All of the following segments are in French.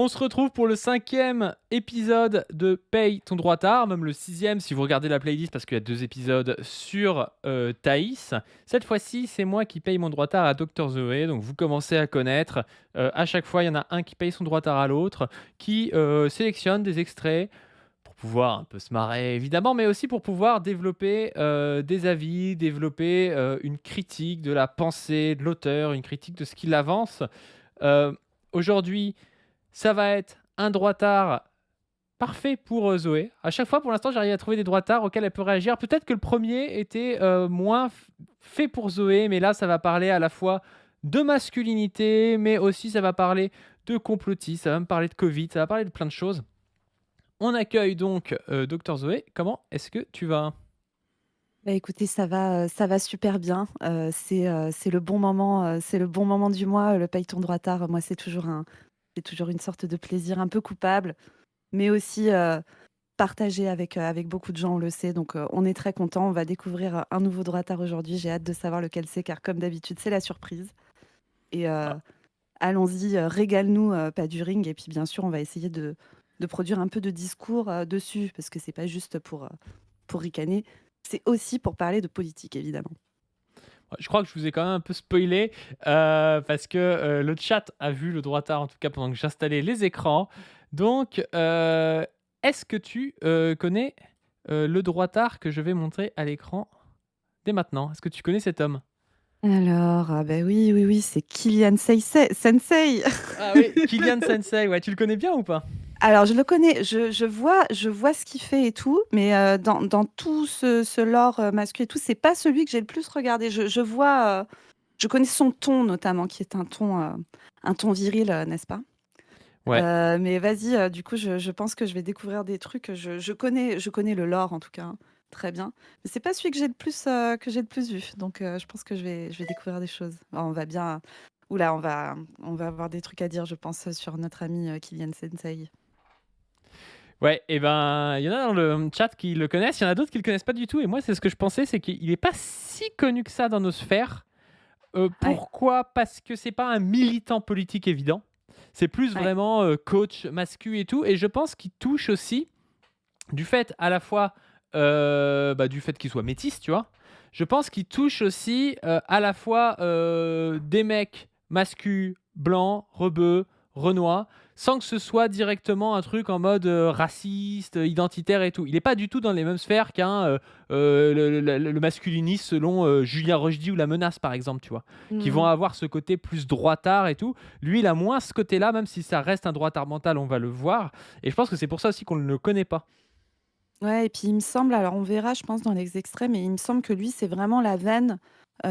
se retrouve pour le 5e épisode de Paye ton droit tard, même le 6e si vous regardez la playlist parce qu'il y a 2 épisodes sur, Thaïs. Cette fois-ci, c'est moi qui paye mon droit tard à Docteur Zoé, donc vous commencez à connaître. À chaque fois, il y en a un qui paye son droit tard à l'autre, qui, sélectionne des extraits pour pouvoir un peu se marrer évidemment, mais aussi pour pouvoir développer, des avis, développer, une critique de la pensée de l'auteur, une critique de ce qu'il avance. Heu, Aujourd'hui, ça va être un droitard parfait pour, Zoé. À chaque fois, pour l'instant, j'arrive à trouver des droitards auxquels elle peut réagir. Peut-être que le premier était, moins fait pour Zoé, mais là, ça va parler à la fois de masculinité, mais aussi ça va parler de complotisme, ça va me parler de Covid, ça va parler de plein de choses. On accueille donc, Docteur Zoé. Comment est-ce que tu vas? Bah, écoutez, ça va super bien. C'est le bon moment du mois, le pailleton droit tard. Moi, c'est toujours une sorte de plaisir un peu coupable, mais aussi, partagé avec beaucoup de gens, on le sait. Donc, on est très contents. On va découvrir, un nouveau droit tard aujourd'hui. J'ai hâte de savoir lequel c'est, car comme d'habitude, c'est la surprise. Et allons-y, régale-nous, pas du ring. Et puis, bien sûr, on va essayer de produire un peu de discours, dessus, parce que c'est pas juste pour ricaner, c'est aussi pour parler de politique, évidemment. Je crois que je vous ai quand même un peu spoilé, parce que, le chat a vu le droitard, en tout cas pendant que j'installais les écrans. Donc, est-ce que tu, connais, le droitard que je vais montrer à l'écran dès maintenant? Est-ce que tu connais cet homme? Alors, ah bah, oui, oui, oui, c'est Kylian Sensei. Ah oui, Kylian Sensei, ouais, tu le connais bien ou pas? Alors je le connais, je vois ce qu'il fait et tout, mais dans tout ce lore, masculin et tout, c'est pas celui que j'ai le plus regardé. Je vois, je connais son ton notamment, qui est un ton viril, n'est-ce pas? Ouais. Mais vas-y, du coup, je pense que je vais découvrir des trucs. Je connais le lore en tout cas, hein, très bien. Mais c'est pas celui que j'ai le plus vu. Donc, je pense que je vais découvrir des choses. Alors, on va bien. Oula, on va avoir des trucs à dire, je pense, sur notre ami Kylian Sensei. Ouais et ben, il y en a dans le chat qui le connaissent, il y en a d'autres qui le connaissent pas du tout et moi, c'est ce que je pensais, c'est qu'il est pas si connu que ça dans nos sphères. Ouais, Pourquoi? Parce que c'est pas un militant politique évident. C'est plus ouais. vraiment, coach mascu et tout et je pense qu'il touche aussi du fait à la fois, du fait qu'il soit métis, tu vois? Je pense qu'il touche aussi, à la fois, des mecs masculins, blancs, rebeux, renois, sans que ce soit directement un truc en mode, raciste, identitaire et tout. Il est pas du tout dans les mêmes sphères qu'un, le masculiniste selon, Julien Rochdy ou La Menace, par exemple, tu vois? Qui vont Mmh. avoir ce côté plus droitard et tout. Lui, il a moins ce côté-là, même si ça reste un droitard mental, on va le voir et je pense que c'est pour ça aussi qu'on ne le connaît pas. Ouais, et puis il me semble, alors on verra, je pense, dans les extraits, mais il me semble que lui, c'est vraiment la veine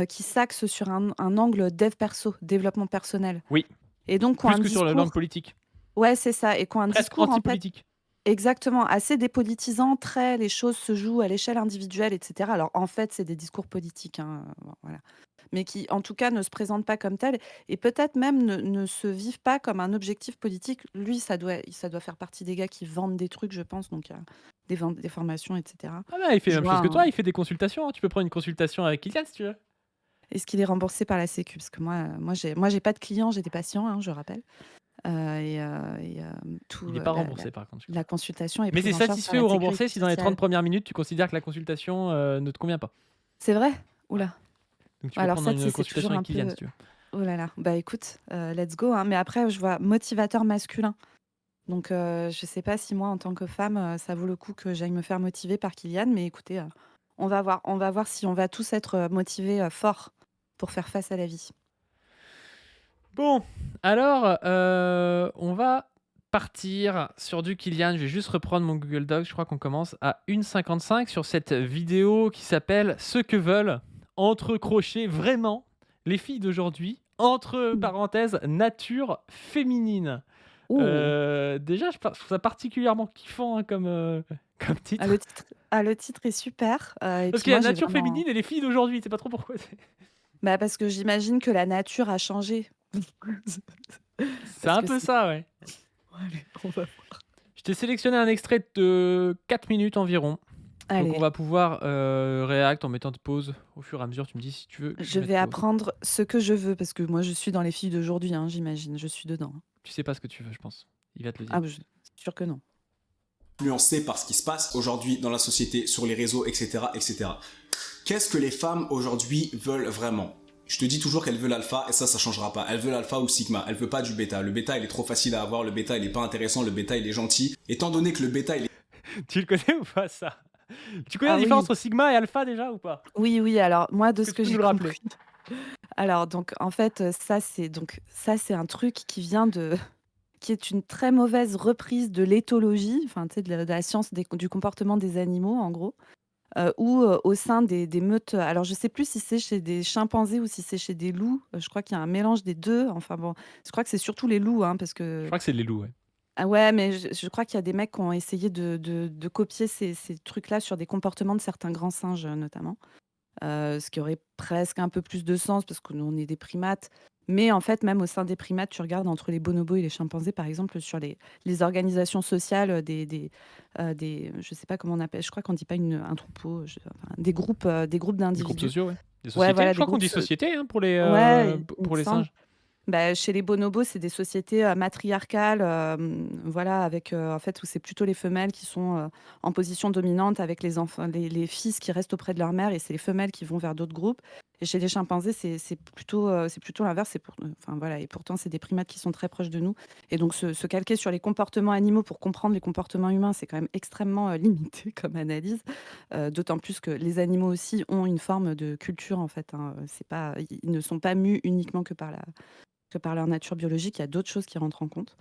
qui s'axe sur un angle dev perso, développement personnel. Oui. Et donc, qui ont Plus un que sur la langue discours, politique. ouais, c'est ça, et qui ont un Presque discours, en fait, anti-politique. exactement, assez dépolitisant, très les choses se jouent à l'échelle individuelle, etc. Alors, en fait, c'est des discours politiques, hein, bon, voilà. Mais qui, en tout cas, ne se présentent pas comme tels et peut-être même ne se vivent pas comme un objectif politique. Lui, ça doit faire partie des gars qui vendent des trucs, je pense, donc des formations, etc. Ah bah, il fait la Je même vois chose que toi, un il fait des consultations, hein. Tu peux prendre une consultation avec Kylian si tu veux. Est-ce qu'il est remboursé par la sécu? Parce que moi, j'ai pas de clients, j'ai des patients, hein, je rappelle. Il est pas remboursé par contre, je La crois. consultation est Mais c'est prise en charge par satisfait la ou sécurité remboursé si dans les 30 sociale. premières minutes, tu considères que la consultation, ne te convient pas. C'est vrai? Ouh Ouais. là. Donc tu peux Alors prendre ça, tu sais, une c'est consultation toujours avec un Kylian peu si tu veux. oh là là. Bah, écoute, let's go, hein. Mais après, je vois motivateur masculin. Donc, je sais pas si moi, en tant que femme, ça vaut le coup que j'aille me faire motiver par Kylian. Mais écoutez, on va voir. On va voir si on va tous être, motivés, fort pour faire face à la vie. Bon, alors, on va partir sur du Kylian. Je vais juste reprendre mon Google Docs. Je crois qu'on commence à 1:55 sur cette vidéo qui s'appelle «Ce que veulent» entre crochets vraiment les filles d'aujourd'hui, entre Mmh. parenthèses nature féminine. Oh! Déjà je trouve ça particulièrement kiffant, hein, comme, comme Ah, titre. le titre est super, et Parce puis qu'il y a moi, j'ai nature vraiment féminine et les filles d'aujourd'hui, c'est pas trop pourquoi. bah, parce que j'imagine que la nature a changé. C'est Parce un que peu c'est ça, ouais. allez, on va voir. Je t'ai sélectionné un extrait de 4 minutes environ. Donc on Allez, va pouvoir, react en mettant de pause au fur et à mesure. Tu me dis si tu veux que je je mette vais pause. apprendre ce que je veux parce que moi, je suis dans les filles d'aujourd'hui, hein, j'imagine, je suis dedans, hein. Tu sais pas ce que tu veux, je pense. Il va te le dire. Ah, c'est sûr que non. Influencées par ce qui se passe aujourd'hui dans la société, sur les réseaux, etc., etc. Qu'est-ce que les femmes aujourd'hui veulent vraiment ? Je te dis toujours qu'elles veulent l'alpha et ça changera pas. Elles veulent l'alpha ou le sigma. Elles veulent pas du bêta. Le bêta, il est trop facile à avoir. Le bêta, il est pas intéressant. Le bêta, il est gentil. Étant donné que le bêta, il est... Tu le connais ou pas ça? Tu connais Ah la oui. différence entre sigma et alpha déjà ou pas? Oui, oui, alors moi, de Est-ce ce que que tu peux j'ai nous le rappeler? compris. Alors, donc, en fait, ça, c'est un truc qui vient qui est une très mauvaise reprise de l'éthologie, enfin, tu sais, de la science du comportement des animaux, en gros, où au sein des meutes. Alors, je sais plus si c'est chez des chimpanzés ou si c'est chez des loups. Je crois qu'il y a un mélange des deux. Enfin bon, je crois que c'est surtout les loups, hein, parce Je que crois que c'est les loups, ouais. ah ouais, mais je crois qu'il y a des mecs qui ont essayé de copier ces trucs-là sur des comportements de certains grands singes, notamment. Ce qui aurait presque un peu plus de sens parce que nous, on est des primates. Mais en fait, même au sein des primates, tu regardes entre les bonobos et les chimpanzés, par exemple, sur les organisations sociales je sais pas comment on appelle, je crois qu'on dit pas un troupeau, enfin, des groupes Des groupes d'individus. sociaux, ouais. Des Ouais, sociétés. voilà, Je des crois qu'on groupes. dit société hein, Ouais, il me pour les semble. singes. Bah, chez les bonobos, c'est des sociétés matriarcales, voilà, avec en fait où c'est plutôt les femelles qui sont en position dominante avec les enfants, les fils qui restent auprès de leur mère, et c'est les femelles qui vont vers d'autres groupes. Et chez les chimpanzés, c'est plutôt l'inverse. Enfin voilà, et pourtant c'est des primates qui sont très proches de nous. Et donc se calquer sur les comportements animaux pour comprendre les comportements humains, c'est quand même extrêmement limité comme analyse. D'autant plus que les animaux aussi ont une forme de culture en fait, hein. Ils ne sont pas mus uniquement que par leur nature biologique, il y a d'autres choses qui rentrent en compte.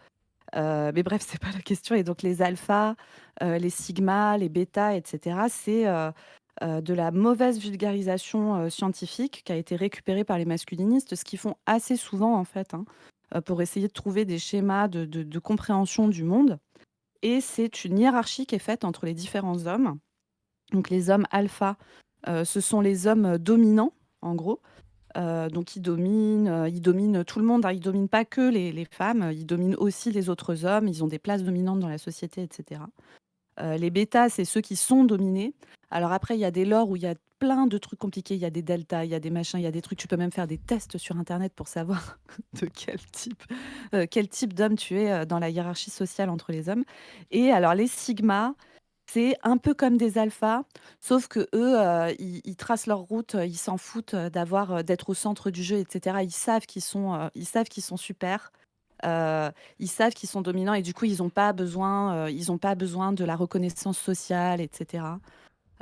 Mais bref, c'est pas la question. Et donc les alphas, les sigmas, les bêtas, et cetera, c'est de la mauvaise vulgarisation scientifique qui a été récupérée par les masculinistes, ce qu'ils font assez souvent en fait, hein, pour essayer de trouver des schémas de compréhension du monde. Et c'est une hiérarchie qui est faite entre les différents hommes. Donc les hommes alpha, ce sont les hommes dominants, en gros. Donc ils dominent tout le monde, hein. Ils dominent pas que les femmes, ils dominent aussi les autres hommes. Ils ont des places dominantes dans la société, et cetera. Les bêtas, c'est ceux qui sont dominés. Alors après, il y a des lores où il y a plein de trucs compliqués. Il y a des deltas, il y a des machins, il y a des trucs. Tu peux même faire des tests sur internet pour savoir de quel type d'homme tu es dans la hiérarchie sociale entre les hommes. Et alors les sigmas, c'est un peu comme des alphas, sauf que eux, ils tracent leur route, ils s'en foutent d'être au centre du jeu, et cetera. Ils savent qu'ils sont super, ils savent qu'ils sont dominants, et du coup, ils ont pas besoin de la reconnaissance sociale, et cetera.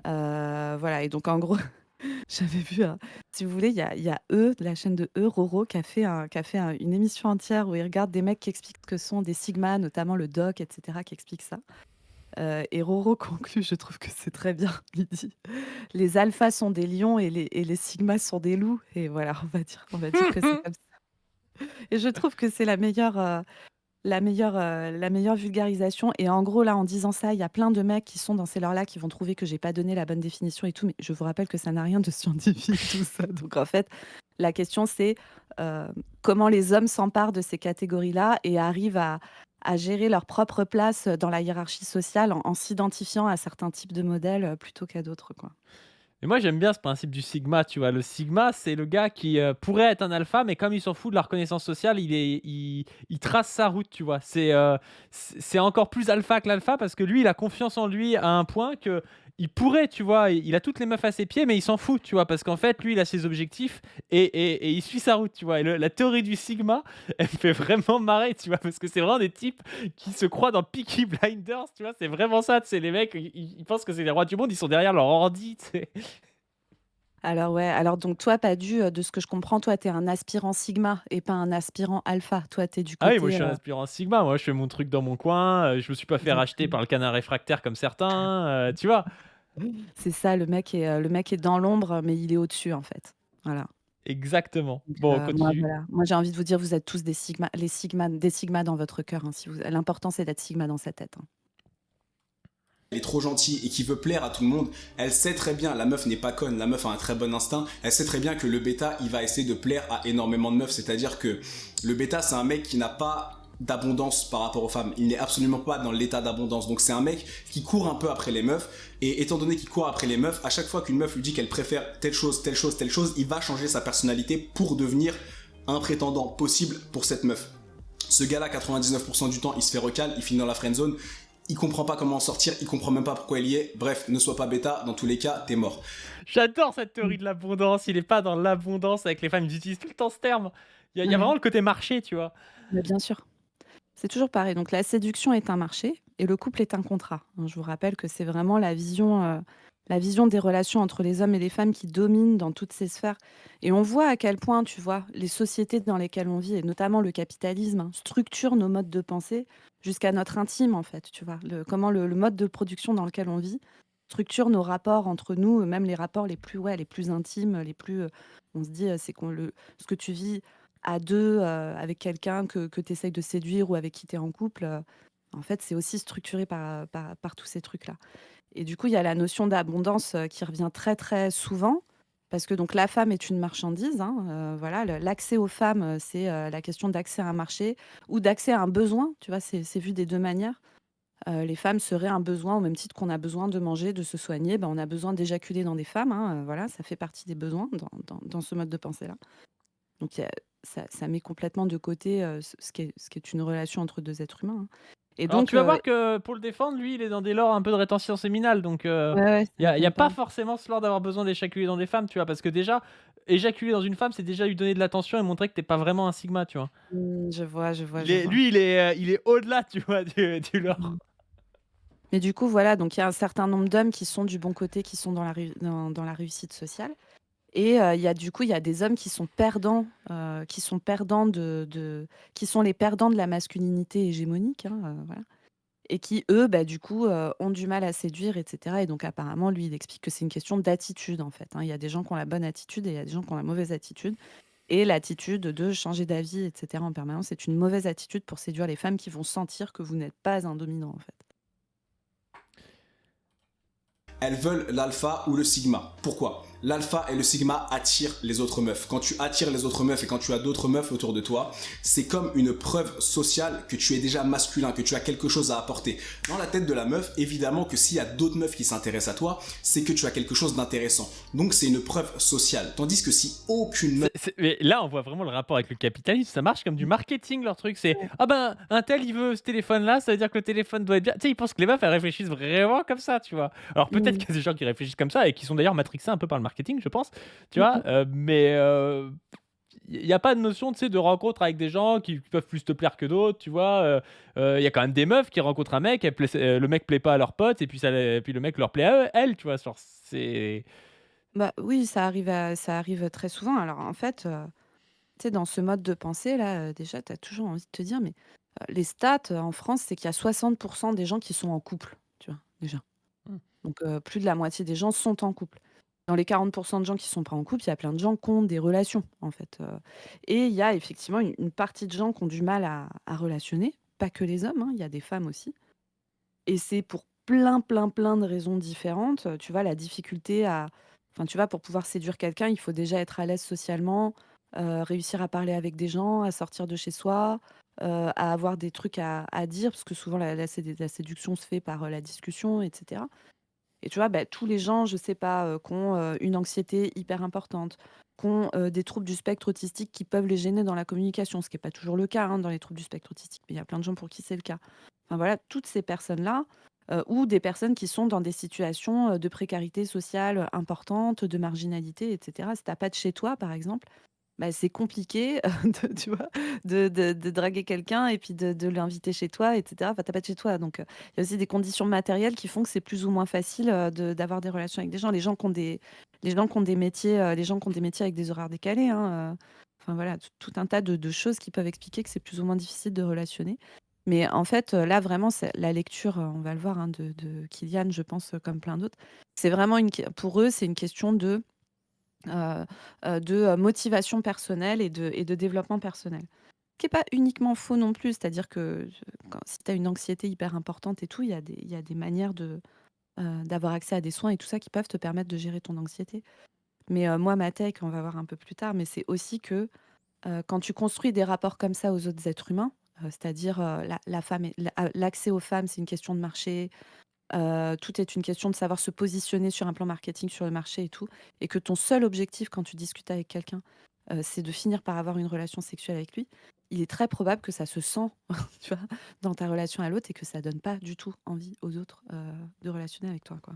Voilà, et donc en gros, j'avais vu, si vous voulez, il y a la chaîne de Roro, qui a fait une émission entière où ils regardent des mecs qui expliquent ce que sont des sigmas, notamment le doc, et cetera, qui explique ça. Et Roro conclut, je trouve que c'est très bien. Il dit: «Les alphas sont des lions et les sigmas sont des loups», et voilà, on va dire que c'est comme ça. Et je trouve que c'est la meilleure vulgarisation. Et en gros, là, en disant ça, il y a plein de mecs qui sont dans ces lores-là qui vont trouver que j'ai pas donné la bonne définition et tout, mais je vous rappelle que ça n'a rien de scientifique tout ça. Donc en fait, la question c'est, comment les hommes s'emparent de ces catégories-là et arrivent à gérer leur propre place dans la hiérarchie sociale en s'identifiant à certains types de modèles, plutôt qu'à d'autres, quoi. Et moi, j'aime bien ce principe du sigma, tu vois? Le sigma, c'est le gars qui, pourrait être un alpha, mais comme il s'en fout de la reconnaissance sociale, il trace sa route, tu vois? C'est encore plus alpha que l'alpha parce que lui, il a confiance en lui à un point que il pourrait, tu vois? Il a toutes les meufs à ses pieds, mais il s'en fout, tu vois? Parce qu'en fait, lui, il a ses objectifs et il suit sa route, tu vois? Et la théorie du sigma, elle me fait vraiment marrer, tu vois? Parce que c'est vraiment des types qui se croient dans Peaky Blinders, tu vois? C'est vraiment ça, c'est les mecs, ils pensent que c'est les rois du monde, ils sont derrière leur ordi, tu sais? Alors ouais, alors donc toi, Padu, de ce que je comprends, toi, tu es un aspirant sigma et pas un aspirant alpha. Toi, tu es du Ah oui, moi je côté, suis un aspirant Sigma, moi je fais mon truc dans mon coin, je me suis pas fait racheter exactement. par le canard réfractaire comme certains, tu vois? C'est ça, le mec est dans l'ombre, mais il est au-dessus, en fait. Voilà. Exactement. Donc, Bon, on moi, continue. voilà. Moi, j'ai envie de vous dire, vous êtes tous des sigmas dans votre cœur, hein, l'important, c'est d'être sigma dans sa tête, hein. Elle est trop gentille et qui veut plaire à tout le monde, elle sait très bien, la meuf n'est pas conne, la meuf a un très bon instinct, elle sait très bien que le bêta, il va essayer de plaire à énormément de meufs, c'est-à-dire que le bêta, c'est un mec qui n'a pas d'abondance par rapport aux femmes, il n'est absolument pas dans l'état d'abondance, donc c'est un mec qui court un peu après les meufs, et étant donné qu'il court après les meufs, à chaque fois qu'une meuf lui dit qu'elle préfère telle chose, telle chose, telle chose, il va changer sa personnalité pour devenir un prétendant possible pour cette meuf. Ce gars-là, 99% du temps, il se fait recal, il finit dans la friendzone, il comprend pas comment en sortir, il comprend même pas pourquoi il y est. Bref, ne sois pas bêta, dans tous les cas, t'es mort. J'adore cette Mmh. théorie de l'abondance. Il est pas dans l'abondance avec les femmes. Ils utilisent tout le temps ce terme. Il y a Ouais, vraiment le côté marché, tu vois. bah, bien sûr. C'est toujours pareil. Donc la séduction est un marché et le couple est un contrat. Hein, je vous rappelle que c'est vraiment la vision des relations entre les hommes et les femmes qui domine dans toutes ces sphères. Et on voit à quel point, tu vois, les sociétés dans lesquelles on vit, et notamment le capitalisme, hein, structurent nos modes de pensée jusqu'à notre intime, en fait. Tu vois, comment le mode de production dans lequel on vit structure nos rapports entre nous, même les rapports les plus intimes, on se dit, c'est ce que tu vis à 2 avec quelqu'un que tu essayes de séduire ou avec qui tu es en couple, en fait, c'est aussi structuré par tous ces trucs-là. Et du coup, il y a la notion d'abondance, qui revient très, très souvent parce que donc la femme est une marchandise, hein, voilà, l'accès aux femmes, c'est, la question d'accès à un marché ou d'accès à un besoin, tu vois? C'est vu des 2 manières. Les femmes seraient un besoin au même titre qu'on a besoin de manger, de se soigner, ben, on a besoin d'éjaculer dans des femmes, hein, voilà, ça fait partie des besoins dans ce mode de pensée-là. Donc il y a ça met complètement de côté, ce qui est une relation entre 2 êtres humains, hein. Et Alors, donc tu vas voir que pour le défendre, lui, il est dans des lores un peu de rétention séminale. Donc, ouais, ouais, ça il y a m'étonne pas pas. forcément ce lore d'avoir besoin d'éjaculer dans des femmes, tu vois. Parce que déjà, éjaculer dans une femme, c'est déjà lui donner de l'attention et montrer que t'es pas vraiment un sigma, tu vois. Mmh, je vois, je vois, Il je est, vois. lui, il est au-delà, tu vois, du lore. Mmh. Mais du coup, voilà, donc il y a un certain nombre d'hommes qui sont du bon côté, qui sont dans la réussite sociale et il y a des hommes qui sont perdants qui sont les perdants de la masculinité hégémonique, hein, voilà. Et qui, eux, bah, du coup, ont du mal à séduire et cetera et donc apparemment, lui, il explique que c'est une question d'attitude, en fait, hein. Il y a des gens qui ont la bonne attitude et il y a des gens qui ont la mauvaise attitude et l'attitude de changer d'avis et cetera en permanence, c'est une mauvaise attitude pour séduire les femmes qui vont sentir que vous n'êtes pas un dominant, en fait. Elles veulent l'alpha ou le sigma. Pourquoi? L'alpha et le sigma attirent les autres meufs. Quand tu attires les autres meufs et quand tu as d'autres meufs autour de toi, c'est comme une preuve sociale que tu es déjà masculin, que tu as quelque chose à apporter. Dans la tête de la meuf, évidemment que s'il y a d'autres meufs qui s'intéressent à toi, c'est que tu as quelque chose d'intéressant. Donc c'est une preuve sociale. Tandis que si aucune meuf... Mais là, on voit vraiment le rapport avec le capitalisme. Ça marche comme du marketing, leur truc. C'est Ouais. ah ben, un tel, il veut ce téléphone-là, ça veut dire que le téléphone doit être bien. Tu sais, ils pensent que les meufs, elles réfléchissent vraiment comme ça, tu vois. Alors peut-être Mmh. qu'il y a des gens qui réfléchissent comme ça et qui sont d'ailleurs matrixés un peu par le marketing, je pense, tu Mmh vois. mh. Mais il y a pas de notion, tu sais, de rencontre avec des gens qui peuvent plus te plaire que d'autres, tu vois. Il y a quand même des meufs qui rencontrent un mec, le mec plaît pas à leur pote et puis, puis le mec leur plaît à eux, elles, tu vois. Genre, c'est. Bah, oui, ça arrive très souvent. Alors, en fait, tu sais, dans ce mode de pensée-là, déjà, tu as toujours envie de te dire: «Mais, les stats, en France, c'est qu'il y a 60 des gens qui sont en couple», tu vois? Déjà. Donc plus de la moitié des gens sont en couple. Dans les 40 de gens qui sont pas en couple, il y a plein de gens qui ont des relations, en fait, et il y a effectivement une partie de gens qui ont du mal à relationner, pas que les hommes, hein, il y a des femmes aussi et c'est pour plein, plein, plein de raisons différentes, tu vois? La difficulté à enfin, tu vois, pour pouvoir séduire quelqu'un, il faut déjà être à l'aise socialement, réussir à parler avec des gens, à sortir de chez soi, à avoir des trucs à dire parce que souvent la séduction se fait par, la discussion et cetera. Et tu vois, bah, tous les gens, je sais pas, qui ont, une anxiété hyper importante, qui ont, des troubles du spectre autistique qui peuvent les gêner dans la communication, ce qui est pas toujours le cas, hein, dans les troubles du spectre autistique, mais il y a plein de gens pour qui c'est le cas. Enfin voilà, toutes ces personnes-là, ou des personnes qui sont dans des situations, de précarité sociale, importante, de marginalité et cetera. Si tu as pas de chez toi, par exemple, bah, c'est compliqué, de tu vois? De draguer quelqu'un et puis de l'inviter chez toi et cetera. Enfin, tu pas de chez toi, donc il y a aussi des conditions matérielles qui font que c'est plus ou moins facile, d'avoir des relations avec des gens. Les gens qui ont des métiers, les gens qui ont des métiers avec des horaires décalés, hein, enfin voilà, tout un tas de choses qui peuvent expliquer que c'est plus ou moins difficile de relationner. Mais en fait, là vraiment, c'est la lecture, on va le voir, hein, de Kylian, je pense, comme plein d'autres, c'est vraiment pour eux, c'est une question heu motivation personnelle et de développement personnel. Ce qui est pas uniquement faux non plus, c'est-à-dire que si tu as une anxiété hyper importante et tout, il y a des manières d'avoir accès à des soins et tout ça qui peuvent te permettre de gérer ton anxiété. Mais moi, ma take, on va voir un peu plus tard, mais c'est aussi que, quand tu construis des rapports comme ça aux autres êtres humains, c'est-à-dire, la femme l'accès aux femmes, c'est une question de marché. Tout est une question de savoir se positionner sur un plan marketing sur le marché et tout et que ton seul objectif quand tu discutes avec quelqu'un, c'est de finir par avoir une relation sexuelle avec lui. il est très probable que ça se sent, tu vois, dans ta relation à l'autre et que ça donne pas du tout envie aux autres, de relationner avec toi, quoi.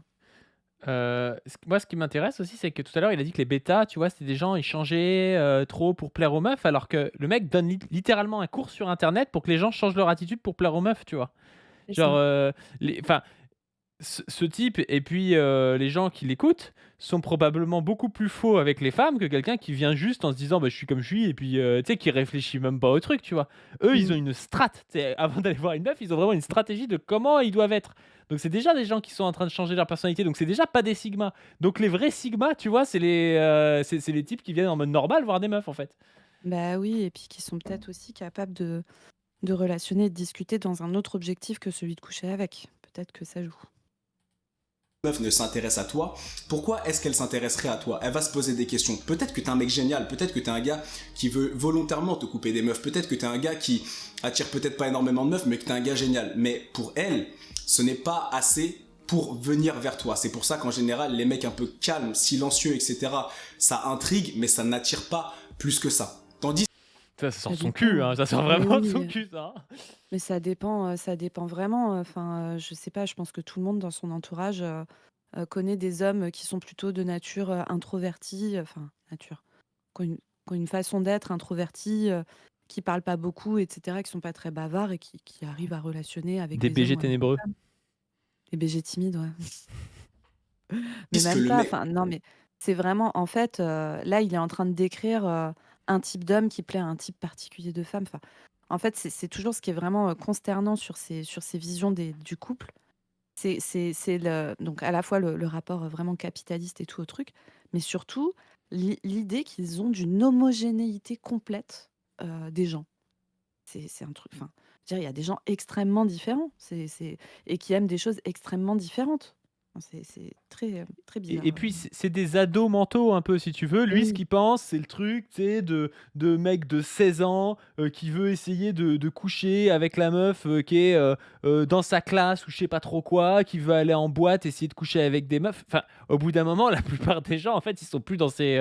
Moi, ce qui m'intéresse aussi, c'est que tout à l'heure, il a dit que les bêtas, tu vois, c'était des gens, ils changeaient trop pour plaire aux meufs, alors que le mec donne littéralement un cours sur Internet pour que les gens changent leur attitude pour plaire aux meufs, tu vois. C'est Genre, ça. enfin, ce type et puis les gens qui l'écoutent sont probablement beaucoup plus faux avec les femmes que quelqu'un qui vient juste en se disant bah, je suis comme je suis et puis tu sais qui réfléchit même pas au truc, tu vois. Eux, ils Mmh. ont une strat, tu sais, avant d'aller voir une meuf, ils ont vraiment une stratégie de comment ils doivent être. Donc c'est déjà des gens qui sont en train de changer leur personnalité, donc c'est déjà pas des sigmas. Donc les vrais sigmas, tu vois, c'est les types qui viennent en mode normal voir des meufs en fait. Bah, oui et puis qui sont peut-être aussi capables de relationner et de discuter dans un autre objectif que celui de coucher avec. Peut-être que ça joue. Meuf ne s'intéresse à toi, pourquoi est-ce qu'elle s'intéresserait à toi? Elle va se poser des questions. Peut-être que t'es un mec génial, peut-être que t'es un gars qui veut volontairement te couper des meufs, peut-être que t'es un gars qui attire peut-être pas énormément de meufs, mais que t'es un gars génial. Mais pour elle, ce n'est pas assez pour venir vers toi. C'est pour ça qu'en général, les mecs un peu calmes, silencieux, etc., ça intrigue, mais ça n'attire pas plus que ça. Tandis Ça sort Ça de son dépend, cul, hein, ça sort mais vraiment de son oui, cul, ça, hein. mais ça dépend vraiment, enfin, je sais pas, je pense que tout le monde dans son entourage, connaît des hommes qui sont plutôt de nature, introvertie, enfin nature, qui ont une qui ont une façon d'être introvertie, qui parlent pas beaucoup et cetera, qui sont pas très bavards et qui arrivent à relationner avec Des des hommes BG ou avec des ténébreux. femmes. Les BG timides, ouais. Mais que même le pas, mec enfin non, mais c'est vraiment en fait, là, il est en train de décrire, un type d'homme qui plaît à un type particulier de femme. Enfin, en fait, c'est toujours ce qui est vraiment, consternant sur ces visions du couple. C'est donc à la fois le rapport, vraiment capitaliste et tout au truc, mais surtout l'idée qu'ils ont d'une homogénéité complète, des gens. C'est un truc, enfin, je veux dire, il y a des gens extrêmement différents, et qui aiment des choses extrêmement différentes. Enfin, c'est très, très Et bizarre, puis c'est des ados mentaux un peu si tu veux. et Lui ce oui, qu'il pense c'est le truc, tu sais, de mec de 16 ans, qui veut essayer de coucher avec la meuf, qui est, dans sa classe ou je sais pas trop quoi, qui veut aller en boîte, essayer de coucher avec des meufs. Enfin, au bout d'un moment, la plupart des gens en fait, ils sont plus dans ces,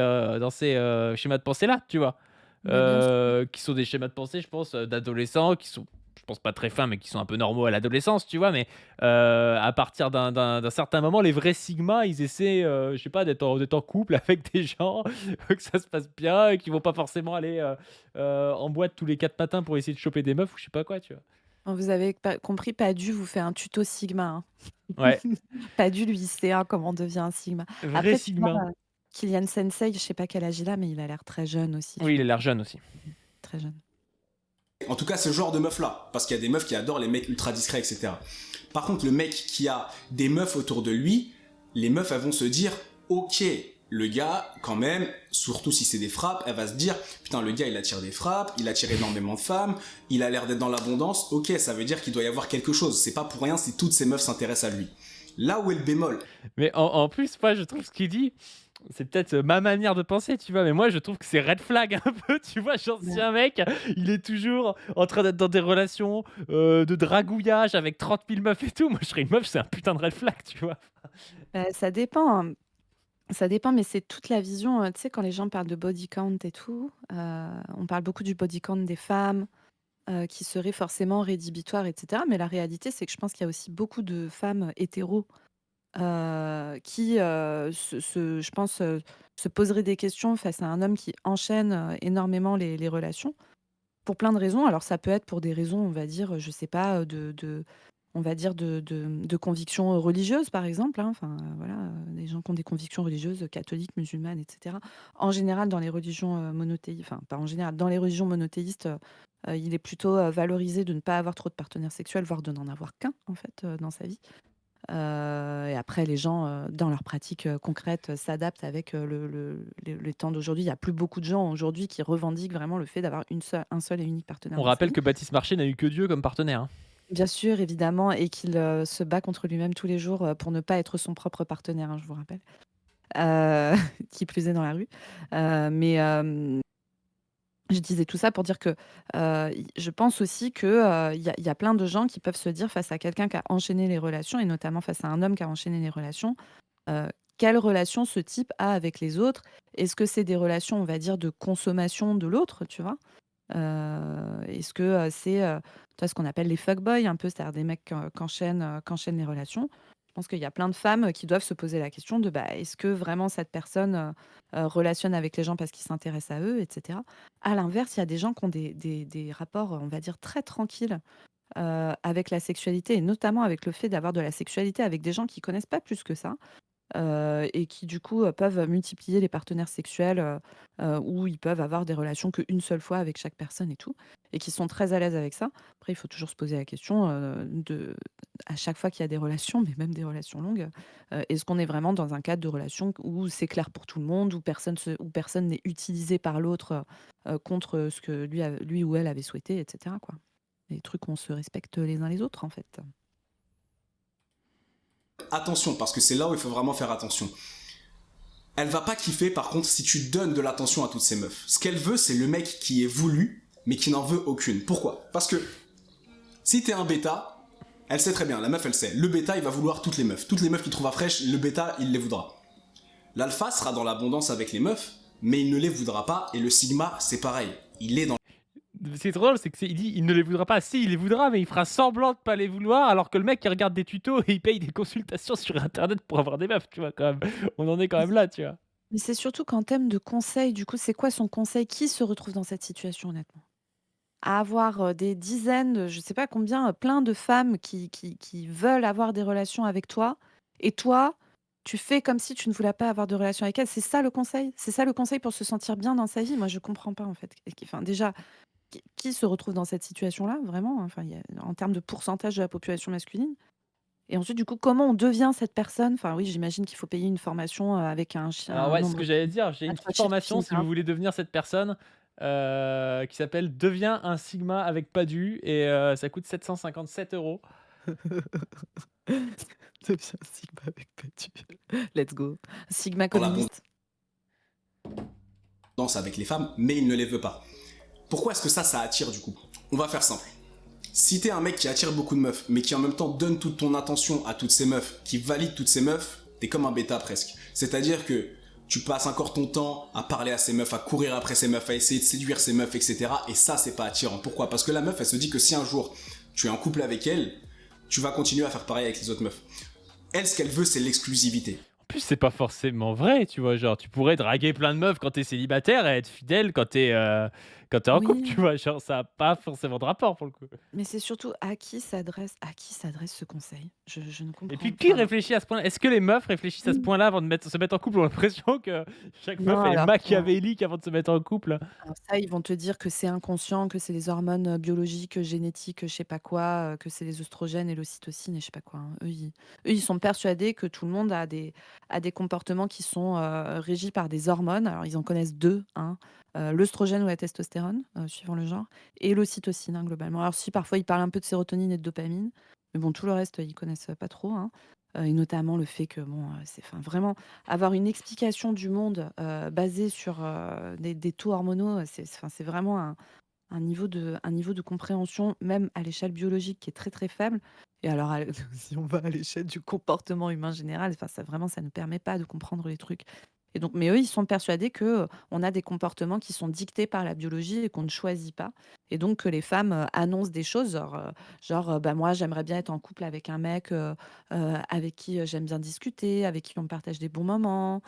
schémas de pensée là, tu vois? bah, bien sûr. Qui sont des schémas de pensée je pense, d'adolescents qui sont, je pense pas très fins, mais qui sont un peu normaux à l'adolescence, tu vois? Mais à partir d'un certain moment, les vrais sigmas, ils essaient, je sais pas, d'être en couple avec des gens, que ça se passe bien et qui vont pas forcément aller, en boîte tous les 4 matins pour essayer de choper des meufs ou je sais pas quoi, tu vois? Quand vous avez pas compris, Padu vous fait un tuto sigma, hein. Ouais, Padu, lui, il sait, hein, comment on devient un sigma. vrai Après, tu vois, sigma. Kylian Sensei, je sais pas quel âge il a, mais il a l'air très jeune aussi, tu Oui, il a vois? l'air jeune aussi. Très jeune. En tout cas, ce genre de meuf-là. Parce qu'il y a des meufs qui adorent les mecs ultra discrets, etc. Par contre, le mec qui a des meufs autour de lui, les meufs, elles vont se dire, ok, le gars, quand même, surtout si c'est des frappes, elle va se dire, putain, le gars, il attire des frappes, il attire énormément de femmes, il a l'air d'être dans l'abondance, ok, ça veut dire qu'il doit y avoir quelque chose. C'est pas pour rien si toutes ces meufs s'intéressent à lui. Là où est le bémol, Mais en plus, moi, je trouve ce qu'il dit, c'est peut-être ma manière de penser, tu vois, mais moi, je trouve que c'est red flag un peu, tu vois. Genre, si Bah, un mec, il est toujours en train d'être dans des relations de dragouillage avec 30 000 meufs et tout, moi, je serais une meuf, c'est un putain de red flag, tu vois. ça dépend, hein. Ça dépend, mais c'est toute la vision, tu sais, quand les gens parlent de body count et tout, on parle beaucoup du body count des femmes, qui serait forcément rédhibitoire et cetera. Mais la réalité, c'est que je pense qu'il y a aussi beaucoup de femmes hétéros, qui, je pense, se poseraient des questions face à un homme qui enchaîne, énormément les relations, pour plein de raisons. Alors ça peut être pour des raisons, on va dire, je sais pas, on va dire de convictions, religieuses, par exemple, hein. Enfin, voilà, des gens qui ont des convictions religieuses, catholiques, musulmanes et cetera. En général, dans les religions, enfin, pas en général, dans les religions monothéistes, il est plutôt, valorisé de ne pas avoir trop de partenaires sexuels, voire de n'en avoir qu'un, en fait, dans sa vie. Et après les gens, dans leurs pratiques, concrètes, s'adaptent avec, les temps d'aujourd'hui. Il y a plus beaucoup de gens aujourd'hui qui revendiquent vraiment le fait d'avoir un seul et unique partenaire On dans sa rappelle vie. que Baptiste Marché n'a eu que Dieu comme partenaire, hein. Bien sûr, évidemment, et qu'il, se bat contre lui-même tous les jours, pour ne pas être son propre partenaire, hein, je vous rappelle. Heu, qui plus est dans la rue. Mais, je disais tout ça pour dire que, je pense aussi que, il y a plein de gens qui peuvent se dire face à quelqu'un qui a enchaîné les relations et notamment face à un homme qui a enchaîné les relations, heu, quelle relation ce type a avec les autres? Est-ce que c'est des relations, on va dire, de consommation de l'autre, tu vois? Est-ce que c'est toi, ce qu'on appelle les fuckboys, un peu, c'est-à-dire des mecs qu'enchaînent les relations. Je pense qu'il y a plein de femmes qui doivent se poser la question de bah, est-ce que vraiment cette personne relationne avec les gens parce qu'ils s'intéressent à eux, etc. À l'inverse, il y a des gens qui ont des rapports, on va dire, très tranquilles avec la sexualité, et notamment avec le fait d'avoir de la sexualité avec des gens qui connaissent pas plus que ça, et qui du coup, peuvent multiplier les partenaires sexuels, ou ils peuvent avoir des relations qu'une seule fois avec chaque personne et tout, et qui sont très à l'aise avec ça. Après, il faut toujours se poser la question, à chaque fois qu'il y a des relations, mais même des relations longues, est-ce qu'on est vraiment dans un cadre de relation où c'est clair pour tout le monde, où personne n'est utilisé par l'autre, contre ce que lui ou elle avait souhaité, et cetera, quoi. Des trucs où on se respecte les uns les autres, en fait. Attention, parce que c'est là où il faut vraiment faire attention. Elle va pas kiffer, par contre, si tu donnes de l'attention à toutes ces meufs. Ce qu'elle veut, c'est le mec qui est voulu, mais qui n'en veut aucune. Pourquoi? Parce que si t'es un bêta, elle sait très bien, la meuf elle sait. Le bêta, il va vouloir toutes les meufs. Toutes les meufs qu'il trouvera fraîches, le bêta, il les voudra. L'alpha sera dans l'abondance avec les meufs, mais il ne les voudra pas, et le sigma, c'est pareil. Il est dans... C'est drôle, c'est qu'il dit il ne les voudra pas. Si, il les voudra, mais il fera semblant de pas les vouloir, alors que le mec, il regarde des tutos et il paye des consultations sur Internet pour avoir des meufs, tu vois, quand même. On en est quand même là, tu vois. Mais c'est surtout qu'en thème de conseil, du coup, c'est quoi son conseil? Qui se retrouve dans cette situation, honnêtement? À avoir des dizaines, je sais pas combien, plein de femmes qui veulent avoir des relations avec toi, et toi, tu fais comme si tu ne voulais pas avoir de relation avec elles. C'est ça le conseil? C'est ça le conseil pour se sentir bien dans sa vie? Moi, je comprends pas, en fait. Enfin, déjà, qui se retrouve dans cette situation-là, vraiment? Enfin, en termes de pourcentage de la population masculine. Et ensuite, du coup, comment on devient cette personne? Enfin, oui, j'imagine qu'il faut payer une formation avec Alors un ouais, c'est ce nombre que j'allais dire. J'ai un une trois petite chiffres qui formation finit si par vous voulez devenir cette personne qui s'appelle Deviens un Sigma avec pas du et ça coûte 757 €. Deviens Sigma avec Patu. Let's go. Sigma dans communiste. l'abondance avec les femmes, mais il ne les veut pas. Pourquoi est-ce que ça attire du coup? On va faire simple. Si t'es un mec qui attire beaucoup de meufs, mais qui en même temps donne toute ton attention à toutes ces meufs, qui valide toutes ces meufs, t'es comme un bêta presque. C'est-à-dire que tu passes encore ton temps à parler à ces meufs, à courir après ces meufs, à essayer de séduire ces meufs, etc. Et ça, c'est pas attirant. Pourquoi? Parce que la meuf, elle se dit que si un jour tu es en couple avec elle, tu vas continuer à faire pareil avec les autres meufs. Elle, ce qu'elle veut, c'est l'exclusivité. En plus, c'est pas forcément vrai, tu vois. Genre, tu pourrais draguer plein de meufs quand t'es célibataire et être fidèle quand t'es en couple, tu Oui, vois. Genre, ça a pas forcément de rapport pour le coup. mais c'est surtout à qui s'adresse ce conseil? Je ne Et comprends puis, qui enfin, réfléchit à ce point-là? Est-ce que les meufs réfléchissent à ce mmh. point-là avant de se mettre en couple? On a l'impression que chaque meuf, Non, elle est alors machiavélique avant de se mettre en couple. alors ça, ils vont te dire que c'est inconscient, que c'est les hormones, biologiques, génétiques, je sais pas quoi, que c'est les œstrogènes et l'ocytocine et je sais pas quoi, hein. Eux, ils sont persuadés que tout le monde a des comportements qui sont, régis par des hormones. Alors ils en connaissent 2, hein, l'œstrogène ou la testostérone, suivant le genre, et l'ocytocine, hein, globalement. Alors si, parfois, ils parlent un peu de sérotonine et de dopamine, mais bon, tout le reste, ils connaissent, pas trop, hein, et notamment le fait que bon, c'est enfin, vraiment avoir une explication du monde, basée sur, des taux hormonaux, c'est vraiment un niveau de compréhension, même à l'échelle biologique, qui est très, très faible. Et alors à si on va à l'échelle du comportement humain général, enfin ça vraiment, ça ne permet pas de comprendre les trucs. Et donc mais eux, ils sont persuadés que, on a des comportements qui sont dictés par la biologie et qu'on ne choisit pas. Et donc que les femmes, annoncent des choses genre, «Bah, moi, j'aimerais bien être en couple avec un mec, avec qui, j'aime bien discuter, avec qui on partage des bons moments,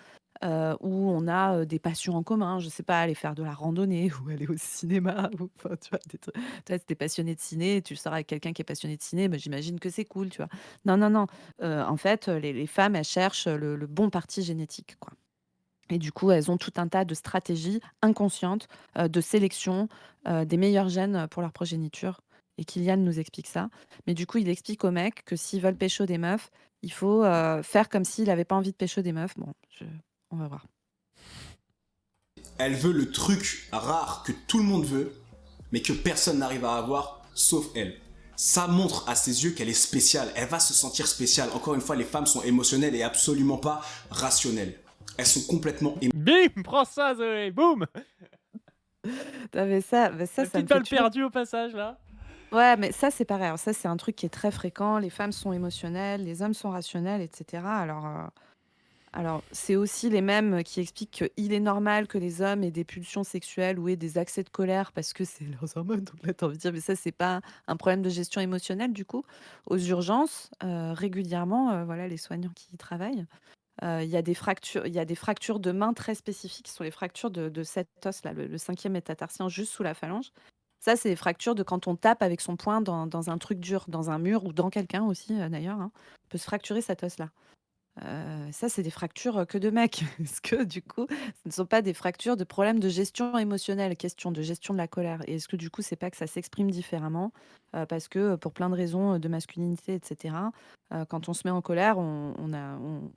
où on a, des passions en commun». Je sais pas, aller faire de la randonnée ou aller au cinéma ou enfin, tu vois? Des trucs, toi, si tu passionné de ciné, tu sors avec quelqu'un qui est passionné de ciné, bah, j'imagine que c'est cool, tu vois? Non, non, non, en fait, les femmes, elles cherchent le bon parti génétique, quoi. Et du coup, elles ont tout un tas de stratégies inconscientes, de sélection, des meilleurs gènes, pour leur progéniture, et Kylian nous explique ça. Mais du coup, il explique aux mecs que s'ils veulent pécho des meufs, il faut, faire comme s'il avait pas envie de pécho des meufs. Bon, on va voir. Elle veut le truc rare que tout le monde veut, mais que personne n'arrive à avoir, sauf elle. Ça montre à ses yeux qu'elle est spéciale. Elle va se sentir spéciale. Encore une fois, les femmes sont émotionnelles et absolument pas rationnelles. Elles sont complètement Bim! Prends ça, Zoé! Boum! Tu mais ça La me petite fait balle toujours. perdue au passage, là. Ouais, mais ça, c'est pareil. Alors ça, c'est un truc qui est très fréquent. Les femmes sont émotionnelles, les hommes sont rationnels, et cetera. Alors, c'est aussi les mêmes qui expliquent qu'il est normal que les hommes aient des pulsions sexuelles ou aient des accès de colère parce que c'est leurs hormones. Donc là, tu as envie de dire, mais ça, c'est pas un problème de gestion émotionnelle, du coup. Aux urgences, régulièrement, voilà, les soignants qui y travaillent, il y a des fractures de main très spécifiques, qui sont les fractures de cet os-là, le cinquième métatarsien juste sous la phalange. Ça, c'est les fractures de quand on tape avec son poing dans un truc dur, dans un mur ou dans quelqu'un aussi, d'ailleurs, hein. On peut se fracturer cet os-là. Ça, c'est des fractures, que de mecs. Est-ce que du coup, ce ne sont pas des fractures de problèmes de gestion émotionnelle? Question de gestion de la colère. Et est-ce que du coup, c'est pas que ça s'exprime différemment? Parce que, pour plein de raisons, de masculinité et cetera, quand on se met en colère, on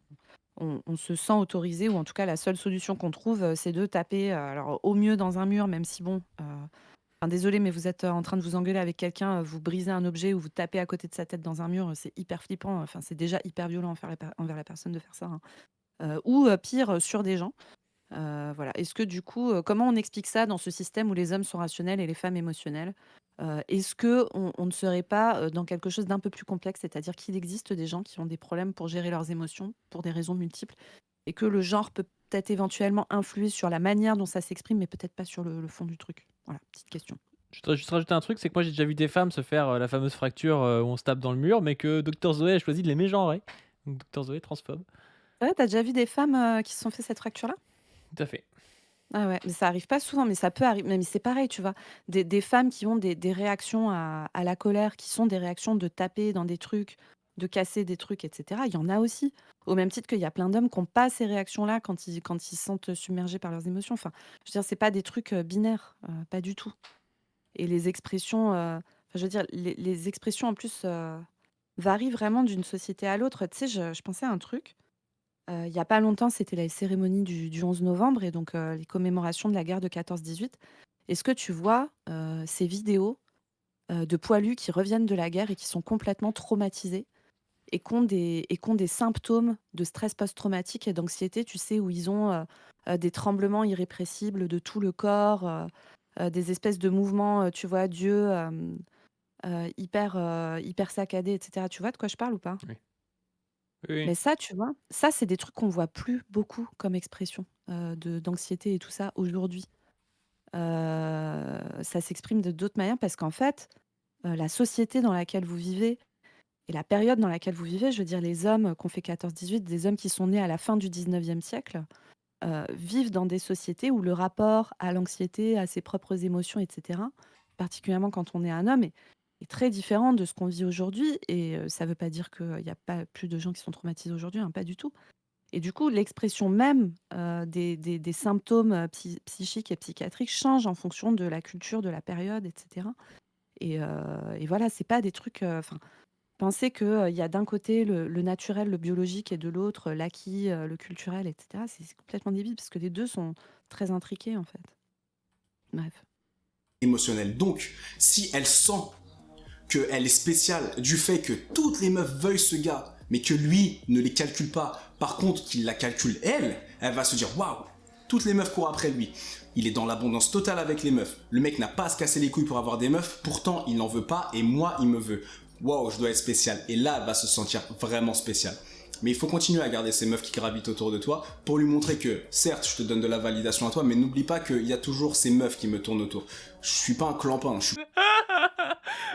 se sent autorisé ou en tout cas la seule solution qu'on trouve, c'est de taper, alors au mieux dans un mur, même si bon, enfin désolé, mais vous êtes, en train de vous engueuler avec quelqu'un, vous brisez un objet ou vous tapez à côté de sa tête dans un mur, c'est hyper flippant, enfin c'est déjà hyper violent envers la personne de faire ça, hein. Ou, pire, sur des gens. Voilà. Est-ce que du coup, comment on explique ça dans ce système où les hommes sont rationnels et les femmes émotionnelles? Est-ce qu'on ne serait pas, dans quelque chose d'un peu plus complexe? C'est-à-dire qu'il existe des gens qui ont des problèmes pour gérer leurs émotions, pour des raisons multiples et que le genre peut peut-être éventuellement influer sur la manière dont ça s'exprime, mais peut-être pas sur le fond du truc? Voilà, petite question. Je voudrais juste rajouter un truc, c'est que moi j'ai déjà vu des femmes se faire la fameuse fracture où on se tape dans le mur, mais que Dr Zoé a choisi de les mégenrer. Donc Dr Zoé transphobe. C'est vrai, tu déjà vu des femmes, qui se sont fait cette fracture-là? Tout à fait. Ah ouais, mais ça arrive pas souvent, mais ça peut arriver. Mais c'est pareil, tu vois? Des femmes qui ont des réactions à la colère, qui sont des réactions de taper dans des trucs, de casser des trucs et cetera, il y en a aussi. Au même titre qu'il y a plein d'hommes qui ont pas ces réactions-là quand ils se sentent submergés par leurs émotions. Enfin, je veux dire, c'est pas des trucs, binaires, pas du tout. Et les expressions, enfin, je veux dire, les expressions en plus, varient vraiment d'une société à l'autre. Tu sais, je pensais à un truc. Il y a pas longtemps, c'était la cérémonie du 11 novembre et donc les commémorations de la guerre de 14-18. Est-ce que tu vois, ces vidéos, de poilus qui reviennent de la guerre et qui sont complètement traumatisés et qui ont des symptômes de stress post-traumatique et d'anxiété, tu sais, où ils ont, des tremblements irrépressibles de tout le corps, des espèces de mouvements, tu vois, d'yeux, hyper saccadés et cetera. Tu vois de quoi je parle ou pas? Oui. Oui. Mais ça, tu vois, ça, c'est des trucs qu'on voit plus beaucoup comme expression, d'anxiété et tout ça aujourd'hui. Ça s'exprime de d'autres manières parce qu'en fait, la société dans laquelle vous vivez et la période dans laquelle vous vivez, je veux dire les hommes qui ont fait 14-18, des hommes qui sont nés à la fin du 19e siècle, vivent dans des sociétés où le rapport à l'anxiété, à ses propres émotions et cetera, particulièrement quand on est un homme, est très différent de ce qu'on vit aujourd'hui et ça ne veut pas dire qu'il y a pas plus de gens qui sont traumatisés aujourd'hui, hein, pas du tout. Et du coup, l'expression même, des symptômes, psychiques et psychiatriques change en fonction de la culture, de la période et cetera et voilà, c'est pas des trucs, enfin, penser qu'il y a d'un côté le naturel, le biologique et de l'autre, l'acquis, le culturel et cetera, c'est complètement débile parce que les 2 sont très intriqués, en fait. Bref. Émotionnelle. Donc, si elle sent qu'elle est spéciale du fait que toutes les meufs veuillent ce gars, mais que lui ne les calcule pas, par contre qu'il la calcule elle, elle va se dire waouh, toutes les meufs courent après lui. Il est dans l'abondance totale avec les meufs. Le mec n'a pas à se casser les couilles pour avoir des meufs, pourtant il n'en veut pas et moi il me veut. Waouh, je dois être spécial. Et là, elle va se sentir vraiment spéciale. Mais il faut continuer à garder ces meufs qui gravitent autour de toi pour lui montrer que, certes, je te donne de la validation à toi, mais n'oublie pas qu'il y a toujours ces meufs qui me tournent autour. Je suis pas un clampin, je suis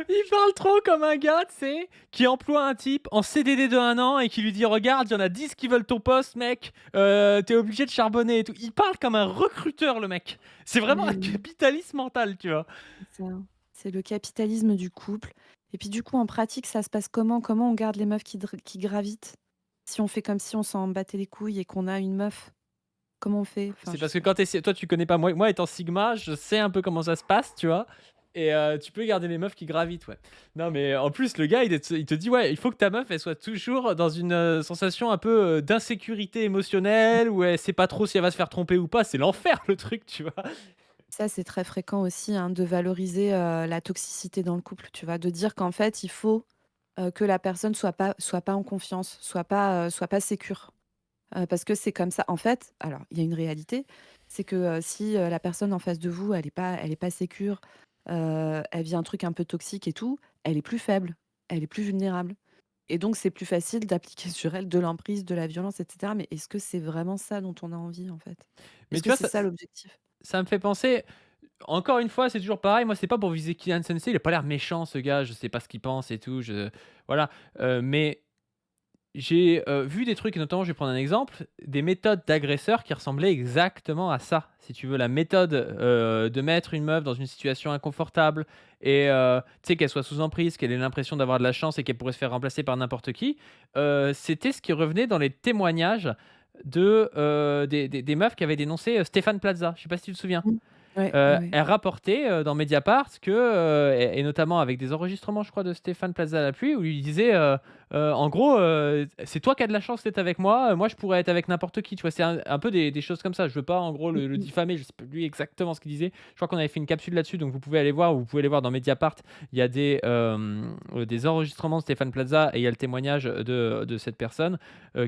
Il parle trop comme un gars, tu sais, qui emploie un type en CDD de 1 an et qui lui dit regarde, il y en a 10 qui veulent ton poste, mec, t'es obligé de charbonner et tout. Il parle comme un recruteur, le mec. C'est vraiment un Mais capitaliste mental, tu vois. c'est ça, c'est le capitalisme du couple et puis, du coup, en pratique, ça se passe comment? Comment on garde les meufs qui gravitent? Si on fait comme si on s'en battait les couilles et qu'on a une meuf, comment on fait? Enfin, C'est je parce sais que pas. quand toi tu connais pas, moi étant Sigma, je sais un peu comment ça se passe, tu vois. Et tu peux garder les meufs qui gravitent, ouais. Non, mais en plus, le gars, il te dit, ouais, il faut que ta meuf, elle soit toujours dans une sensation un peu d'insécurité émotionnelle, où elle sait pas trop si elle va se faire tromper ou pas. C'est l'enfer, le truc, tu vois. Ça, c'est très fréquent aussi, hein, de valoriser, la toxicité dans le couple, tu vois? De dire qu'en fait, il faut, que la personne soit pas en confiance, soit pas sécure, parce que c'est comme ça. En fait, alors il y a une réalité, c'est que, si, la personne en face de vous, elle est pas sécure, elle vit un truc un peu toxique et tout, elle est plus faible, elle est plus vulnérable. Et donc, c'est plus facile d'appliquer sur elles de l'emprise, de la violence, etc. Mais est-ce que c'est vraiment ça dont on a envie, en fait? Mais Est-ce tu que vois, c'est ça l'objectif? ça me fait penser, encore une fois, c'est toujours pareil. Moi, c'est pas pour viser Kylian Sensei, il a pas l'air méchant, ce gars. Je sais pas ce qu'il pense et tout. Voilà. Mais j'ai vu des trucs, et notamment, je vais prendre un exemple, des méthodes d'agresseurs qui ressemblaient exactement à ça. Si tu veux, la méthode de mettre une meuf dans une situation inconfortable et tu sais, qu'elle soit sous emprise, qu'elle ait l'impression d'avoir de la chance et qu'elle pourrait se faire remplacer par n'importe qui, c'était ce qui revenait dans les témoignages des meufs qui avaient dénoncé Stéphane Plaza. Je sais pas si tu te souviens. Mmh. Ouais, ouais, ouais. Elle rapportait, dans Mediapart que, et notamment avec des enregistrements, je crois, de Stéphane Plaza à l'appui, où il disait, en gros, «C'est toi qui as de la chance d'être avec moi, moi je pourrais être avec n'importe qui», tu vois? C'est un peu des choses comme ça. Je veux pas, en gros, Mmh le mh. diffamer, je sais plus exactement ce qu'il disait. Je crois qu'on avait fait une capsule là-dessus, donc vous pouvez aller voir, ou vous pouvez aller voir dans Mediapart. Il y a des enregistrements de Stéphane Plaza et il y a le témoignage de cette personne,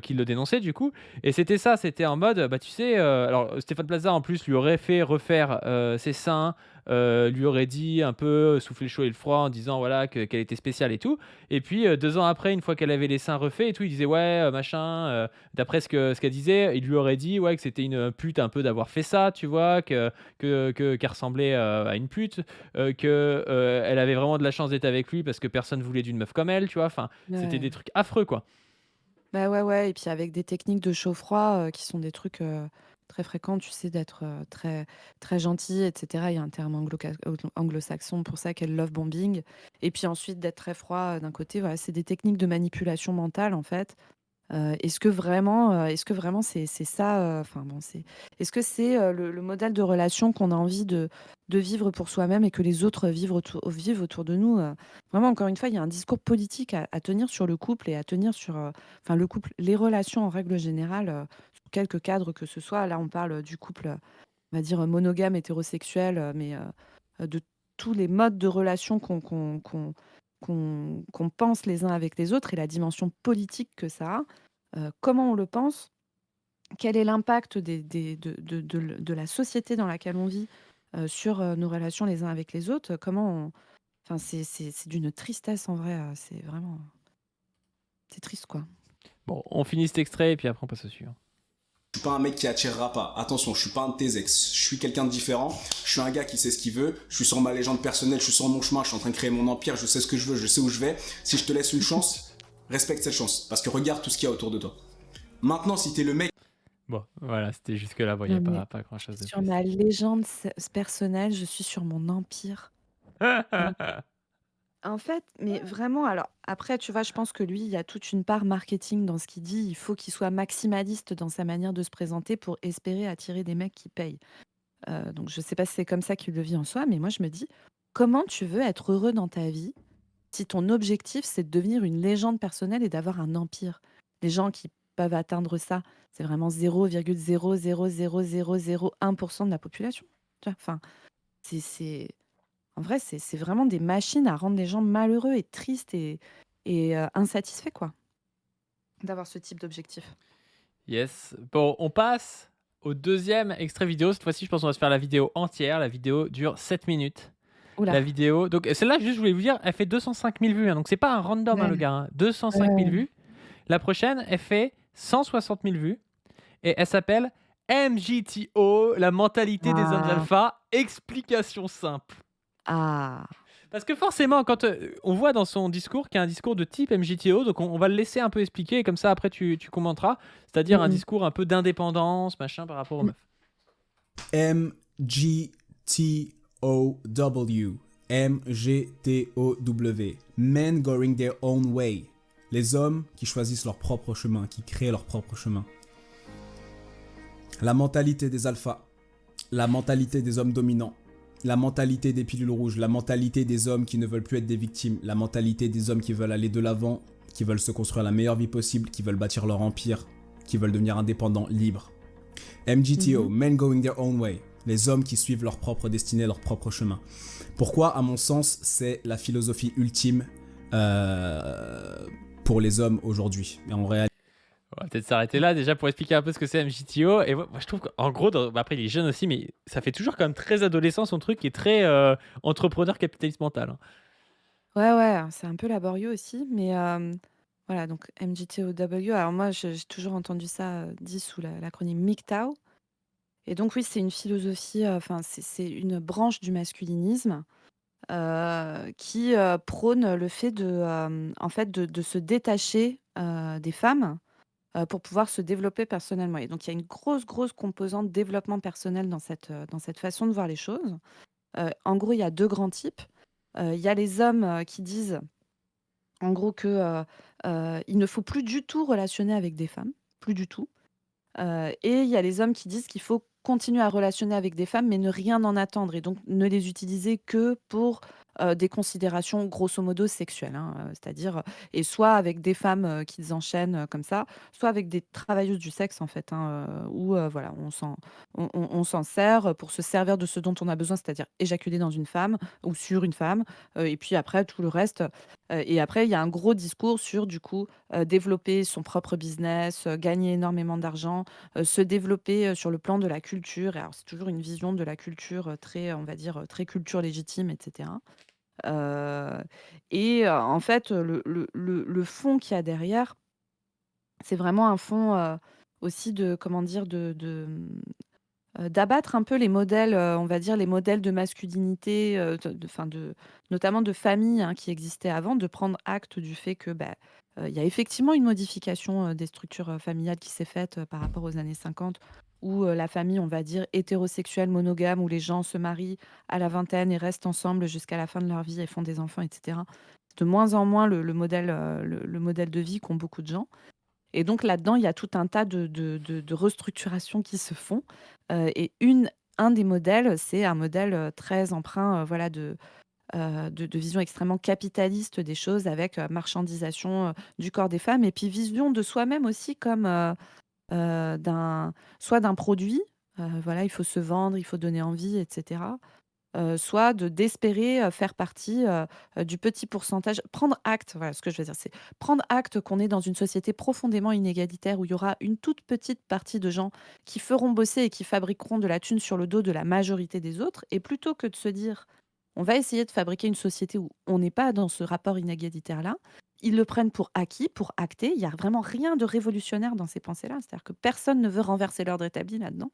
qui le dénonçait, du coup. Et c'était ça, c'était en mode, bah, tu sais, alors Stéphane Plaza en plus lui aurait fait refaire ses seins, lui aurait dit un peu, souffler le chaud et le froid en disant voilà qu'elle était spéciale et tout. Et puis 2 ans après, une fois qu'elle avait les seins refaits et tout, il disait ouais, machin, d'après ce qu'elle disait, il lui aurait dit ouais que c'était une pute un peu d'avoir fait ça, tu vois, qu'elle ressemblait à une pute, que elle avait vraiment de la chance d'être avec lui parce que personne voulait d'une meuf comme elle, tu vois. Enfin, c'était Ouais. des trucs affreux, quoi. Bah, ouais, ouais et puis avec des techniques de chaud-froid, qui sont des trucs, très fréquents, tu sais, d'être, très très gentil et cetera. Il y a un terme anglo-saxon pour ça qui est le love bombing et puis ensuite d'être très froid, d'un côté, voilà, c'est des techniques de manipulation mentale, en fait. Est-ce que vraiment c'est ça, enfin bon, est-ce que c'est, le modèle de relation qu'on a envie de vivre pour soi-même et que les autres vivent autour de nous? Vraiment, encore une fois, il y a un discours politique à tenir sur le couple et à tenir sur, enfin le couple, les relations en règle générale, sous quelque cadre que ce soit. Là, on parle, du couple, on va dire, monogame, hétérosexuel, mais de tous les modes de relation qu'on pense les uns avec les autres et la dimension politique que ça a. Comment on le pense? Quel est l'impact de la société dans laquelle on vit, sur, nos relations les uns avec les autres? Comment on enfin, c'est d'une tristesse en vrai, c'est vraiment c'est triste, quoi. Bon, on finit cet extrait et puis après on passe au suivant. Je suis pas un mec qui attirera pas. Attention, je suis pas un de tes ex. Je suis quelqu'un de différent. Je suis un gars qui sait ce qu'il veut. Je suis sur ma légende personnelle. Je suis sur mon chemin. Je suis en train de créer mon empire. Je sais ce que je veux. Je sais où je vais. Si je te laisse une chance, respecte cette chance. Parce que regarde tout ce qu'il y a autour de toi. Maintenant, si t'es le mec. Bon, voilà, c'était jusque-là. Bon, il n'y a Non, mais pas grand-chose de sur plus. ma légende personnelle, je suis sur mon empire. Non. En fait, mais vraiment, alors après, tu vois, je pense que lui, il y a toute une part marketing dans ce qu'il dit. Il faut qu'il soit maximaliste dans sa manière de se présenter pour espérer attirer des mecs qui payent. Donc je sais pas si c'est comme ça qu'il le vit en soi, mais moi je me dis, comment tu veux être heureux dans ta vie si ton objectif c'est de devenir une légende personnelle et d'avoir un empire? Les gens qui peuvent atteindre ça, c'est vraiment 0,0000001% de la population. Tu vois? Enfin, c'est en vrai, c'est vraiment des machines à rendre les gens malheureux et tristes et insatisfaits, quoi, d'avoir ce type d'objectif. Yes. Bon, on passe au deuxième extrait vidéo. Cette fois-ci, je pense qu'on va se faire la vidéo entière. La vidéo dure 7 minutes. Oula. La vidéo. Donc, celle-là, juste, je voulais vous dire, elle fait 205 000 vues, hein. Donc, c'est pas un random, hein, le Ouais, gars, hein. 205 000 ouais. vues. La prochaine, elle fait 160 000 vues. Et elle s'appelle MGTO, la mentalité des hommes Ah, alpha. Explication simple. ah. Parce que forcément, quand on voit dans son discours qu'il y a un discours de type MGTO, donc on va le laisser un peu expliquer, et comme ça après tu commenteras, c'est-à-dire un Mmh discours un peu d'indépendance, machin, par rapport aux mh. meufs. MGTOW. MGTOW. Men going their own way. Les hommes qui choisissent leur propre chemin, qui créent leur propre chemin. La mentalité des alphas. La mentalité des hommes dominants. La mentalité des pilules rouges. La mentalité des hommes qui ne veulent plus être des victimes. La mentalité des hommes qui veulent aller de l'avant, qui veulent se construire la meilleure vie possible, qui veulent bâtir leur empire, qui veulent devenir indépendants, libres. MGTO, Men Going Their Own Way. Les hommes qui suivent leur propre destinée, leur propre chemin. Pourquoi, à mon sens, c'est la philosophie ultime pour les hommes aujourd'hui. Et en réalité, On va peut-être s'arrêter là déjà pour expliquer un peu ce que c'est MGTO. Et moi je trouve qu'en gros, bah, après il est jeune aussi, mais ça fait toujours quand même très adolescent son truc qui est très entrepreneur capitaliste mental, hein. Ouais, ouais, c'est un peu laborieux aussi, mais Voilà, donc MGTOW. Alors moi, j'ai toujours entendu ça dit sous l'acronyme MGTOW. Et donc oui, c'est une philosophie, enfin c'est une branche du masculinisme qui prône le fait en fait, de se détacher des femmes pour pouvoir se développer personnellement. Et donc il y a une grosse, grosse composante développement personnel dans cette façon de voir les choses. En gros, il y a deux grands types. Il y a les hommes qui disent en gros que il ne faut plus du tout relationner avec des femmes, plus du tout. Et il y a les hommes qui disent qu'il faut continuer à relationner avec des femmes, mais ne rien en attendre et donc ne les utiliser que pour, des considérations grosso modo sexuelles, hein, c'est-à-dire, et soit avec des femmes, qu'ils enchaînent, comme ça, soit avec des travailleuses du sexe en fait, hein, où, voilà, on s'en sert, pour se servir de ce dont on a besoin, c'est-à-dire éjaculer dans une femme ou sur une femme, et puis après tout le reste, et après il y a un gros discours sur du coup, développer son propre business, gagner énormément d'argent, se développer, sur le plan de la culture. Et alors c'est toujours une vision de la culture, très, on va dire, très culture légitime et cetera. Heu en fait, le fond qu'il y a derrière, c'est vraiment un fond, aussi de comment dire? D'abattre un peu les modèles, on va dire les modèles de masculinité, de enfin notamment de famille, hein, qui existaient avant, de prendre acte du fait que, bah, il y a effectivement une modification, des structures, familiales qui s'est faite, par rapport aux années 50 où, la famille, on va dire hétérosexuelle, monogame, où les gens se marient à la vingtaine et restent ensemble jusqu'à la fin de leur vie et font des enfants et cetera. C'est de moins en moins le modèle, le modèle de vie qu'ont beaucoup de gens. Et donc là-dedans, il y a tout un tas de restructurations qui se font, et un des modèles, c'est un modèle, très empreint, voilà, de vision extrêmement capitaliste des choses avec, marchandisation, du corps des femmes et puis vision de soi-même aussi comme, soit d'un produit, voilà, il faut se vendre, il faut donner envie et cetera. Soit d'espérer, faire partie, du petit pourcentage, prendre acte, voilà ce que je veux dire, c'est prendre acte qu'on est dans une société profondément inégalitaire où il y aura une toute petite partie de gens qui feront bosser et qui fabriqueront de la thune sur le dos de la majorité des autres et plutôt que de se dire: «On va essayer de fabriquer une société où on n'est pas dans ce rapport inégalitaire-là», ils le prennent pour acquis, pour acté. Il y a vraiment rien de révolutionnaire dans ces pensées-là. C'est-à-dire que personne ne veut renverser l'ordre établi là-dedans.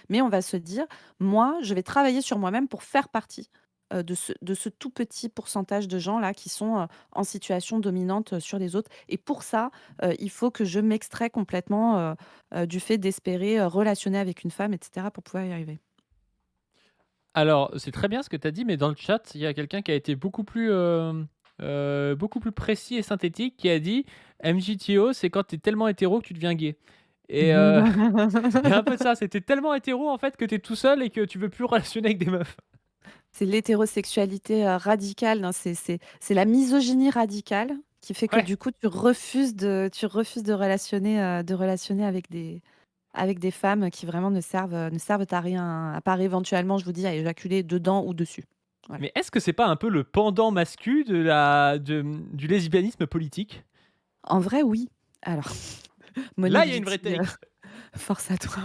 Mais on va se dire: «Moi, je vais travailler sur moi-même pour faire partie, de ce tout petit pourcentage de gens-là qui sont, en situation dominante, sur les autres et pour ça, il faut que je m'extrais complètement, du fait d'espérer, relationner avec une femme et cetera pour pouvoir y arriver». Alors, c'est très bien ce que tu as dit, mais dans le chat, il y a quelqu'un qui a été beaucoup plus précis et synthétique, qui a dit: «MGTO, c'est quand tu es tellement hétéro que tu deviens gay». Et il y a un peu de ça, c'est tu tellement hétéro, en fait, que tu es tout seul et que tu veux plus relationner avec des meufs. C'est l'hétérosexualité, radicale, non, c'est la misogynie radicale qui fait que Ouais. du coup tu relationner avec des femmes qui vraiment ne servent à rien, à part éventuellement, je vous dis, à éjaculer dedans ou dessus. Voilà. Mais est-ce que c'est pas un peu le pendant mascu du lesbianisme politique? En vrai, oui. Alors, Là, Monique il y a une vraie Wittig, take. force à toi.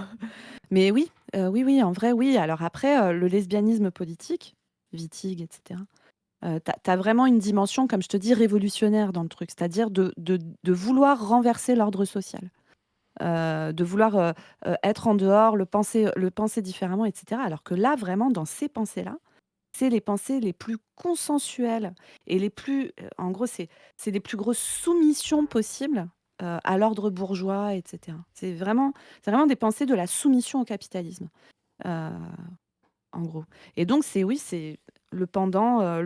Mais oui, oui, oui, en vrai, oui. Alors après, le lesbianisme politique, Wittig et cetera, tu as vraiment une dimension, comme je te dis, révolutionnaire dans le truc. C'est-à-dire de vouloir renverser l'ordre social, de vouloir, être en dehors, le penser différemment et cetera. Alors que là, vraiment, dans ces pensées-là, c'est les pensées les plus consensuelles et les plus, en gros, c'est les plus grosses soumissions possibles, à l'ordre bourgeois et cetera. C'est vraiment des pensées de la soumission au capitalisme, heu, en gros. Et donc c'est oui, c'est le pendant,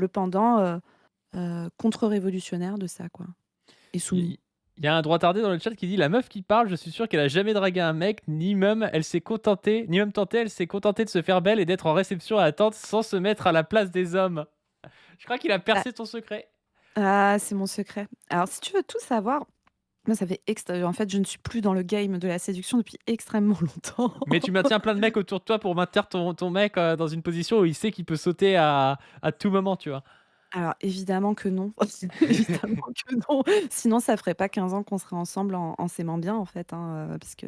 contre-révolutionnaire de ça, quoi, et soumis. Il il y a un droitardé dans le chat qui dit: «La meuf qui parle, je suis sûr qu'elle a jamais dragué un mec, ni même tenté, elle s'est contentée de se faire belle et d'être en réception à attente sans se mettre à la place des hommes». Je crois qu'il a Ah, percé ton secret. ah, c'est mon secret. Alors si tu veux tout savoir, moi ça fait en fait, je ne suis plus dans le game de la séduction depuis extrêmement longtemps. Mais tu maintiens plein de mecs autour de toi pour maintenir ton mec, dans une position où il sait qu'il peut sauter à tout moment, tu vois? Alors évidemment que non, évidemment que non, sinon ça ferait pas 15 ans qu'on serait ensemble en s'aimant bien en fait, hein, parce que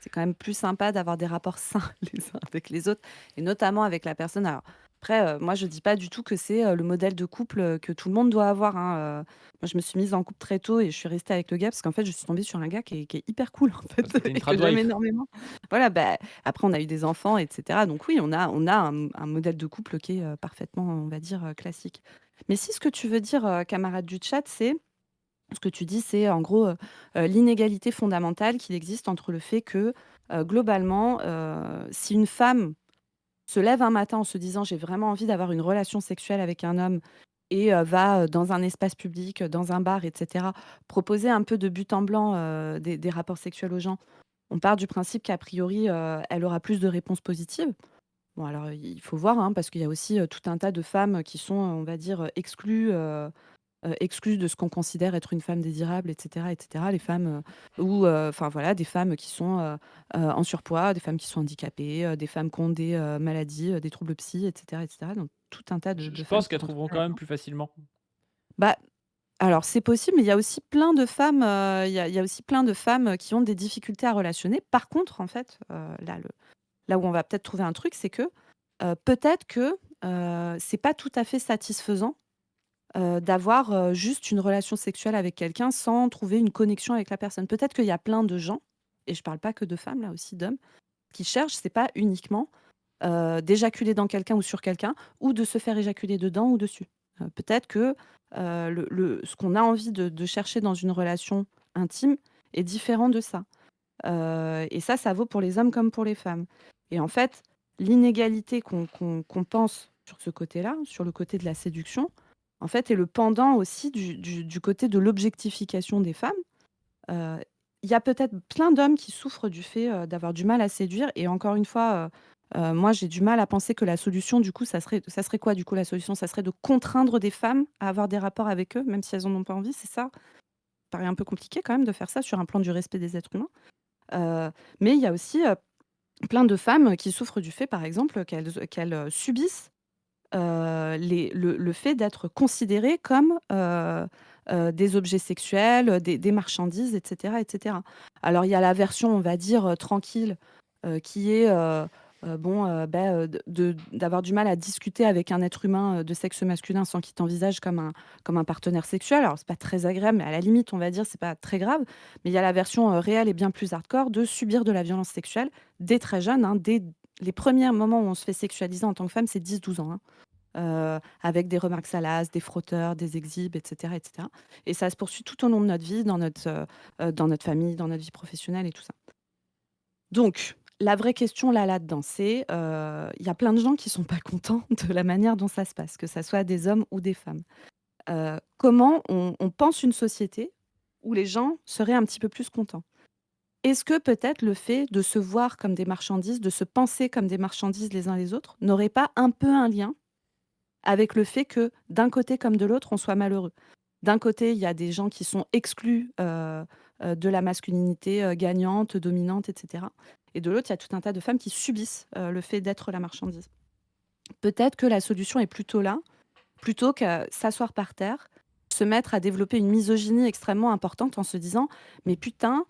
c'est quand même plus sympa d'avoir des rapports sains les uns avec les autres et notamment avec la personne. Alors Après, moi, je dis pas du tout que c'est, le modèle de couple, que tout le monde doit avoir, hein, moi, je me suis mise en couple très tôt et je suis restée avec le gars parce qu'en fait, je suis tombée sur un gars qui est hyper cool, en fait, Parce que tu es une et que j'aime tradwife. énormément. Voilà, bah, après on a eu des enfants et cetera, donc oui, on a un modèle de couple qui est, parfaitement, on va dire, classique. Mais si ce que tu veux dire, camarade du chat, c'est ce que tu dis, c'est en gros, l'inégalité fondamentale qu'il existe entre le fait que, globalement, si une femme se lève un matin en se disant: «J'ai vraiment envie d'avoir une relation sexuelle avec un homme» et va, dans un espace public, dans un bar et cetera, proposer un peu de but en blanc, des rapports sexuels aux gens. On part du principe qu'a priori, elle aura plus de réponses positives. Bon alors, il faut voir, hein, parce qu'il y a aussi, tout un tas de femmes qui sont, on va dire, exclues de ce qu'on considère être une femme désirable et cetera et cetera. Les femmes, ou enfin voilà, des femmes qui sont, en surpoids, des femmes qui sont handicapées, des femmes qui ont des, maladies, des troubles psy et cetera. Donc tout un tas de Je de femmes pense qui qu'elles se retrouvent trouveront quand même là-dedans. plus facilement. Bah, alors c'est possible, mais il y a aussi plein de femmes, il y a aussi plein de femmes, qui ont des difficultés à relationner. Par contre, en fait, là où on va peut-être trouver un truc, c'est que, peut-être que, c'est pas tout à fait satisfaisant d'avoir, juste une relation sexuelle avec quelqu'un sans trouver une connexion avec la personne. Peut-être qu'il y a plein de gens, et je parle pas que de femmes, là aussi d'hommes, qui cherchent, c'est pas uniquement, d'éjaculer dans quelqu'un ou sur quelqu'un ou de se faire éjaculer dedans ou dessus. Peut-être que, ce qu'on a envie de chercher dans une relation intime est différent de ça. Et ça vaut pour les hommes comme pour les femmes. Et en fait, l'inégalité qu'on pense sur ce côté-là, sur le côté de la séduction, en fait, est le pendant aussi du côté de l'objectification des femmes. Heu, il y a peut-être plein d'hommes qui souffrent du fait, d'avoir du mal à séduire et encore une fois, moi, j'ai du mal à penser que la solution, du coup, ça serait quoi, du coup, la solution? Ça serait de contraindre des femmes à avoir des rapports avec eux, même si elles en ont pas envie, c'est ça? Ça paraît un peu compliqué quand même de faire ça sur un plan du respect des êtres humains. Heu, mais il y a aussi, plein de femmes qui souffrent du fait, par exemple, qu'elles subissent, le fait d'être considérées comme, des objets sexuels, des marchandises et cetera et cetera. Alors il y a la version, on va dire, tranquille, qui est, bon, d'avoir du mal à discuter avec un être humain, de sexe masculin sans qu'il t'envisage comme un partenaire sexuel. Alors c'est pas très agréable, mais à la limite, on va dire, c'est pas très grave. Mais il y a la version, réelle et bien plus hardcore de subir de la violence sexuelle dès très jeune, hein, dès les premiers moments où on se fait sexualiser en tant que femme, c'est 10-12 ans, hein. Avec des remarques salaces, des frotteurs, des exhibes et cetera et cetera, et ça se poursuit tout au long de notre vie, dans notre famille, dans notre vie professionnelle et tout ça. Donc la vraie question là-dedans, c'est, il y a plein de gens qui sont pas contents de la manière dont ça se passe, que ça soit des hommes ou des femmes. Comment on pense une société où les gens seraient un petit peu plus contents? Est-ce que peut-être le fait de se voir comme des marchandises, de se penser comme des marchandises les uns les autres, n'aurait pas un peu un lien avec le fait que, d'un côté comme de l'autre, on soit malheureux? D'un côté, il y a des gens qui sont exclus, de la masculinité, gagnante, dominante et cetera, et de l'autre, il y a tout un tas de femmes qui subissent, le fait d'être la marchandise. Peut-être que la solution est plutôt là, plutôt que s'asseoir par terre, se mettre à développer une misogynie extrêmement importante en se disant: «Mais putain,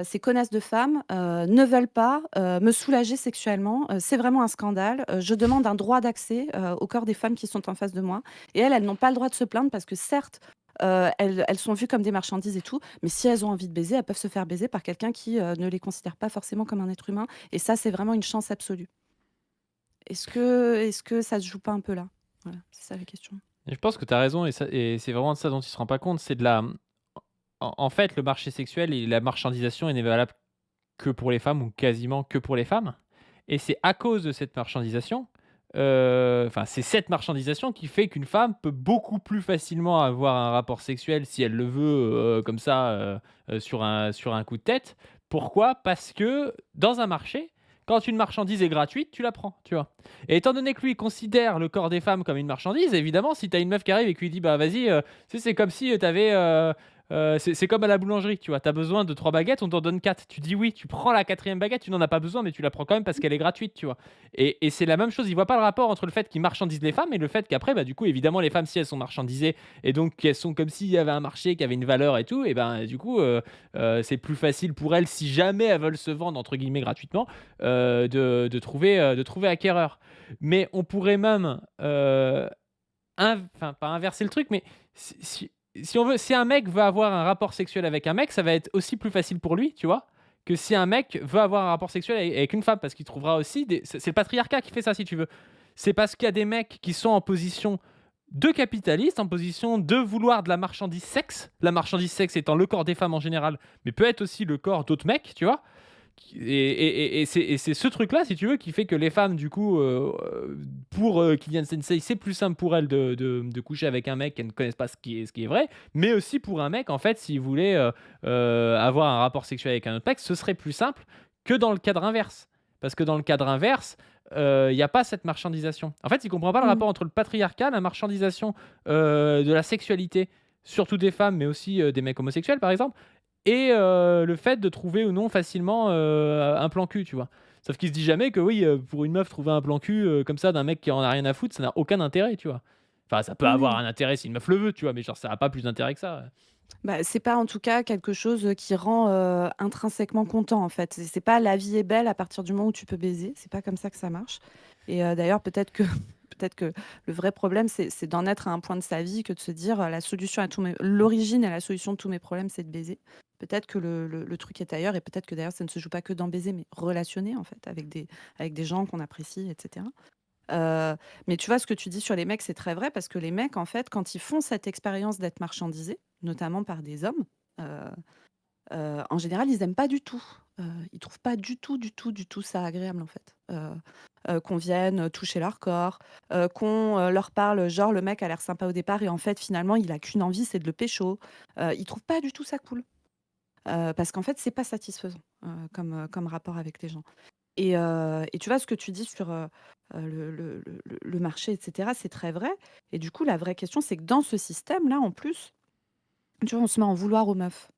ces connasses de femmes, ne veulent pas, me soulager sexuellement, c'est vraiment un scandale, je demande un droit d'accès, au corps des femmes qui sont en face de moi, et elles n'ont pas le droit de se plaindre parce que certes, elles sont vues comme des marchandises et tout, mais si elles ont envie de baiser, elles peuvent se faire baiser par quelqu'un qui, ne les considère pas forcément comme un être humain, et ça, c'est vraiment une chance absolue». Est-ce que ça se joue pas un peu là? Voilà, c'est ça la question. Et je pense que tu as raison et c'est vraiment de ça dont il se rend pas compte, c'est de la en fait, le marché sexuel et la marchandisation n'est valable que pour les femmes ou quasiment que pour les femmes, et c'est à cause de cette marchandisation, enfin, c'est cette marchandisation qui fait qu'une femme peut beaucoup plus facilement avoir un rapport sexuel si elle le veut, comme ça, sur un coup de tête. Pourquoi? Parce que dans un marché, quand une marchandise est gratuite, tu la prends, tu vois? Et étant donné que lui, il considère le corps des femmes comme une marchandise, évidemment, si tu as une meuf qui arrive et qui lui dit: «Bah, vas-y», tu sais, c'est comme si, tu avais, C'est comme à la boulangerie, tu vois? Tu as besoin de 3 baguettes, on t'en donne 4. Tu dis oui, tu prends la quatrième baguette, tu n'en as pas besoin, mais tu la prends quand même parce qu'elle est gratuite, tu vois? Et c'est la même chose, ils voient pas le rapport entre le fait qu'ils marchandisent les femmes et le fait qu'après, bah, du coup, évidemment, les femmes, si elles sont marchandisées et donc qu'elles sont comme s'il y avait un marché qui avait une valeur et tout, et ben, du coup, c'est plus facile pour elles, si jamais elles veulent se vendre entre guillemets «gratuitement», de trouver acquéreur. Mais on pourrait même, enfin, pas inverser le truc, mais si on veut, si un mec veut avoir un rapport sexuel avec un mec, ça va être aussi plus facile pour lui, tu vois, que si un mec veut avoir un rapport sexuel avec une femme, parce qu'il trouvera aussi des. C'est le patriarcat qui fait ça, si tu veux. C'est parce qu'il y a des mecs qui sont en position de capitaliste, en position de vouloir de la marchandise sexe étant le corps des femmes en général, mais peut être aussi le corps d'autres mecs, tu vois, et c'est ce truc-là, si tu veux, qui fait que les femmes, du coup, pour Kylian Sensei, c'est plus simple pour elles de coucher avec un mec qu'elles ne connaissent pas ce qui est vrai, mais aussi pour un mec, en fait, s'il voulait avoir un rapport sexuel avec un autre mec, ce serait plus simple que dans le cadre inverse. Parce que dans le cadre inverse, il n'y a pas cette marchandisation. En fait, il ne comprend pas le Mmh. rapport entre le patriarcat, la marchandisation de la sexualité, surtout des femmes, mais aussi des mecs homosexuels, par exemple, et le fait de trouver ou non facilement, un plan cul, tu vois? Sauf qu'il se dit jamais que oui, pour une meuf, trouver un plan cul, comme ça d'un mec qui en a rien à foutre, ça n'a aucun intérêt, tu vois? Enfin, ça peut Oui, avoir oui. un intérêt si une meuf le veut, tu vois? Mais genre ça a pas plus d'intérêt que ça. Bah, c'est pas en tout cas quelque chose, qui rend, intrinsèquement content, en fait. C'est pas la vie est belle à partir du moment où tu peux baiser, c'est pas comme ça que ça marche et d'ailleurs peut-être que peut-être que le vrai problème c'est d'en être à un point de sa vie que de se dire, «La solution à tous mes l'origine et la solution de tous mes problèmes, c'est de baiser». Peut-être que le truc est ailleurs et peut-être que d'ailleurs ça ne se joue pas que dans baiser, mais relationner en fait avec des gens qu'on apprécie et cetera. Mais tu vois, ce que tu dis sur les mecs, c'est très vrai parce que les mecs, en fait, quand ils font cette expérience d'être marchandisés, notamment par des hommes, heu en général, ils aiment pas du tout. Ils trouvent pas du tout, du tout, du tout ça agréable, en fait. Qu'on vienne toucher leur corps, qu'on, leur parle genre le mec a l'air sympa au départ et en fait, finalement, il a qu'une envie, c'est de le pécho. Ils trouvent pas du tout ça cool, parce qu'en fait, c'est pas satisfaisant, comme rapport avec les gens. Et tu vois, ce que tu dis sur, le marché et cetera, c'est très vrai et du coup, la vraie question, c'est que dans ce système-là, en plus, tu vois, on se met à en vouloir aux meufs.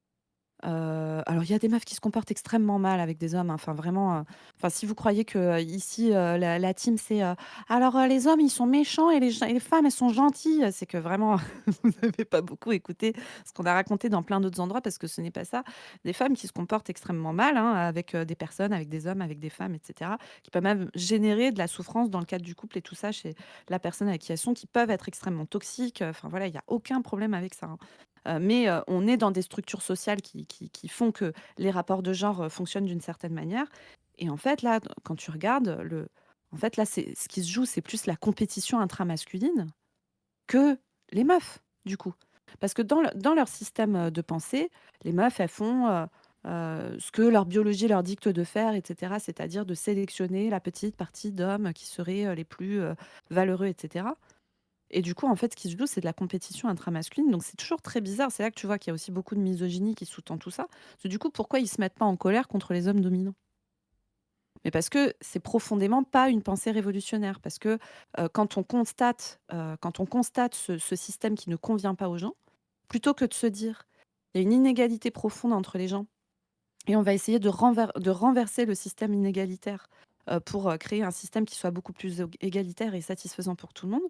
Alors il y a des meufs qui se comportent extrêmement mal avec des hommes, hein, enfin vraiment, enfin si vous croyez que, ici, la team c'est, «Alors, les hommes ils sont méchants et les femmes elles sont gentilles», c'est que vraiment vous n'avez pas beaucoup écouté ce qu'on a raconté dans plein d'autres endroits parce que ce n'est pas ça. Des femmes qui se comportent extrêmement mal, hein, avec, des personnes, avec des hommes, avec des femmes et cetera, qui peuvent même générer de la souffrance dans le cadre du couple et tout ça chez la personne avec qui elles sont, qui peuvent être extrêmement toxiques, enfin voilà, il y a aucun problème avec ça, hein. Mais on est dans des structures sociales qui font que les rapports de genre, fonctionnent d'une certaine manière et en fait, là, quand tu regardes en fait, là, c'est ce qui se joue, c'est plus la compétition intramasculine que les meufs, du coup. Parce que dans leur système, de pensée, les meufs, elles font, ce que leur biologie leur dicte de faire et cetera, c'est-à-dire de sélectionner la petite partie d'hommes qui seraient, les plus, valeureux et cetera. Et du coup, en fait, ce qui se joue, c'est de la compétition intramasculine. Donc, c'est toujours très bizarre. C'est là que tu vois qu'il y a aussi beaucoup de misogynie qui sous-tend tout ça. Parce que du coup, pourquoi ils se mettent pas en colère contre les hommes dominants? Mais parce que c'est profondément pas une pensée révolutionnaire. Parce que quand on constate ce système qui ne convient pas aux gens, plutôt que de se dire, il y a une inégalité profonde entre les gens et on va essayer de renverser le système inégalitaire pour créer un système qui soit beaucoup plus égalitaire et satisfaisant pour tout le monde.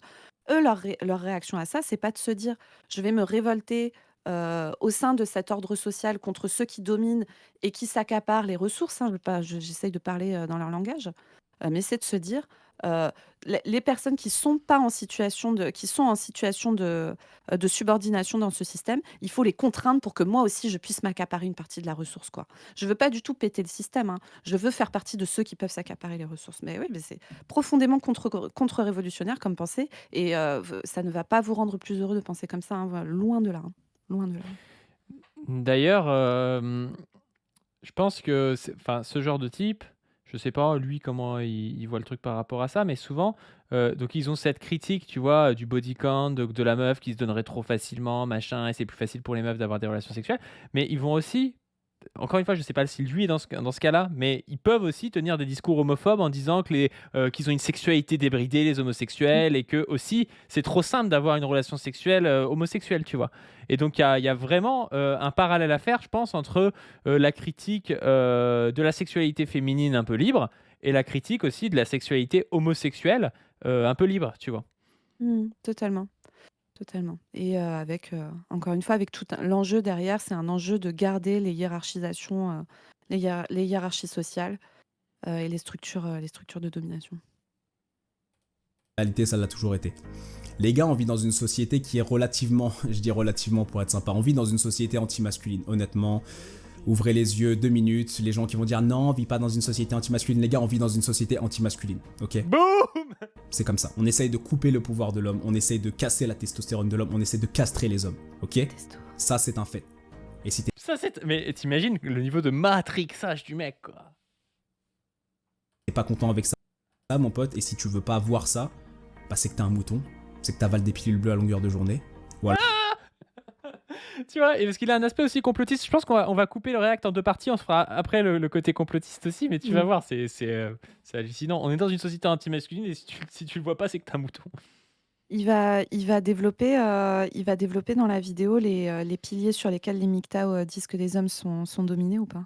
Eux, leur réaction à ça, c'est pas de se dire je vais me révolter au sein de cet ordre social contre ceux qui dominent et qui s'accaparent les ressources. Hein, j'essaye de parler dans leur langage, mais c'est de se dire les personnes qui sont pas en situation qui sont en situation de subordination dans ce système, il faut les contraindre pour que moi aussi je puisse m'accaparer une partie de la ressource, quoi. Je veux pas du tout péter le système, hein. Je veux faire partie de ceux qui peuvent s'accaparer les ressources. Mais oui, mais c'est profondément contre-révolutionnaire comme pensée et ça ne va pas vous rendre plus heureux de penser comme ça, hein, loin de là, hein. Loin de là. D'ailleurs, je pense que enfin, ce genre de type, je sais pas lui comment il voit le truc par rapport à ça, mais souvent, donc ils ont cette critique, tu vois, du body count, de la meuf qui se donnerait trop facilement, machin, et c'est plus facile pour les meufs d'avoir des relations sexuelles. Mais ils vont aussi encore une fois, je sais pas si lui est dans ce cas-là, mais ils peuvent aussi tenir des discours homophobes en disant qu'ils ont une sexualité débridée, les Mmh. homosexuels, et que aussi c'est trop simple d'avoir une relation sexuelle homosexuelle, tu vois. Et donc il y a vraiment un parallèle à faire, je pense, entre la critique de la sexualité féminine un peu libre et la critique aussi de la sexualité homosexuelle un peu libre, tu vois. Totalement, totalement et avec, encore une fois, avec tout un l'enjeu derrière, c'est un enjeu de garder les hiérarchisations, les hiérarchies sociales, et les structures de domination. réalité, ça l'a toujours été. Les gars, on vit dans une société qui est relativement, je dis relativement pour être sympa, on vit dans une société anti-masculine, honnêtement. Ouvrez les yeux 2 minutes, les gens qui vont dire non, on vit pas dans une société anti-masculine. Les gars, on vit dans une société anti-masculine, ok? Boum. C'est comme ça. On essaye de couper le pouvoir de l'homme, on essaye de casser la testostérone de l'homme, on essaie de castrer les hommes, ok? Testo. Ça, c'est un fait. Et si t'es Ça, mais t'imagines le niveau de matrixage du mec, quoi. pas content avec ça, mon pote, et si tu veux pas voir ça, bah c'est que t'es un mouton, c'est que t'avales des pilules bleues à longueur de journée. Tu vois, et parce qu'il a un aspect aussi complotiste. Je pense qu'on va couper le React en deux parties. On se fera après le côté complotiste aussi, mais tu vas Mmh. voir, c'est hallucinant. On est dans une société anti-masculine et si tu le vois pas, c'est que t'es un mouton. Il va développer dans la vidéo les piliers sur lesquels les MGTOW, disent que les hommes sont dominés ou pas?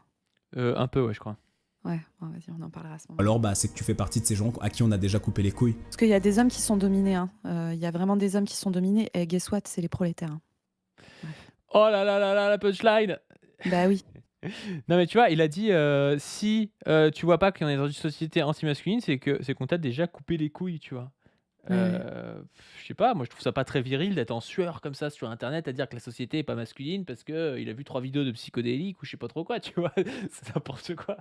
Un peu, ouais, je crois. Ouais, bon, vas-y, on en parlera à ce moment-là. Alors bah c'est que tu fais partie de ces gens à qui on a déjà coupé les couilles. Parce qu'il y a des hommes qui sont dominés, hein. Il y a vraiment des hommes qui sont dominés et guess what? C'est les prolétaires, hein. Oh là là là là, la punchline. Bah oui. Non mais tu vois, il a dit si tu vois pas qu'on est dans une société anti-masculine, c'est qu'on t'a déjà coupé les couilles, tu vois. Ouais, ouais. Je sais pas, moi je trouve ça pas très viril d'être en sueur comme ça sur internet à dire que la société est pas masculine parce que il a vu 3 vidéos de psychodéliques ou je sais pas trop quoi, tu vois? C'est n'importe quoi.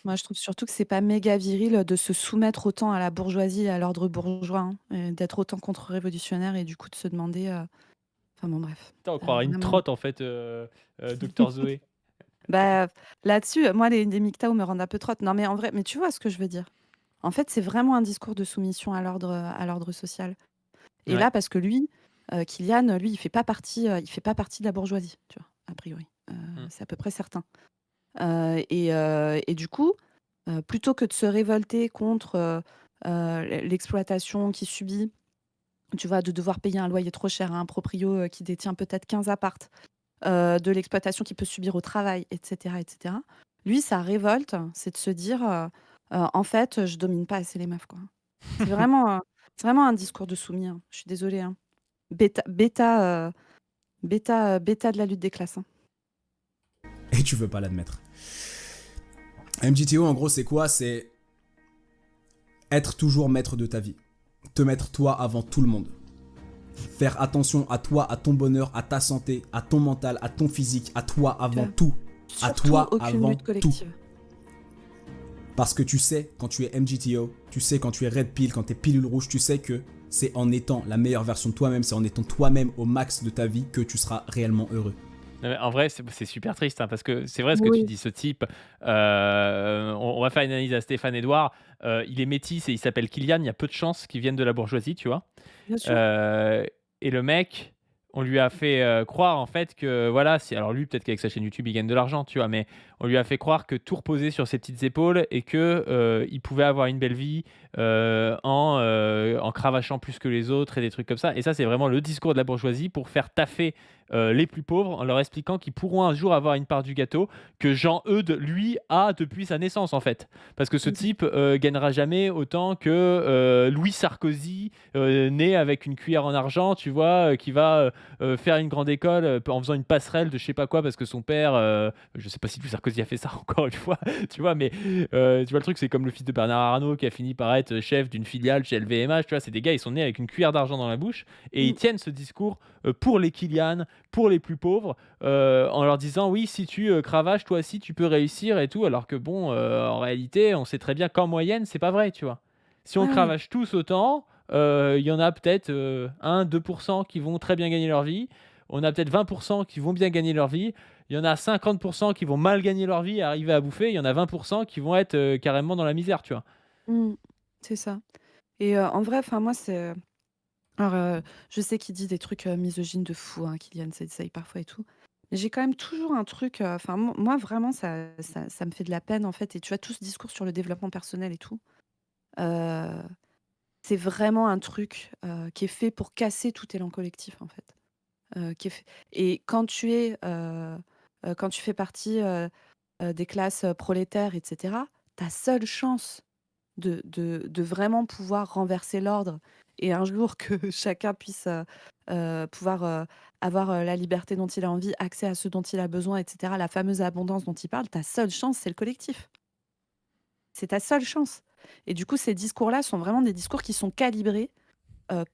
Moi, je trouve surtout que c'est pas méga viril de se soumettre autant à la bourgeoisie et à l'ordre bourgeois, hein, et d'être autant contre-révolutionnaire et du coup de se demander, enfin bon bref, Putain, on croirait une vraiment. trotte en fait, Docteur Zoé. Bah, là-dessus, moi les MGTOW me rendent un peu trotte. Non mais en vrai, mais tu vois ce que je veux dire? En fait, c'est vraiment un discours de soumission à l'ordre social. Et Ouais. là, parce que lui, Kylian, lui, il fait pas partie de la bourgeoisie, tu vois? A priori, Mmh. c'est à peu près certain. Et du coup, plutôt que de se révolter contre, l'exploitation qu'il subit, tu vois? De devoir payer un loyer trop cher à un proprio, qui détient peut-être 15 apparts, de l'exploitation qu'il peut subir au travail et cetera et cetera. Lui, sa révolte, c'est de se dire, «En fait, je domine pas assez les meufs, quoi». C'est vraiment, c'est vraiment un discours de soumis, hein. Je suis désolée, hein. Bêta de la lutte des classes, hein. Et tu veux pas l'admettre. MGTO en gros c'est quoi? C'est être toujours maître de ta vie. Te mettre toi avant tout le monde. Faire attention à toi, à ton bonheur, à ta santé, à ton mental, à ton physique, à toi avant vois? tout. À Surtout toi aucune avant lutte tout. collective. Parce que tu sais, quand tu es MGTO, tu sais quand tu es Red Pill, quand tu es pilule rouge, tu sais que c'est en étant la meilleure version de toi-même, c'est en étant toi-même au max de ta vie que tu seras réellement heureux. Non, mais en vrai, c'est super triste hein, parce que c'est vrai ce que tu Oui, dis. Ce type, on va faire une analyse à Stéphane Edouard. Il est métis et il s'appelle Kylian. Il y a peu de chances qu'il vienne de la bourgeoisie, tu vois. bien sûr. Euh, et le mec, on lui a fait croire en fait que voilà, alors lui peut-être qu'avec sa chaîne YouTube il gagne de l'argent, tu vois, mais on lui a fait croire que tout reposait sur ses petites épaules et que il pouvait avoir une belle vie en cravachant plus que les autres et des trucs comme ça. Et ça c'est vraiment le discours de la bourgeoisie pour faire taffer les plus pauvres en leur expliquant qu'ils pourront un jour avoir une part du gâteau que Jean-Eudes lui a depuis sa naissance en fait. Parce que ce Mmh. type gagnera jamais autant que Louis Sarkozy, né avec une cuillère en argent, tu vois, qui va faire une grande école en faisant une passerelle de je sais pas quoi parce que son père, je sais pas si Louis Sarkozy a fait ça encore une fois, tu vois, mais tu vois le truc c'est comme le fils de Bernard Arnault qui a fini par être chef d'une filiale chez LVMH, tu vois, c'est des gars ils sont nés avec une cuillère d'argent dans la bouche et ils Mmh. tiennent ce discours pour les Kylian, pour les plus pauvres, en leur disant oui si tu cravaches toi aussi tu peux réussir et tout, alors que bon en réalité on sait très bien qu'en moyenne c'est pas vrai, tu vois. Si on Ouais, ouais. cravache tous autant, il y en a peut-être 1-2% qui vont très bien gagner leur vie. On a peut-être 20% qui vont bien gagner leur vie. Il y en a 50% qui vont mal gagner leur vie et arriver à bouffer. Il y en a 20% qui vont être carrément dans la misère, tu vois. Mmh. C'est ça. Et en vrai, enfin moi, c'est, alors, je sais qu'il dit des trucs, misogynes de fou, hein, Kylian Sensei parfois et tout. J'ai quand même toujours un truc, enfin, moi, vraiment, ça me fait de la peine, en fait. Et tu vois, tout ce discours sur le développement personnel et tout, euh, c'est vraiment un truc qui est fait pour casser tout élan collectif, en fait. Qui est fait... Et quand tu fais partie des classes prolétaires, etc., ta seule chance de vraiment pouvoir renverser l'ordre et un jour que chacun puisse pouvoir avoir la liberté dont il a envie, accès à ce dont il a besoin, etc., la fameuse abondance dont il parle, ta seule chance, c'est le collectif. C'est ta seule chance. Et du coup, ces discours-là sont vraiment des discours qui sont calibrés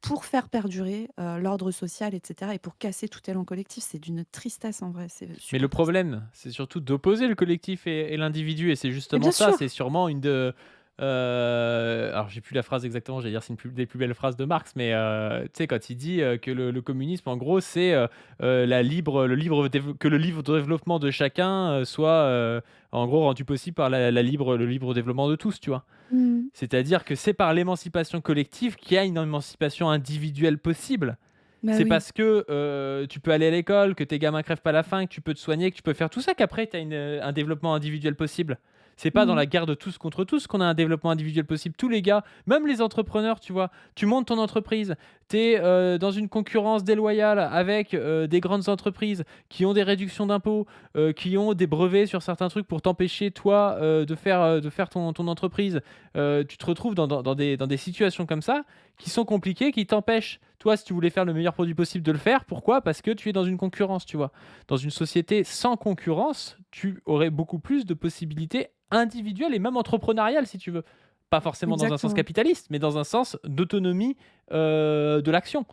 pour faire perdurer l'ordre social, etc., et pour casser tout élan collectif. C'est d'une tristesse en vrai. C'est Mais le super triste. problème, c'est surtout d'opposer le collectif et l'individu, et c'est Mais justement bien ça, sûr. c'est sûrement une de... alors j'ai plus la phrase exactement, j'allais dire c'est des plus belles phrases de Marx, mais tu sais quand il dit que le communisme en gros c'est que le libre développement de chacun soit en gros rendu possible par le libre développement de tous, tu vois. Mm. C'est-à-dire que c'est par l'émancipation collective qu'il y a une émancipation individuelle possible. Bah C'est oui. parce que tu peux aller à l'école, que tes gamins crèvent pas la faim, que tu peux te soigner, que tu peux faire tout ça qu'après tu as un développement individuel possible. C'est pas dans Mm. la guerre de tous contre tous qu'on a un développement individuel possible. Tous les gars, même les entrepreneurs, tu vois, tu montes ton entreprise, tu es dans une concurrence déloyale avec des grandes entreprises qui ont des réductions d'impôts, qui ont des brevets sur certains trucs pour t'empêcher, toi, de faire ton entreprise. Tu te retrouves dans des situations comme ça qui sont compliquées, qui t'empêchent, toi, si tu voulais faire le meilleur produit possible, de le faire. Pourquoi? Parce que tu es dans une concurrence, tu vois. Dans une société sans concurrence, tu aurais beaucoup plus de possibilités individuelles et même entrepreneuriales, si tu veux. Pas forcément dans un sens Exactement. capitaliste, mais dans un sens d'autonomie de l'action.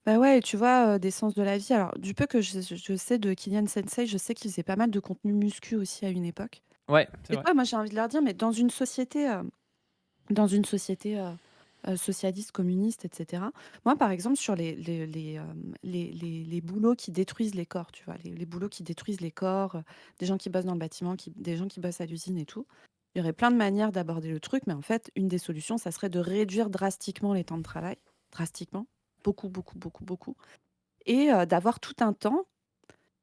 Bah ouais, et tu vois, des sens de la vie. Alors, du peu que je sais de Kylian Sensei, je sais qu'il faisait pas mal de contenu muscu aussi à une époque. Ouais, c'est Et vrai. toi, moi, j'ai envie de leur dire, mais dans une société socialiste, communiste, etc., moi, par exemple, sur les boulots qui détruisent les corps, tu vois, les boulots qui détruisent les corps, des gens qui bossent dans le bâtiment, des gens qui bossent à l'usine et tout, il y aurait plein de manières d'aborder le truc, mais en fait, une des solutions, ça serait de réduire drastiquement les temps de travail, drastiquement, beaucoup, beaucoup, beaucoup, beaucoup, et d'avoir tout un temps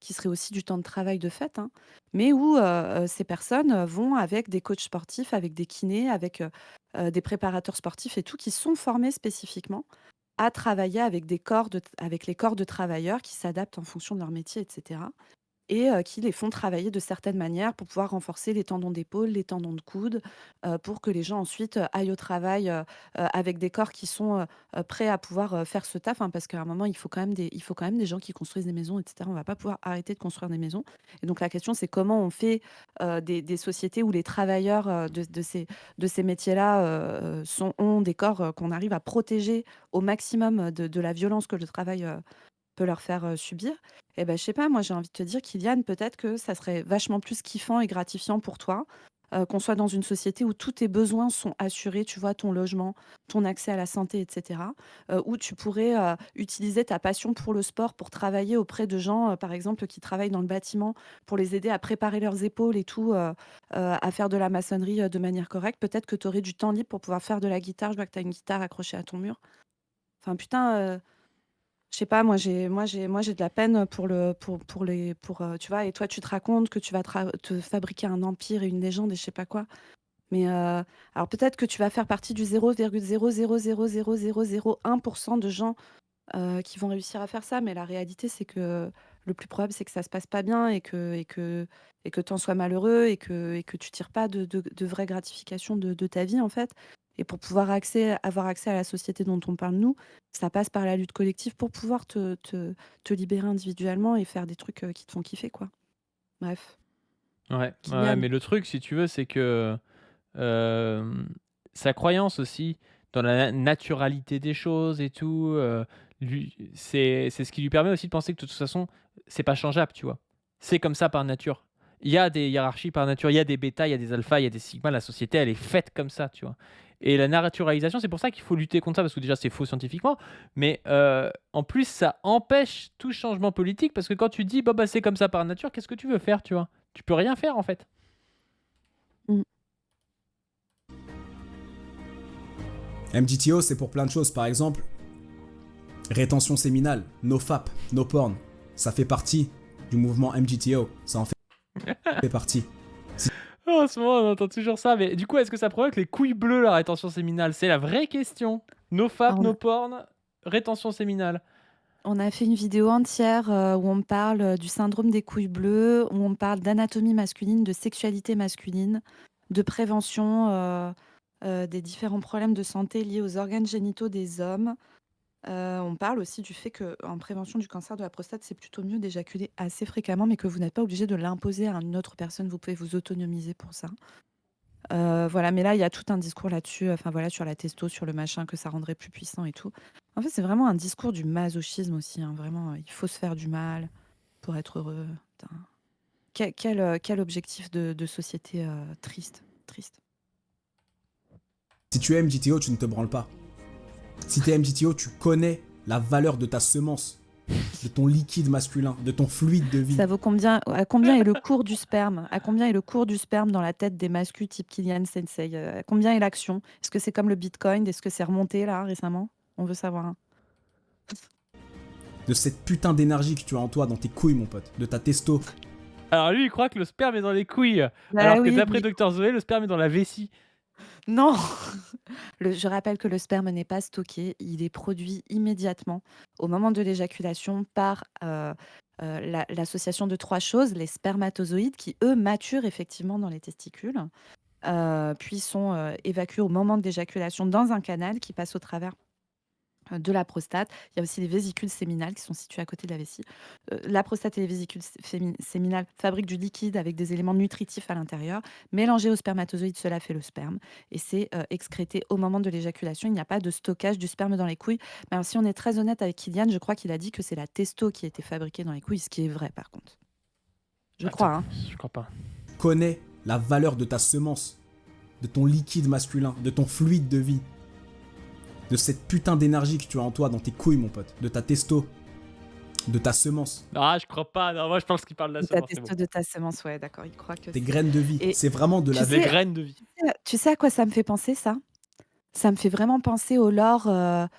qui serait aussi du temps de travail de fait, hein, mais où ces personnes vont avec des coachs sportifs, avec des kinés, avec des préparateurs sportifs et tout, qui sont formés spécifiquement à travailler avec les corps de travailleurs qui s'adaptent en fonction de leur métier, etc., et qui les font travailler de certaines manières pour pouvoir renforcer les tendons d'épaule, les tendons de coude, pour que les gens ensuite, aillent au travail, avec des corps qui sont, prêts à pouvoir, faire ce taf, hein, parce qu'à un moment, il faut quand même des gens qui construisent des maisons et cetera. On va pas pouvoir arrêter de construire des maisons, et donc la question, c'est comment on fait, des sociétés où les travailleurs, de ces métiers-là, ont des corps, qu'on arrive à protéger au maximum, de la violence que le travail, peut leur faire subir. Et ben, je sais pas, moi j'ai envie de te dire, Kylian, peut-être que ça serait vachement plus kiffant et gratifiant pour toi, qu'on soit dans une société où tous tes besoins sont assurés, tu vois, ton logement, ton accès à la santé, etc., où tu pourrais utiliser ta passion pour le sport pour travailler auprès de gens, par exemple, qui travaillent dans le bâtiment, pour les aider à préparer leurs épaules et tout, à faire de la maçonnerie de manière correcte. Peut-être que tu aurais du temps libre pour pouvoir faire de la guitare. Je vois que tu as une guitare accrochée à ton mur. Enfin, putain, je sais pas, moi j'ai de la peine tu vois, et toi tu te racontes que tu vas te fabriquer un empire et une légende et je sais pas quoi. Mais alors peut-être que tu vas faire partie du 0,0000001% de gens qui vont réussir à faire ça, mais la réalité c'est que le plus probable c'est que ça se passe pas bien et que t'en sois malheureux et que tu tires pas de vraie gratification de ta vie en fait. Et pour pouvoir avoir accès à la société dont on parle nous, ça passe par la lutte collective pour pouvoir te libérer individuellement et faire des trucs qui te font kiffer, quoi. Bref, Ouais, ouais, Kylian. mais le truc, si tu veux, c'est que euh, sa croyance aussi dans la naturalité des choses et tout, c'est ce qui lui permet aussi de penser que de toute façon, c'est pas changeable, tu vois. C'est comme ça par nature. Il y a des hiérarchies par nature, il y a des bêtas, il y a des alphas, il y a des sigmas, la société, elle est faite comme ça, tu vois. Et la naturalisation, c'est pour ça qu'il faut lutter contre ça, parce que déjà c'est faux scientifiquement, mais en plus ça empêche tout changement politique, parce que quand tu dis bah c'est comme ça par nature, qu'est-ce que tu veux faire, tu vois? Tu peux rien faire en fait. Mm. MGTO, c'est pour plein de choses. Par exemple, rétention séminale, no FAP, no porn. Ça fait partie du mouvement MGTO. Ça en fait partie. En ce moment, on entend toujours ça. Mais du coup, est-ce que ça provoque les couilles bleues, la rétention séminale? C'est la vraie question. No fap, Ah, no porn, rétention séminale. On a fait une vidéo entière où on parle du syndrome des couilles bleues, où on parle d'anatomie masculine, de sexualité masculine, de prévention des différents problèmes de santé liés aux organes génitaux des hommes. On parle aussi du fait qu'en prévention du cancer de la prostate, c'est plutôt mieux d'éjaculer assez fréquemment, mais que vous n'êtes pas obligé de l'imposer à une autre personne. Vous pouvez vous autonomiser pour ça. Voilà, mais là, il y a tout un discours là-dessus, enfin voilà, sur la testo, sur le machin, que ça rendrait plus puissant et tout. En fait, c'est vraiment un discours du masochisme aussi, hein, vraiment, il faut se faire du mal pour être heureux. Putain. Quel objectif de société triste. Si tu es MGTO, tu ne te branles pas. Si tu es MGTO, tu connais la valeur de ta semence, de ton liquide masculin, de ton fluide de vie. Ça vaut combien? À combien est le cours du sperme? À combien est le cours du sperme dans la tête des masculins type Kylian Sensei? À combien est l'action? Est-ce que c'est comme le Bitcoin? Est-ce que c'est remonté là récemment? On veut savoir, hein. De cette putain d'énergie que tu as en toi, dans tes couilles, mon pote, de ta testo. Alors lui, il croit que le sperme est dans les couilles. Bah alors que oui, d'après mais- Dr Zoé, le sperme est dans la vessie. Non. Je rappelle que le sperme n'est pas stocké, il est produit immédiatement au moment de l'éjaculation par l'association de 3 choses, les spermatozoïdes qui, eux, maturent effectivement dans les testicules, puis sont évacués au moment de l'éjaculation dans un canal qui passe au travers de la prostate. Il y a aussi les vésicules séminales qui sont situées à côté de la vessie. La prostate et les vésicules séminales fabriquent du liquide avec des éléments nutritifs à l'intérieur. Mélangé aux spermatozoïdes, cela fait le sperme. Et c'est excrété au moment de l'éjaculation. Il n'y a pas de stockage du sperme dans les couilles. Mais alors, si on est très honnête avec Kylian, je crois qu'il a dit que c'est la testo qui a été fabriquée dans les couilles, ce qui est vrai par contre. Je Attends, crois, hein. Je crois pas. Connais la valeur de ta semence, de ton liquide masculin, de ton fluide de vie. De cette putain d'énergie que tu as en toi, dans tes couilles, mon pote, de ta testo, de ta semence, Ah, je crois pas. Non, moi, je pense qu'il parle de la De ta semence. c'est testo, bon. de ta semence, ouais, d'accord. Il croit que tes c'est- graines de vie. Et C'est vraiment de la tu Les sais- graines de vie. Tu sais à quoi ça me fait penser, ça? Ça me fait vraiment penser au lore,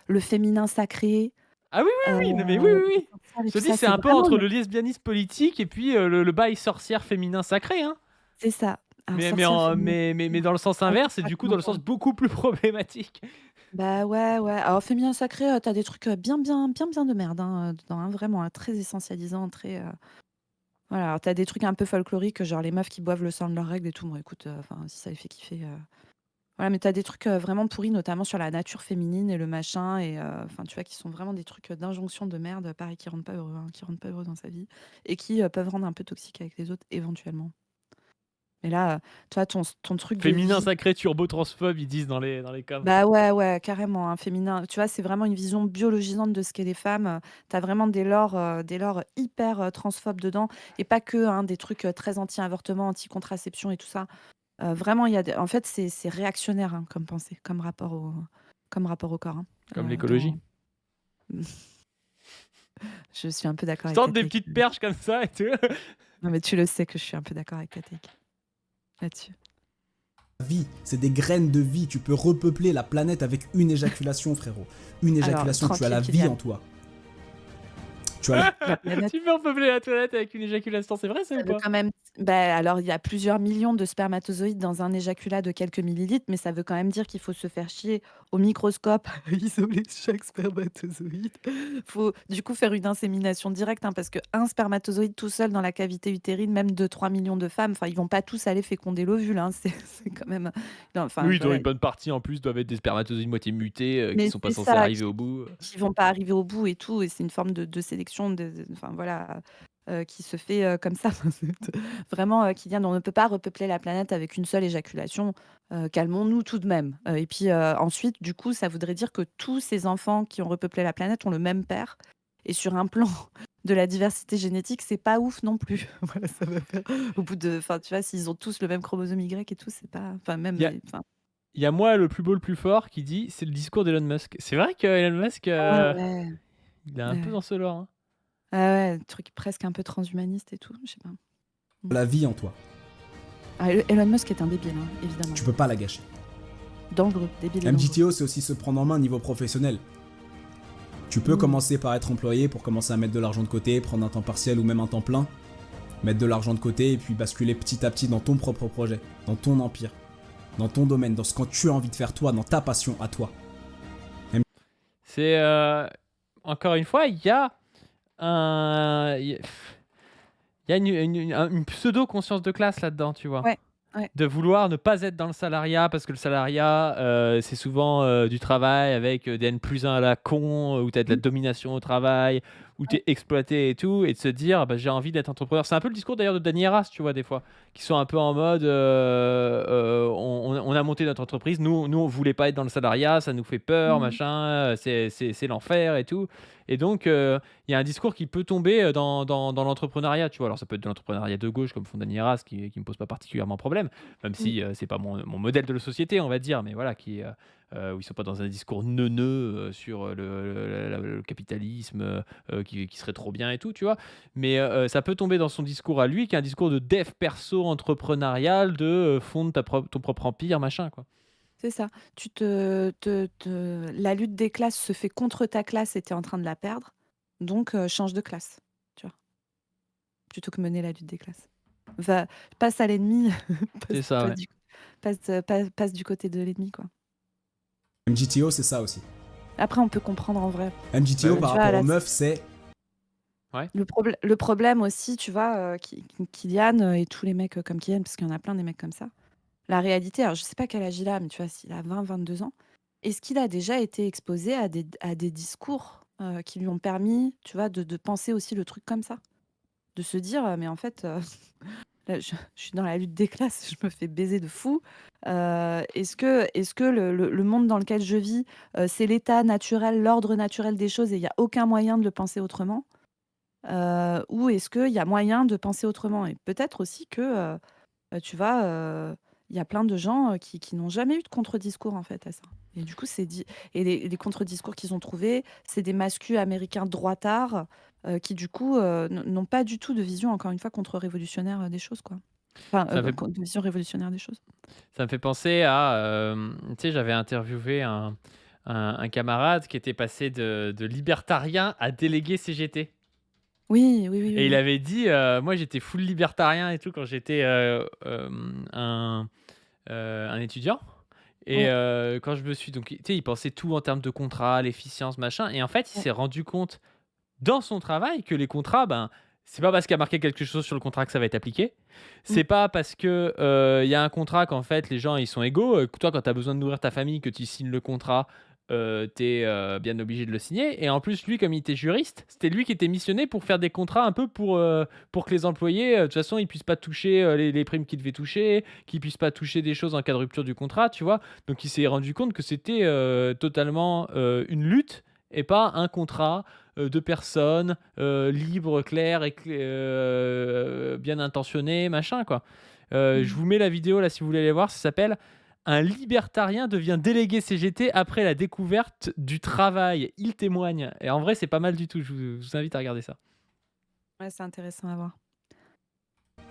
le féminin sacré. Ah oui, non, mais oui. Et Je te tout dis, ça, c'est un peu vraiment entre le- le lesbianisme politique et puis le bail sorcière féminin sacré. Hein. C'est ça. Un Mais sorcière féminin. dans le sens inverse, et du coup, dans le sens beaucoup plus problématique. Bah ouais. Alors, féminin sacré, t'as des trucs bien de merde, hein, dedans, hein, vraiment, hein, très essentialisant, très. Voilà, alors t'as des trucs un peu folkloriques, genre les meufs qui boivent le sang de leurs règles et tout. Bon, écoute, enfin, si ça les fait kiffer. Voilà, mais t'as des trucs vraiment pourris, notamment sur la nature féminine et le machin, et enfin, tu vois, qui sont vraiment des trucs d'injonction de merde, pareil, qui rendent pas heureux, hein, qui rendent pas heureux dans sa vie, et qui peuvent rendre un peu toxique avec les autres, éventuellement. Mais là, tu vois, ton truc de Féminin vie. sacré, turbo transphobe, ils disent dans les coms. Bah ouais, carrément, un féminin. Tu vois, c'est vraiment une vision biologisante de ce qu'est les femmes. Tu as vraiment des lores hyper transphobes dedans, et pas que, hein, des trucs très anti-avortement, anti-contraception et tout ça. Vraiment, il y a en fait, c'est réactionnaire, hein, comme pensée, comme rapport au corps, hein. Comme l'écologie. dans- Je suis un peu d'accord Je avec tente ta des take. petites perches comme ça et tout. Non, mais tu le sais que je suis un peu d'accord avec ta take là-dessus. vie. C'est des graines de vie. Tu peux repeupler la planète avec une éjaculation, frérot. Une Alors, éjaculation, tu as la tranquille, vie Kylian. en toi. Tu as la... La planète, Tu peux repeupler la toilette avec une éjaculation, c'est vrai ça ça ou veut pas? quand même. Bah, alors, il y a plusieurs millions de spermatozoïdes dans un éjaculat de quelques millilitres, mais ça veut quand même dire qu'il faut se faire chier au microscope à isoler chaque spermatozoïde. Faut du coup faire une insémination directe, hein, parce qu'un spermatozoïde tout seul dans la cavité utérine, même de 3 millions de femmes, enfin, ils vont pas tous aller féconder l'ovule, hein, c'est quand même. Non, enfin, Oui, dont voilà, une bonne partie en plus doivent être des spermatozoïdes moitié mutés qui Mais sont pas c'est censés ça, arriver au bout. qui vont pas arriver au bout et tout, et c'est une forme de sélection, enfin voilà, qui se fait comme ça. Vraiment, Kylian, on ne peut pas repeupler la planète avec une seule éjaculation. Calmons-nous tout de même. Et puis ensuite, du coup, ça voudrait dire que tous ces enfants qui ont repeuplé la planète ont le même père. Et sur un plan de la diversité génétique, c'est pas ouf non plus. Voilà, ça va faire. Au bout de, enfin, tu vois, s'ils ont tous le même chromosome Y et tout, c'est pas, enfin même, Il y a- enfin, Il y a moi le plus beau, le plus fort qui dit c'est le discours d'Elon Musk. C'est vrai que Elon Musk, ouais. il est un peu Ouais. dans ce lore. Hein. Ah ouais, truc presque un peu transhumaniste et tout, je sais pas. la vie en toi. Ah, Elon Musk est un débile, hein, évidemment. Tu peux pas la gâcher. Dangereux, débile et dangereux. MGTO, c'est aussi se prendre en main niveau professionnel. Tu peux commencer par être employé pour commencer à mettre de l'argent de côté, prendre un temps partiel ou même un temps plein. Mettre de l'argent de côté et puis basculer petit à petit dans ton propre projet, dans ton empire, dans ton domaine, dans ce que tu as envie de faire toi, dans ta passion à toi. C'est encore une fois, il y a un, il y a une pseudo conscience de classe là-dedans, tu vois. Ouais, ouais. De vouloir ne pas être dans le salariat parce que le salariat, c'est souvent du travail avec des N+1 à la con, où tu as de la Mmh. domination au travail, où tu es Ouais. exploité et tout, et de se dire bah, j'ai envie d'être entrepreneur. C'est un peu le discours d'ailleurs de Dany Arras, tu vois, des fois, qui sont un peu en mode on a monté notre entreprise, nous on voulait pas être dans le salariat, ça nous fait peur, Mmh. machin, c'est l'enfer et tout. Et donc, il y a un discours qui peut tomber dans l'entrepreneuriat, tu vois. Alors, ça peut être de l'entrepreneuriat de gauche, comme font Dany Arras, qui me pose pas particulièrement problème, même Mmh. si c'est pas mon modèle de la société, on va dire, mais voilà, où ils sont pas dans un discours neuneux sur le capitalisme qui serait trop bien et tout, tu vois. Mais ça peut tomber dans son discours à lui, qui est un discours de dev perso entrepreneurial, de fonde ton propre empire, machin, quoi. C'est ça. La lutte des classes se fait contre ta classe et tu es en train de la perdre. Donc, change de classe, tu vois. Plutôt que mener la lutte des classes. Passe à l'ennemi, C'est ça, ouais. passe du côté de l'ennemi, quoi. MGTO, c'est ça aussi. Après, on peut comprendre en vrai. MGTO, Bah oui. par Tu vois, rapport là, aux meufs, c'est le problème aussi, tu vois, Kylian et tous les mecs comme Kylian, parce qu'il y en a plein des mecs comme ça. La réalité, alors je sais pas quel âge il a, mais tu vois, s'il a 20, 22 ans, est-ce qu'il a déjà été exposé à des discours qui lui ont permis, tu vois, de penser aussi le truc comme ça? De se dire, mais en fait, là, je suis dans la lutte des classes, je me fais baiser de fou. Est-ce que le monde dans lequel je vis, c'est l'état naturel, l'ordre naturel des choses et il n'y a aucun moyen de le penser autrement? Ou est-ce qu'il y a moyen de penser autrement? Et peut-être aussi que, tu vois, il y a plein de gens qui n'ont jamais eu de contre-discours en fait à ça. Et du coup, les contre-discours qu'ils ont trouvés, c'est des masculins américains droitards qui du coup n'ont pas du tout de vision, encore une fois, contre-révolutionnaire des choses, quoi. Enfin, Ça me fait, de vision révolutionnaire des choses. ça me fait penser à, tu sais, j'avais interviewé un camarade qui était passé de libertarien à délégué CGT. Oui, oui, oui, Et oui, il oui. avait dit, moi j'étais full libertarien et tout quand j'étais un étudiant. Et Ouais, quand je me suis donc, tu sais, il pensait tout en termes de contrat, l'efficience, machin. Et en fait, il ouais. s'est rendu compte dans son travail que les contrats, ben, c'est pas parce qu'il y a marqué quelque chose sur le contrat que ça va être appliqué. Mm. C'est pas parce que il y a un contrat qu'en fait les gens ils sont égaux. Toi, quand tu as besoin de nourrir ta famille, que tu signes le contrat, tu es bien obligé de le signer. Et en plus, lui, comme il était juriste, c'était lui qui était missionné pour faire des contrats un peu pour que les employés, de toute façon, ils puissent pas toucher les primes qu'ils devaient toucher, qu'ils puissent pas toucher des choses en cas de rupture du contrat, tu vois. Donc il s'est rendu compte que c'était totalement une lutte et pas un contrat de personnes libres, claires et bien intentionnées, machin, quoi. Je Mm. vous mets la vidéo là si vous voulez aller voir, ça s'appelle un libertarien devient délégué CGT après la découverte du travail. Il témoigne. Et en vrai, c'est pas mal du tout. Je vous invite à regarder ça. Ouais, c'est intéressant à voir.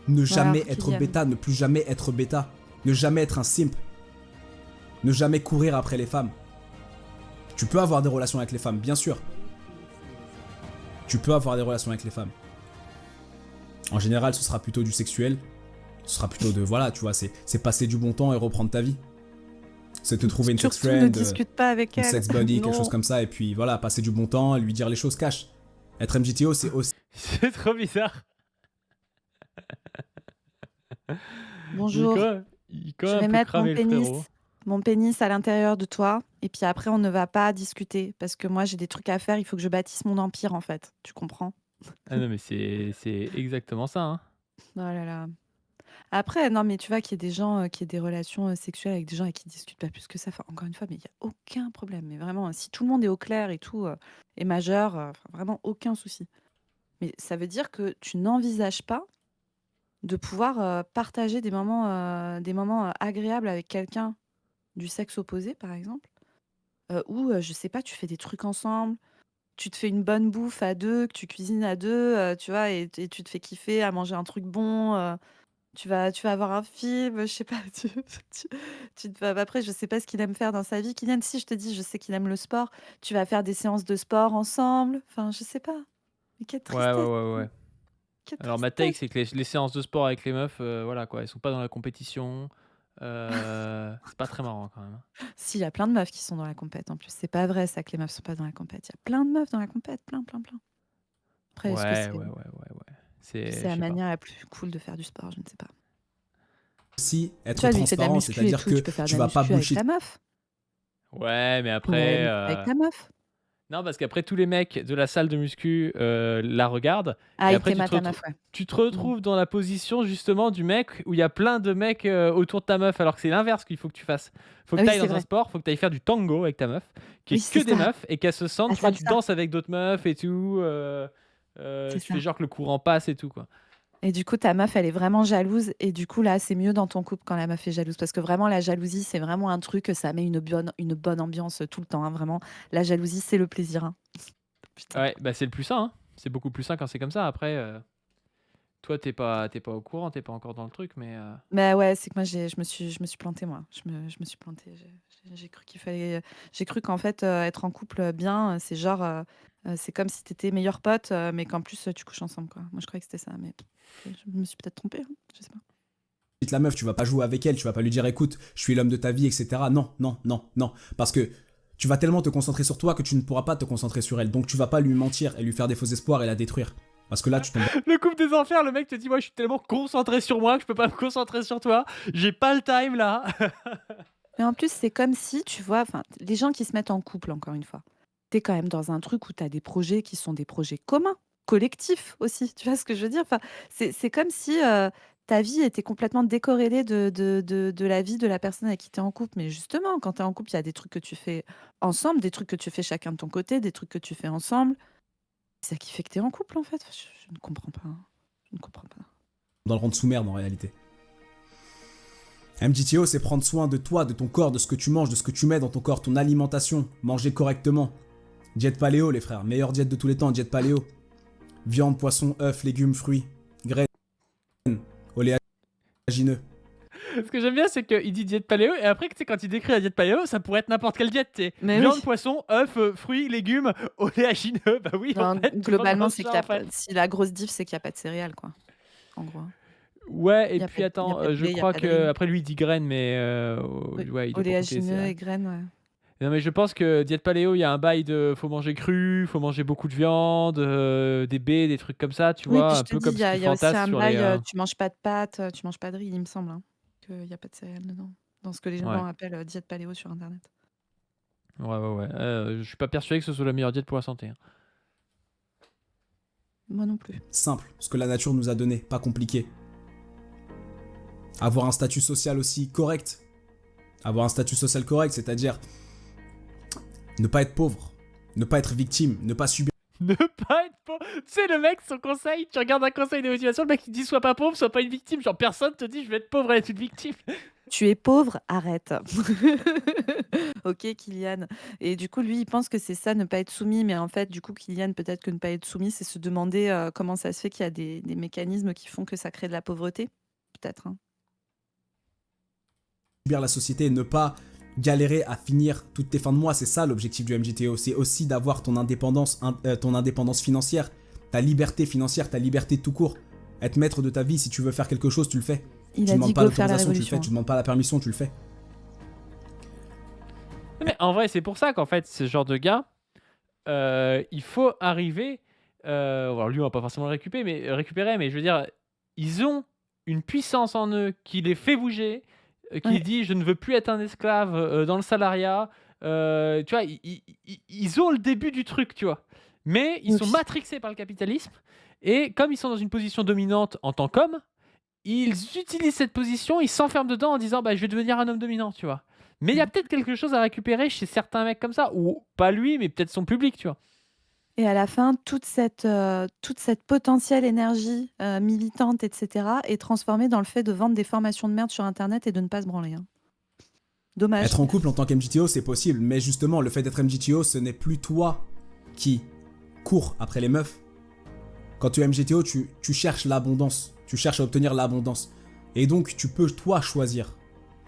ne Bon, alors, jamais être Kylian. bêta, ne plus jamais être bêta, ne jamais être un simp, ne jamais courir après les femmes. Tu peux avoir des relations avec les femmes, bien sûr. Tu peux avoir des relations avec les femmes. En général, ce sera plutôt du sexuel. Ce sera plutôt de, voilà, tu vois, c'est passer du bon temps et reprendre ta vie. C'est te trouver une sex Surtout ne friend, discute pas avec une elle. sex buddy, quelque Non. chose comme ça, et puis voilà, passer du bon temps, lui dire les choses cash. Être MGTO, c'est aussi... C'est trop bizarre. Bonjour. Il est Je un vais peu mettre cramé, le frérot. mon pénis à l'intérieur de toi. Et puis après, on ne va pas discuter. Parce que moi, j'ai des trucs à faire. Il faut que je bâtisse mon empire, en fait. Tu comprends? Ah non, mais c'est exactement ça. Hein. Oh là là. Après, non, mais tu vois qu'il y a des gens qui ont des relations sexuelles avec des gens avec qui ne discutent pas plus que ça. Enfin, encore une fois, mais il n'y a aucun problème. Mais vraiment, si tout le monde est au clair et tout, est majeur, enfin, vraiment aucun souci. Mais ça veut dire que tu n'envisages pas de pouvoir partager des moments agréables avec quelqu'un du sexe opposé, par exemple, où, je sais pas, tu fais des trucs ensemble, tu te fais une bonne bouffe à 2, que tu cuisines à 2, tu vois? Et tu te fais kiffer à manger un truc bon, tu vas voir un film, je sais pas, tu tu te vas après, je sais pas ce qu'il aime faire dans sa vie. Kylian, si, je te dis, je sais qu'il aime le sport. Tu vas faire des séances de sport ensemble, enfin, je sais pas. Mais quelle Ouais, ouais, tristesse. ouais, ouais. Quelle Alors ma take, tristesse. c'est que les séances de sport avec les meufs, voilà quoi, elles sont pas dans la compétition. C'est pas très marrant quand même, hein. Si, il y a plein de meufs qui sont dans la compète en plus. C'est pas vrai ça que les meufs sont pas dans la compète. Il y a plein de meufs dans la compète, plein, plein, plein. Après, est-ce que Ouais, ouais, ouais, ouais, ouais. c'est C'est, la je sais pas. manière la plus cool de faire du sport? Je ne sais pas. Aussi, Tu être vois, lui, il fait de la transparent, muscu et c'est-à-dire tout. Tu que peux faire de tu la vas pas muscu avec bullshit. ta meuf. Ouais, mais Mais après, avec ta meuf. non, parce qu'après tous les mecs de la salle de muscu la regardent Ah, et il après t'aima ta meuf, ouais. tu te retrouves dans la position justement du mec où il y a plein de mecs autour de ta meuf, alors que c'est l'inverse qu'il faut que tu fasses. Faut que Oui, tu ailles c'est dans un vrai. sport, faut que tu ailles faire du tango avec ta meuf, qui Oui, est que c'est des ça. meufs et qu'elles se sentent, La tu vois, tu salsa, danses avec d'autres meufs et tout, c'est tu fais ça. genre que le courant passe et tout quoi. Et du coup, ta meuf, elle est vraiment jalouse. Et du coup, là, c'est mieux dans ton couple quand la meuf est jalouse. Parce que vraiment, la jalousie, c'est vraiment un truc, ça met une bonne ambiance tout le temps, hein, vraiment. La jalousie, c'est le plaisir, hein. Putain. Ouais, bah c'est le plus sain, hein. C'est beaucoup plus sain quand c'est comme ça. Après, toi t'es pas au courant, t'es pas encore dans le truc, mais Mais ouais, c'est que moi, je me suis plantée, moi. Je me suis plantée. J'ai cru qu'il fallait. J'ai cru qu'en fait, être en couple bien, c'est genre. C'est comme si t'étais meilleur pote, mais qu'en plus, tu couches ensemble, quoi. Moi, je croyais que c'était ça, mais je me suis peut-être trompée, hein, je sais pas. La meuf, tu vas pas jouer avec elle, tu vas pas lui dire écoute, je suis l'homme de ta vie, etc. Non, non, non, non. Parce que tu vas tellement te concentrer sur toi que tu ne pourras pas te concentrer sur elle. Donc tu vas pas lui mentir et lui faire des faux espoirs et la détruire. Parce que là, tu tombes le couple des enfers, le mec te dit moi je suis tellement concentré sur moi que je peux pas me concentrer sur toi, j'ai pas le time là. Mais en plus, c'est comme si, tu vois, enfin, les gens qui se mettent en couple, encore une fois, tu es quand même dans un truc où tu as des projets qui sont des projets communs, collectifs aussi. Tu vois ce que je veux dire? Enfin, c'est comme si ta vie était complètement décorrélée de la vie de la personne avec qui tu es en couple. Mais justement, quand tu es en couple, il y a des trucs que tu fais ensemble, des trucs que tu fais chacun de ton côté, des trucs que tu fais ensemble. C'est ça qui fait que tu es en couple, en fait. Enfin, je ne comprends pas, hein. Je ne comprends pas. dans le rang de sous-merde en réalité. MGTO, c'est prendre soin de toi, de ton corps, de ce que tu manges, de ce que tu mets dans ton corps, ton alimentation, manger correctement. Diète paléo, les frères, meilleure diète de tous les temps, diète paléo. Viande, poisson, œufs, légumes, fruits, graines, oléagineux. Ce que j'aime bien c'est qu'il dit diète paléo et après tu sais quand il décrit la diète paléo ça pourrait être n'importe quelle diète, tu sais. Mais Viande, oui. poisson, œufs, fruits, légumes, oléagineux. Bah oui en Non, fait. tout le monde globalement, mange c'est ça, qu'il y a en fait. pas, si la grosse diff, c'est qu'il n'y a pas de céréales, quoi. En gros. Ouais Il et y a puis pas de, il y a attends, pas de je blé, il y a crois pas de que riz. après lui il dit graines mais ouais il doit pas compter les Oléagineux céréales. et graines, ouais. Non mais je pense que diète paléo, il y a un bail de faut manger cru, faut manger beaucoup de viande, des baies, des trucs comme ça, tu Oui, puis vois, je un te peu dis, comme ce qu'ils il y a aussi fantasment un sur les. bail, tu manges pas de pâtes, tu manges pas de riz, il me semble, hein, qu'il n'y a pas de céréales dedans. Dans ce que les Ouais, gens appellent diète paléo sur Internet. ouais. Je suis pas persuadé que ce soit la meilleure diète pour la santé, hein. Moi non plus. Simple, ce que la nature nous a donné, pas compliqué. Avoir un statut social aussi correct. Avoir un statut social correct, c'est-à-dire ne pas être pauvre, ne pas être victime, ne pas subir Ne pas être pauvre. Tu sais, le mec, son conseil, tu regardes un conseil de motivation, le mec il dit sois pas pauvre, sois pas une victime. Genre personne te dit je vais être pauvre et être une victime. Tu es pauvre, arrête. Ok, Kylian. Et du coup, lui, il pense que c'est ça, ne pas être soumis. Mais en fait, du coup, Kylian, peut-être que ne pas être soumis, c'est se demander comment ça se fait qu'il y a des mécanismes qui font que ça crée de la pauvreté. Peut-être, hein. la société et ne pas galérer à finir toutes tes fins de mois. C'est ça l'objectif du MGTO. C'est aussi d'avoir ton indépendance financière, ta liberté financière, ta liberté tout court. Être maître de ta vie, si tu veux faire quelque chose, tu le fais. Il Tu a demandes dit pas go faire la l'autorisation, tu le fais. révolution. Tu demandes pas la permission, tu le fais. Mais en vrai, c'est pour ça qu'en fait, ce genre de gars, il faut arriver. Alors lui, on va pas forcément le récupérer, mais je veux dire, ils ont une puissance en eux qui les fait bouger, qui Ouais. dit je ne veux plus être un esclave dans le salariat. Tu vois, ils ont le début du truc, tu vois. Mais ils sont Oui. matrixés par le capitalisme. Et comme ils sont dans une position dominante en tant qu'hommes, ils utilisent cette position, ils s'enferment dedans en disant bah, je vais devenir un homme dominant, tu vois. Mais il y a peut-être quelque chose à récupérer chez certains mecs comme ça, ou pas lui, mais peut-être son public, tu vois. Et à la fin, toute cette potentielle énergie militante, etc., est transformée dans le fait de vendre des formations de merde sur Internet et de ne pas se branler, hein. Dommage. Être en couple en tant qu'MGTO, c'est possible. Mais justement, le fait d'être MGTO, ce n'est plus toi qui cours après les meufs. Quand tu es MGTO, tu cherches l'abondance. Tu cherches à obtenir l'abondance. Et donc, tu peux, toi, choisir.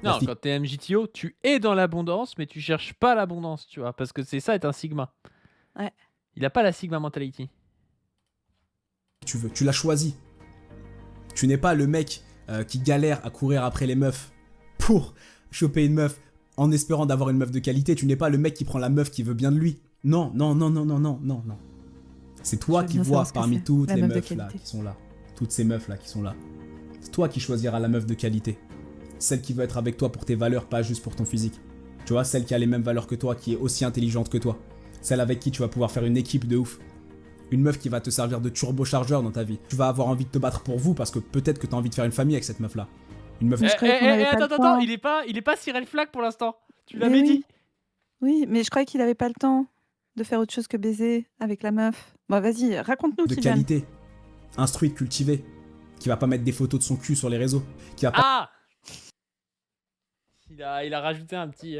la Non, fille. quand t'es MGTO, tu es dans l'abondance, mais tu cherches pas l'abondance, tu vois, parce que c'est ça être un Sigma. Ouais. Il a pas la Sigma mentality. Tu veux, tu l'as choisi. Tu n'es pas le mec qui galère à courir après les meufs pour choper une meuf en espérant d'avoir une meuf de qualité. Tu n'es pas le mec qui prend la meuf qui veut bien de lui. Non, non, non, non, non, non, non, non. C'est toi Je veux qui bien vois savoir ce que parmi c'est, toutes la les meuf de meufs là qualité. qui sont là. Toutes ces meufs là qui sont là. C'est toi qui choisiras la meuf de qualité. Celle qui veut être avec toi pour tes valeurs, pas juste pour ton physique. Tu vois, celle qui a les mêmes valeurs que toi, qui est aussi intelligente que toi. Celle avec qui tu vas pouvoir faire une équipe de ouf. Une meuf qui va te servir de turbochargeur dans ta vie. Tu vas avoir envie de te battre pour vous parce que peut-être que tu as envie de faire une famille avec cette meuf là. Une meuf. Mais je croyais qu'on avait pas le attends, temps. il est pas si red flag pour l'instant. Tu Mais l'avais oui. dit. Oui, mais je croyais qu'il avait pas le temps de faire autre chose que baiser avec la meuf. Bon, vas-y, raconte-nous, De Kylian. qualité, instruite, cultivée, qui va pas mettre des photos de son cul sur les réseaux, qui va pas... Ah, il a rajouté un petit.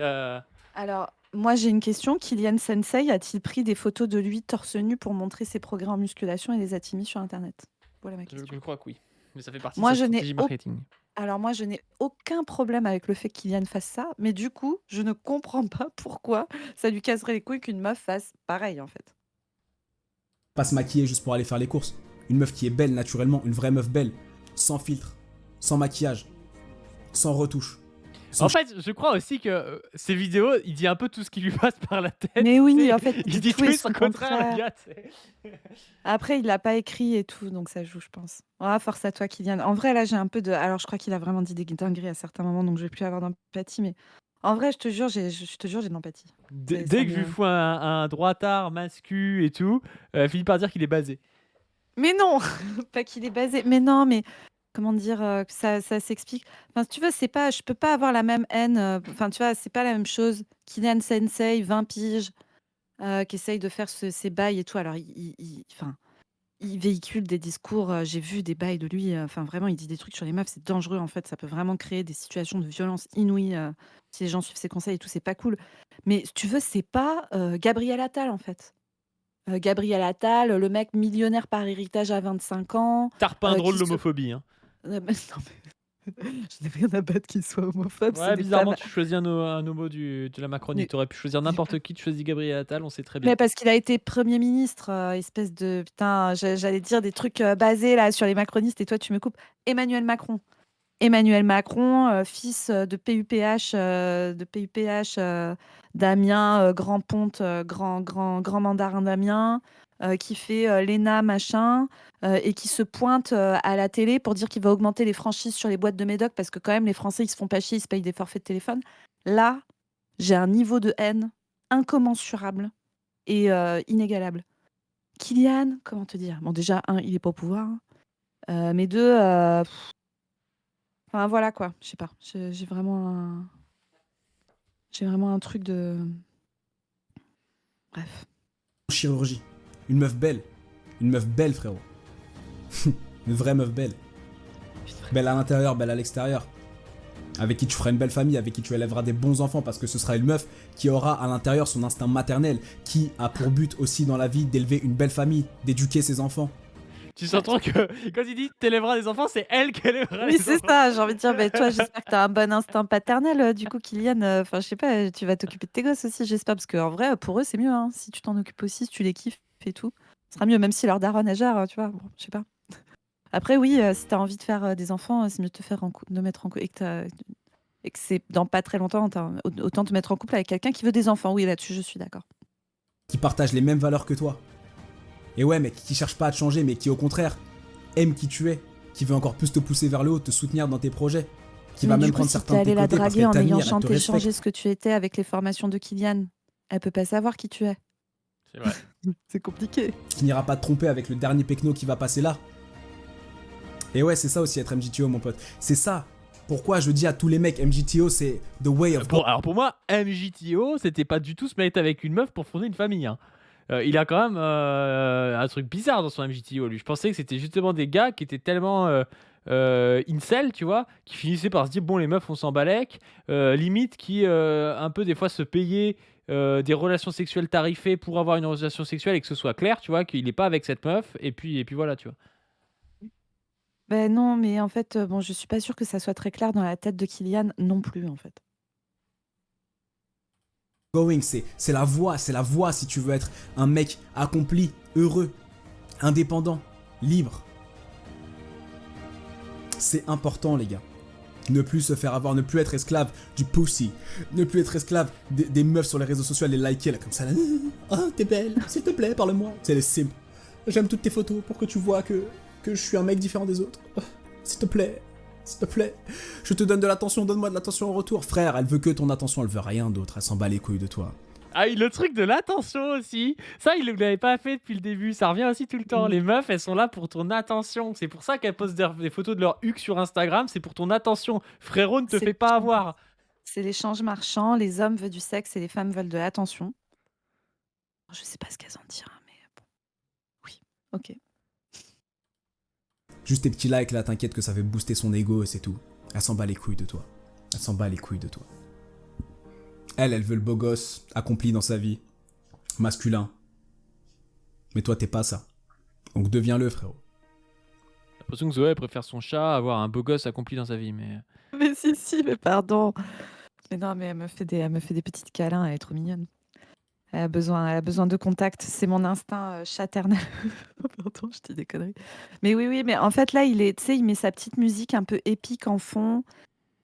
Alors, moi j'ai une question. Kylian Sensei a-t-il pris des photos de lui torse nu pour montrer ses progrès en musculation et les a-t-il mis sur Internet? Voilà ma Je question. crois que oui. Mais ça fait partie Moi, de sa je n'ai stratégie au- marketing. Alors moi je n'ai aucun problème avec le fait que Kylian fasse ça, mais du coup, je ne comprends pas pourquoi ça lui casserait les couilles qu'une meuf fasse pareil en fait. pas se maquiller juste pour aller faire les courses. Une meuf qui est belle naturellement, une vraie meuf belle, sans filtre, sans maquillage, sans retouche. En fait, je crois aussi que ces vidéos, il dit un peu tout ce qui lui passe par la tête. Mais oui, tu sais. en fait, Il dit tout et son contraire, le gars. tu sais. Après, il l'a pas écrit et tout, donc ça joue, je pense. Ah, force à toi, Kylian. En vrai, là, j'ai un peu de. Alors, je crois qu'il a vraiment dit des dingueries à certains moments, donc je vais plus avoir d'empathie. Mais en vrai, je te jure, j'ai de l'empathie. Dès Ça que je me- lui fous un droitard mascu et tout, il finit par dire qu'il est basé. Mais non, pas qu'il est basé. Mais non, mais comment dire que ça s'explique. Enfin, si tu veux, c'est pas. Je peux pas avoir la même haine. Enfin, tu vois, c'est pas la même chose. Kylian Sensei, 20 piges, qui essaye de faire ces bails et tout. Alors, enfin. Il véhicule des discours, j'ai vu des bails de lui, enfin vraiment il dit des trucs sur les meufs, c'est dangereux en fait, ça peut vraiment créer des situations de violence inouïes, si les gens suivent ses conseils et tout, c'est pas cool. Mais si tu veux, c'est pas, Gabriel Attal en fait. Gabriel Attal, le mec millionnaire par héritage à 25 ans, T'as repeint drôle qui se l'homophobie. Hein. mais non mais je n'ai rien à battre qu'il soit homophobe, c'est Ouais, des bizarrement, femmes. tu choisis un homo de la Macronie. Mais T'aurais pu choisir n'importe qui, tu choisis Gabriel Attal, on sait très bien. mais parce qu'il a été Premier ministre, espèce de putain, j'allais dire des trucs, basés là sur les macronistes et toi tu me coupes. Emmanuel Macron. Emmanuel Macron, fils de PUPH, d'Amiens, grand ponte, grand mandarin d'Amiens, qui fait l'ENA machin, et qui se pointe à la télé pour dire qu'il va augmenter les franchises sur les boîtes de médoc parce que quand même les Français ils se font pas chier, ils se payent des forfaits de téléphone. Là, j'ai un niveau de haine incommensurable et inégalable. Kylian, comment te dire? Bon déjà, un, il est pas au pouvoir, hein. Mais deux, enfin voilà quoi, je sais pas. J'ai vraiment un truc de. Bref. Chirurgie. Une meuf belle frérot. Une vraie meuf belle. Belle à l'intérieur, belle à l'extérieur. Avec qui tu feras une belle famille, avec qui tu élèveras des bons enfants, parce que ce sera une meuf qui aura à l'intérieur son instinct maternel, qui a pour but aussi dans la vie d'élever une belle famille, d'éduquer ses enfants. Tu sens trop que quand il dit t'élèveras des enfants, c'est elle qui élèvera Oui, les c'est enfants. ça, j'ai envie de dire, bah, toi, j'espère que tu as un bon instinct paternel, du coup, Kylian. Enfin, je sais pas, tu vas t'occuper de tes gosses aussi, j'espère, parce qu'en vrai, pour eux, c'est mieux, hein. Si tu t'en occupes aussi, si tu les kiffes et tout, ce sera mieux, même si leur daronne est gère, tu vois. Bon, je sais pas. Après, oui, si tu as envie de faire des enfants, c'est mieux de te faire de mettre en couple et que c'est dans pas très longtemps, autant te mettre en couple avec quelqu'un qui veut des enfants. Oui, là-dessus, je suis d'accord. Qui partage les mêmes valeurs que toi. Et ouais, mec, qui cherche pas à te changer, mais qui au contraire aime qui tu es, qui veut encore plus te pousser vers le haut, te soutenir dans tes projets, qui Mais va du même coup, prendre si certains t'es de tes allé la côtés parce draguer qu'elle en ayant t'admire, elle te chanté, respecte. changé ce que tu étais avec les formations de Kylian, elle peut pas savoir qui tu es. C'est vrai. C'est compliqué. Qui n'ira pas te tromper avec le dernier pecno qui va passer là. Et ouais, c'est ça aussi être MGTO, mon pote. C'est ça. Pourquoi je dis à tous les mecs, MGTO, c'est the way of... Alors pour moi, MGTO, c'était pas du tout se mettre avec une meuf pour fonder une famille. Hein. Il a quand même un truc bizarre dans son MGTO, lui. Je pensais que c'était justement des gars qui étaient tellement incel, tu vois, qui finissaient par se dire, bon, les meufs, on s'en balèque. Limite qui, un peu, des fois, se payaient des relations sexuelles tarifées pour avoir une relation sexuelle et que ce soit clair, tu vois, qu'il est pas avec cette meuf. Et puis voilà, tu vois. Ben non, mais en fait, bon, je suis pas sûre que ça soit très clair dans la tête de Kylian non plus, en fait. Going, c'est la voie si tu veux être un mec accompli, heureux, indépendant, libre. C'est important, les gars. Ne plus se faire avoir, ne plus être esclave du pussy, ne plus être esclave des meufs sur les réseaux sociaux, les liker là comme ça. Là. Oh, t'es belle, s'il te plaît, parle-moi. C'est les simples. J'aime toutes tes photos pour que tu vois que je suis un mec différent des autres. Oh, s'il te plaît, s'il te plaît. Je te donne de l'attention, donne-moi de l'attention en retour. Frère, elle veut que ton attention, elle veut rien d'autre, elle s'en bat les couilles de toi. Ah, le truc de l'attention aussi. Ça, il ne l'avait pas fait depuis le début. Ça revient aussi tout le temps. Les meufs, elles sont là pour ton attention. C'est pour ça qu'elles postent des photos de leur huc sur Instagram. C'est pour ton attention. Frérot, ne te C'est fais pas avoir. c'est l'échange marchand. Les hommes veulent du sexe et les femmes veulent de l'attention. Je sais pas ce qu'elles en diront, mais bon. Oui, ok. Juste tes petits likes là, t'inquiète que ça fait booster son ego et c'est tout. Elle s'en bat les couilles de toi. Elle s'en bat les couilles de toi. Elle veut le beau gosse, accompli dans sa vie, masculin. Mais toi, t'es pas ça. Donc deviens-le, frérot. J'ai l'impression que Zoé préfère son chat avoir un beau gosse accompli dans sa vie. Mais Mais si, mais pardon. Mais non, mais elle me fait des petites câlins, elle est trop mignonne. Elle a besoin de contact, c'est mon instinct chaternel. Pardon, je dis des conneries. Mais oui, mais en fait là, tu sais, il met sa petite musique un peu épique en fond.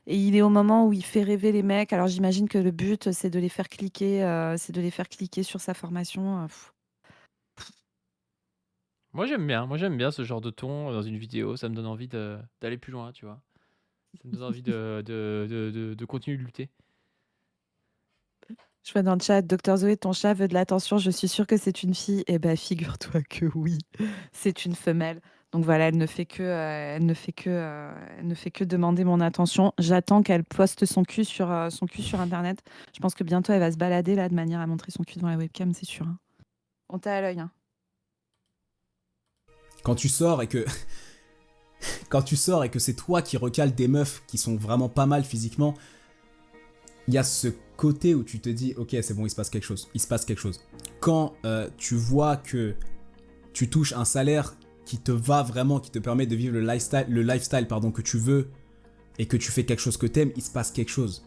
Et il est au moment où il fait rêver les mecs. Alors j'imagine que le but, c'est de les faire cliquer sur sa formation. moi, j'aime bien. Moi, j'aime bien ce genre de ton dans une vidéo. Ça me donne envie d'aller plus loin, tu vois. Ça me donne envie de continuer de lutter. Je vois dans le chat, Docteur Zoé, ton chat veut de l'attention. Je suis sûre que c'est une fille. Eh ben, figure-toi que oui, c'est une femelle. Donc voilà, elle ne fait que demander mon attention. J'attends qu'elle poste son cul sur Internet. Je pense que bientôt, elle va se balader là de manière à montrer son cul devant la webcam, c'est sûr, hein. On t'a à l'œil, hein. Quand tu sors et que c'est toi qui recales des meufs qui sont vraiment pas mal physiquement, il y a ce côté où tu te dis ok, c'est bon, il se passe quelque chose. Quand tu vois que tu touches un salaire qui te va vraiment, qui te permet de vivre le lifestyle que tu veux, et que tu fais quelque chose que t'aimes, il se passe quelque chose.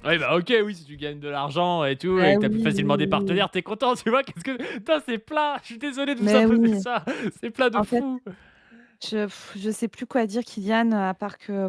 Ouais, bah ok, oui, si tu gagnes de l'argent et tout, Ah et que t'as plus oui, facilement des oui. partenaires, t'es content, tu vois. Putain, c'est plat. Je suis désolé de vous Mais imposer oui. ça. C'est plat de En fait, fou. je sais plus quoi dire, Kylian, à part que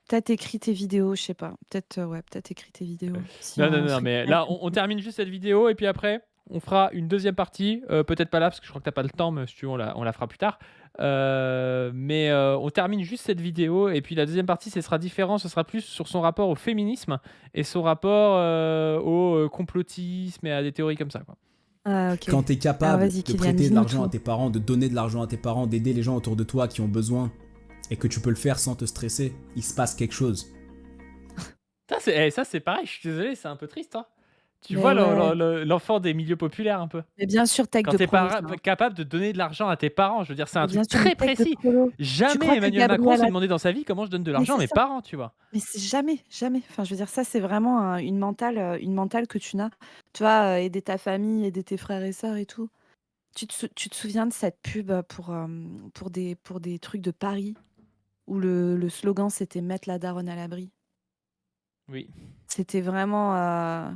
peut-être écris tes vidéos, je sais pas. Peut-être écris tes vidéos. Si Non, non, on non, serait mais connectés. là, on termine juste cette vidéo et puis après, on fera une deuxième partie. Peut-être pas là, parce que je crois que t'as pas le temps, mais si tu veux, on la fera plus tard. Mais on termine juste cette vidéo et puis la deuxième partie, ce sera différent. Ce sera plus sur son rapport au féminisme et son rapport au complotisme et à des théories comme ça, quoi. Ah, ok. Quand t'es capable vas-y, de Kylian, prêter de dis-nous l'argent à tout. tes parents, de donner de l'argent à tes parents, d'aider les gens autour de toi qui ont besoin, et que tu peux le faire sans te stresser, il se passe quelque chose. Ça, c'est pareil, je suis désolé, c'est un peu triste, hein. Tu Mais vois ouais. l'enfant des milieux populaires un peu. Mais bien sûr, tech Quand de t'es prolo, pas ça, hein. capable de donner de l'argent à tes parents, je veux dire, c'est un Mais bien truc sûr, mais très tech de précis. prolo. Tu Jamais crois que Emmanuel Macron s'est Gabriel demandé dans sa vie comment je donne de Mais l'argent à c'est mes ça. parents, tu vois. Mais c'est jamais, jamais. Enfin, je veux dire, ça, c'est vraiment une mentale que tu n'as. Tu vois, aider ta famille, aider tes frères et sœurs et tout. Tu te souviens de cette pub pour des trucs de Paris où le slogan c'était mettre la daronne à l'abri. Oui. C'était vraiment.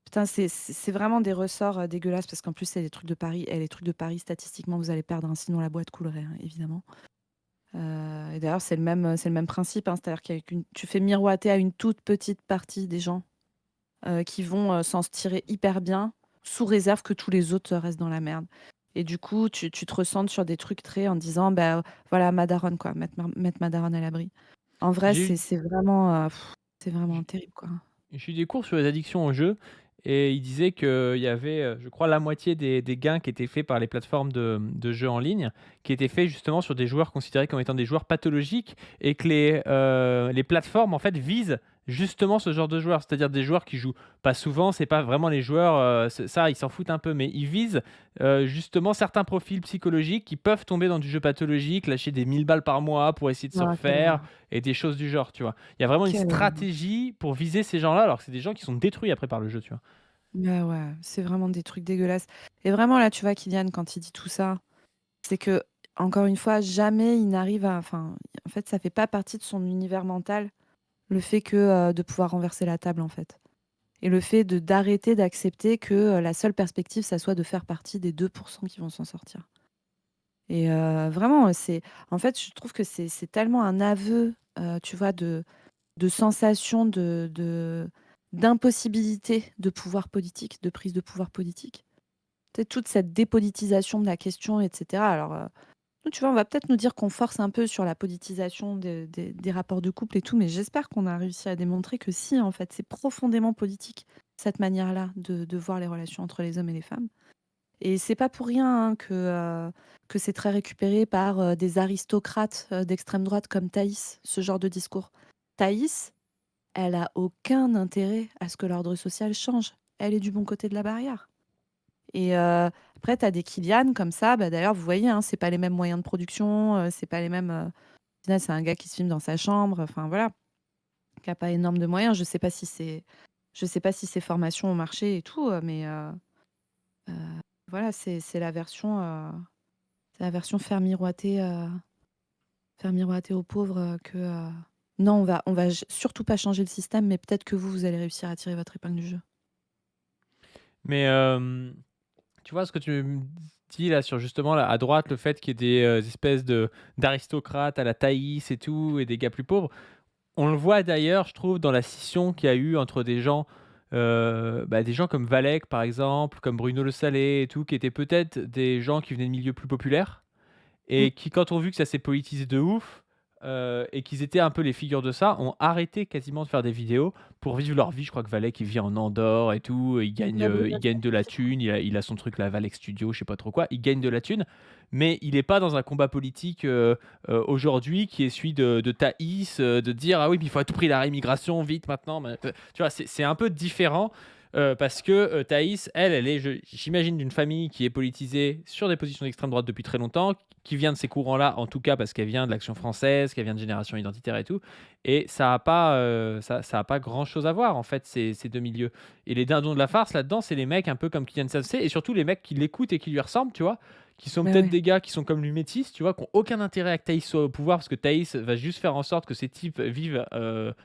Putain, c'est vraiment des ressorts dégueulasses parce qu'en plus, c'est des trucs de Paris. Et les trucs de Paris, statistiquement, vous allez perdre, hein, sinon la boîte coulerait, hein, évidemment. Et d'ailleurs, c'est le même principe, hein, c'est-à-dire que tu fais miroiter à une toute petite partie des gens qui vont s'en tirer hyper bien, sous réserve que tous les autres restent dans la merde. Et du coup, tu te ressentes sur des trucs très en disant, bah voilà, ma daronne, quoi, mettre ma daronne à l'abri. En vrai, J'ai eu, c'est vraiment terrible, quoi. j'ai eu des cours sur les addictions aux jeux et il disait qu'il y avait, je crois, la moitié des gains qui étaient faits par les plateformes de jeux en ligne, qui étaient faits justement sur des joueurs considérés comme étant des joueurs pathologiques et que les plateformes en fait visent justement ce genre de joueurs, c'est-à-dire des joueurs qui jouent pas souvent, c'est pas vraiment les joueurs, ça ils s'en foutent un peu, mais ils visent justement certains profils psychologiques qui peuvent tomber dans du jeu pathologique, lâcher des 1000 balles par mois pour essayer de se Ah, quelle refaire horreur. et des choses du genre, tu vois. Il y a vraiment une Quelle horreur. stratégie pour viser ces gens-là, alors que c'est des gens qui sont détruits après par le jeu, tu vois. Ouais, c'est vraiment des trucs dégueulasses. Et vraiment, là, tu vois, Kylian, quand il dit tout ça, c'est que, encore une fois, jamais il n'arrive à. Enfin, en fait, ça fait pas partie de son univers mental, le fait de pouvoir renverser la table, en fait. Et le fait d'arrêter d'accepter que la seule perspective, ça soit de faire partie des 2% qui vont s'en sortir. Et vraiment, en fait, je trouve que c'est tellement un aveu, tu vois, de sensation d'impossibilité de pouvoir politique, de prise de pouvoir politique. Tu sais, toute cette dépolitisation de la question, etc. Alors, nous, tu vois, on va peut-être nous dire qu'on force un peu sur la politisation des rapports de couple et tout, mais j'espère qu'on a réussi à démontrer que si, en fait, c'est profondément politique, cette manière-là de voir les relations entre les hommes et les femmes. Et c'est pas pour rien hein, que c'est très récupéré par des aristocrates d'extrême droite comme Thaïs, ce genre de discours. Thaïs, elle a aucun intérêt à ce que l'ordre social change. Elle est du bon côté de la barrière. Et après, tu as des Kylian comme ça. Bah, d'ailleurs, vous voyez, hein, c'est pas les mêmes moyens de production, c'est pas les mêmes. Au final, c'est un gars qui se filme dans sa chambre. Enfin voilà, qui a pas énorme de moyens. Je sais pas si ses formations ont marché et tout, mais euh, voilà, c'est la version faire miroiter aux pauvres que. Non, on va surtout pas changer le système, mais peut-être que vous allez réussir à tirer votre épingle du jeu. Mais tu vois ce que tu me dis là sur justement là, à droite, le fait qu'il y ait des espèces d'aristocrates à la Thaïs et tout, et des gars plus pauvres. On le voit d'ailleurs, je trouve, dans la scission qu'il y a eu entre des gens comme Valek par exemple, comme Bruno Le Salé et tout, qui étaient peut-être des gens qui venaient de milieux plus populaires Mm. et qui, quand on vu que ça s'est politisé de ouf, et qu'ils étaient un peu les figures de ça, ont arrêté quasiment de faire des vidéos pour vivre leur vie. Je crois que Valek, il vit en Andorre et tout, il gagne de la thune, il a son truc, la Valek Studio, je sais pas trop quoi, il gagne de la thune, mais il est pas dans un combat politique aujourd'hui qui est celui de Thaïs, de dire ah oui, mais il faut à tout prix la réimmigration, vite maintenant. Tu vois, c'est un peu différent. Parce que Thaïs, elle est, j'imagine, d'une famille qui est politisée sur des positions d'extrême droite depuis très longtemps, qui vient de ces courants-là, en tout cas parce qu'elle vient de l'Action française, qu'elle vient de Génération Identitaire et tout. Et ça n'a pas, ça a pas grand-chose à voir, en fait, ces deux milieux. Et les dindons de la farce, là-dedans, c'est les mecs un peu comme Kylian Sensei, et surtout les mecs qui l'écoutent et qui lui ressemblent, tu vois, qui sont Mais peut-être ouais. des gars qui sont comme lui métis, tu vois, qui n'ont aucun intérêt à que Thaïs soit au pouvoir, parce que Thaïs va juste faire en sorte que ces types vivent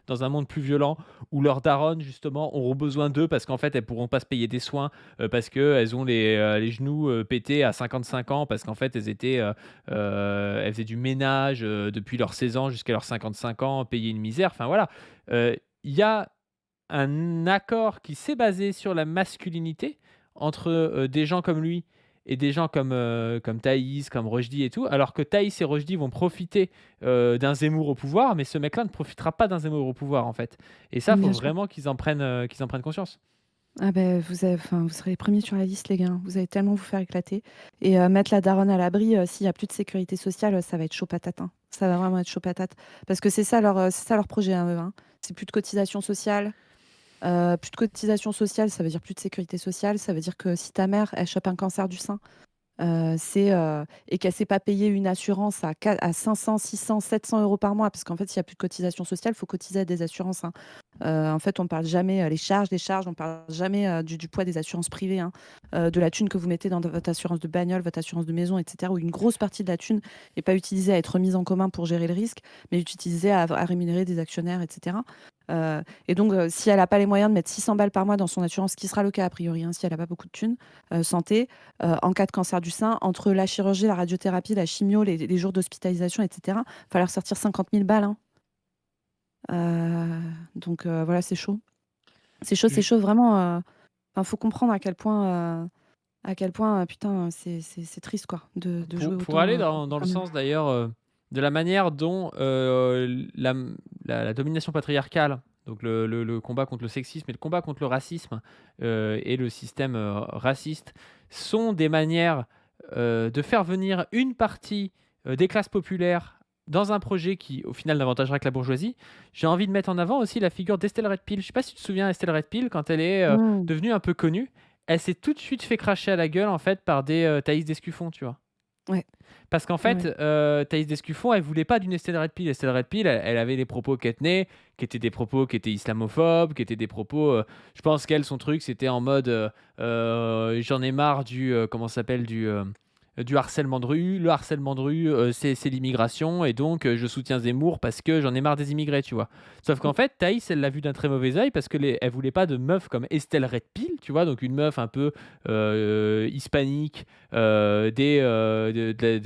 dans un monde plus violent, où leurs darons, justement, auront besoin d'eux, parce qu'en fait, elles pourront pas se payer des soins, parce qu'elles ont les genoux pétés à 55 ans, parce qu'en fait, elles faisaient du ménage depuis leurs 16 ans jusqu'à leurs 55 ans, payer une misère. Enfin voilà, il y a un accord qui s'est basé sur la masculinité entre des gens comme lui et des gens comme Thaïs, comme Rochdi et tout, alors que Thaïs et Rochdi vont profiter d'un Zemmour au pouvoir, mais ce mec-là ne profitera pas d'un Zemmour au pouvoir en fait. Et ça, il faut Bien sûr. vraiment qu'ils en prennent conscience. Ah ben, vous serez les premiers sur la liste, les gars. Vous allez tellement vous faire éclater. Et mettre la daronne à l'abri, s'il n'y a plus de sécurité sociale, ça va être chaud patate. Hein. Ça va vraiment être chaud patate. Parce que c'est ça leur projet, hein, eux, hein. C'est plus de cotisation sociale. Plus de cotisation sociale, ça veut dire plus de sécurité sociale. Ça veut dire que si ta mère, elle chope un cancer du sein, et qu'elle ne s'est pas payée une assurance à 500, 600, 700 euros par mois, parce qu'en fait, s'il n'y a plus de cotisation sociale, il faut cotiser à des assurances. Hein. En fait, on ne parle jamais les charges, on ne parle jamais du poids des assurances privées, hein, de la thune que vous mettez dans votre assurance de bagnole, votre assurance de maison, etc., où une grosse partie de la thune n'est pas utilisée à être mise en commun pour gérer le risque, mais utilisée à rémunérer des actionnaires, etc. Et donc, si elle n'a pas les moyens de mettre 600 balles par mois dans son assurance, ce qui sera le cas a priori, hein, si elle n'a pas beaucoup de thunes, santé, en cas de cancer du sein, entre la chirurgie, la radiothérapie, la chimio, les jours d'hospitalisation, etc., il va falloir sortir 50 000 balles. Hein. Donc voilà, c'est chaud. C'est chaud, c'est Je- chaud. Vraiment, faut comprendre à quel point putain, c'est triste quoi, de jouer pour autant. aller dans le sens d'ailleurs de la manière dont la domination patriarcale, donc le combat contre le sexisme et le combat contre le racisme et le système raciste sont des manières de faire venir une partie des classes populaires dans un projet qui, au final, n'avantagera que la bourgeoisie. J'ai envie de mettre en avant aussi la figure d'Estelle Redpil. Je ne sais pas si tu te souviens, Estelle Redpil, quand elle est Mmh. devenue un peu connue, elle s'est tout de suite fait cracher à la gueule en fait par des Thaïs Descuffon, tu vois. Ouais, Parce qu'en ouais, fait, ouais. Thaïs Descuffon, elle voulait pas d'une Estelle Redpil. Estelle Redpil, elle avait des propos qu'elle tenait, qui étaient des propos qui étaient islamophobes, qui étaient des propos. Je pense qu'elle, son truc, c'était en mode j'en ai marre du comment ça s'appelle du harcèlement de rue. Le harcèlement de rue, c'est l'immigration et donc je soutiens Zemmour parce que j'en ai marre des immigrés, tu vois? Sauf qu'en fait, Thaïs, elle l'a vu d'un très mauvais œil parce elle voulait pas de meuf comme Estelle Red Pill, tu vois? Donc une meuf un peu, hispanique, de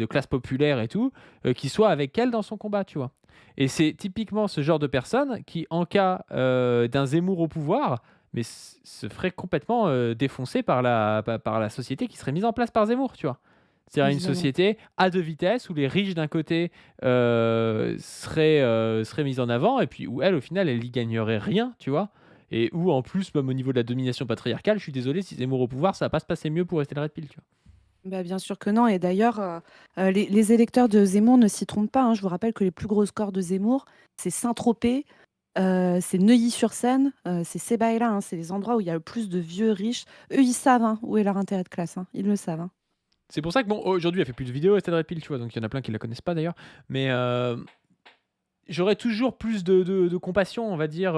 classe populaire et tout, qui soit avec elle dans son combat, tu vois? Et c'est typiquement ce genre de personne qui, en cas, d'un Zemmour au pouvoir, mais se ferait complètement, défoncer par la société qui serait mise en place par Zemmour, tu vois? C'est-à-dire une Évidemment. société à deux vitesses où les riches d'un côté, seraient mis en avant et puis où elle, au final, elle y gagnerait rien, tu vois? Et où en plus, même au niveau de la domination patriarcale, je suis désolé, si Zemmour au pouvoir, ça va pas se passer mieux pour Estelle Red Pill, tu vois? Bah, bien sûr que non et d'ailleurs, les électeurs de Zemmour ne s'y trompent pas, hein. Je vous rappelle que les plus gros scores de Zemmour, c'est Saint-Tropez, c'est Neuilly-sur-Seine, c'est ces bails-là, hein. C'est les endroits où il y a le plus de vieux riches. Eux, ils savent, hein, où est leur intérêt de classe, hein. Ils le savent, hein. C'est pour ça que bon, aujourd'hui, elle fait plus de vidéos, Estelle Red Pill, tu vois? Donc il y en a plein qui la connaissent pas d'ailleurs, mais j'aurais toujours plus de compassion, on va dire,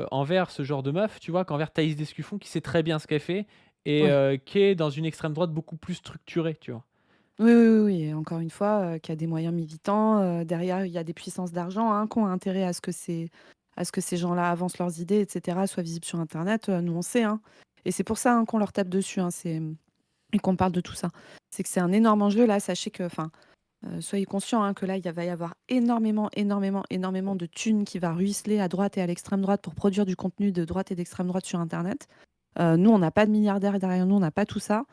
envers ce genre de meuf, tu vois? Qu'envers Thaïs Descuffon qui sait très bien ce qu'elle fait et Ouais. qui est dans une extrême droite beaucoup plus structurée, tu vois? Oui, oui, oui, oui et encore une fois, qui a des moyens militants, derrière, il y a des puissances d'argent, hein, qui ont intérêt à ce que ces gens-là avancent leurs idées et cetera, soient visibles sur internet, nous on sait, hein et c'est pour ça, hein, qu'on leur tape dessus, hein, et qu'on parle de tout ça. C'est que c'est un énorme enjeu là, sachez que enfin, soyez conscients, hein, que là, va y avoir énormément, énormément, énormément de thunes qui va ruisseler à droite et à l'extrême droite pour produire du contenu de droite et d'extrême droite sur internet. Nous, on n'a pas de milliardaires derrière nous, on n'a pas tout ça.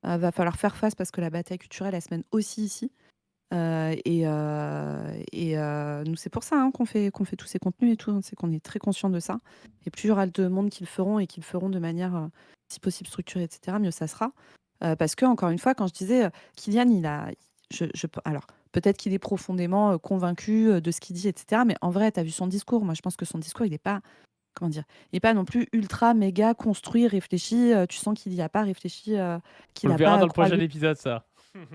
Va falloir faire face parce que la bataille culturelle, elle se mène aussi ici. Nous, c'est pour ça, hein, qu'on fait tous ces contenus et tout, hein, c'est qu'on est très conscient de ça. Et plus il y aura de monde qui le feront et qui le feront de manière, si possible structurée et cetera, mieux ça sera. Parce que encore une fois, quand je disais, Kylian, il a alors peut-être qu'il est profondément, convaincu, de ce qu'il dit et cetera, mais en vrai, tu as vu son discours. Moi, je pense que son discours, il est pas comment dire? Il est pas non plus ultra méga construit, réfléchi, tu sens qu'il y a pas réfléchi, On qu'il le a verra pas, dans le prochain épisode ça.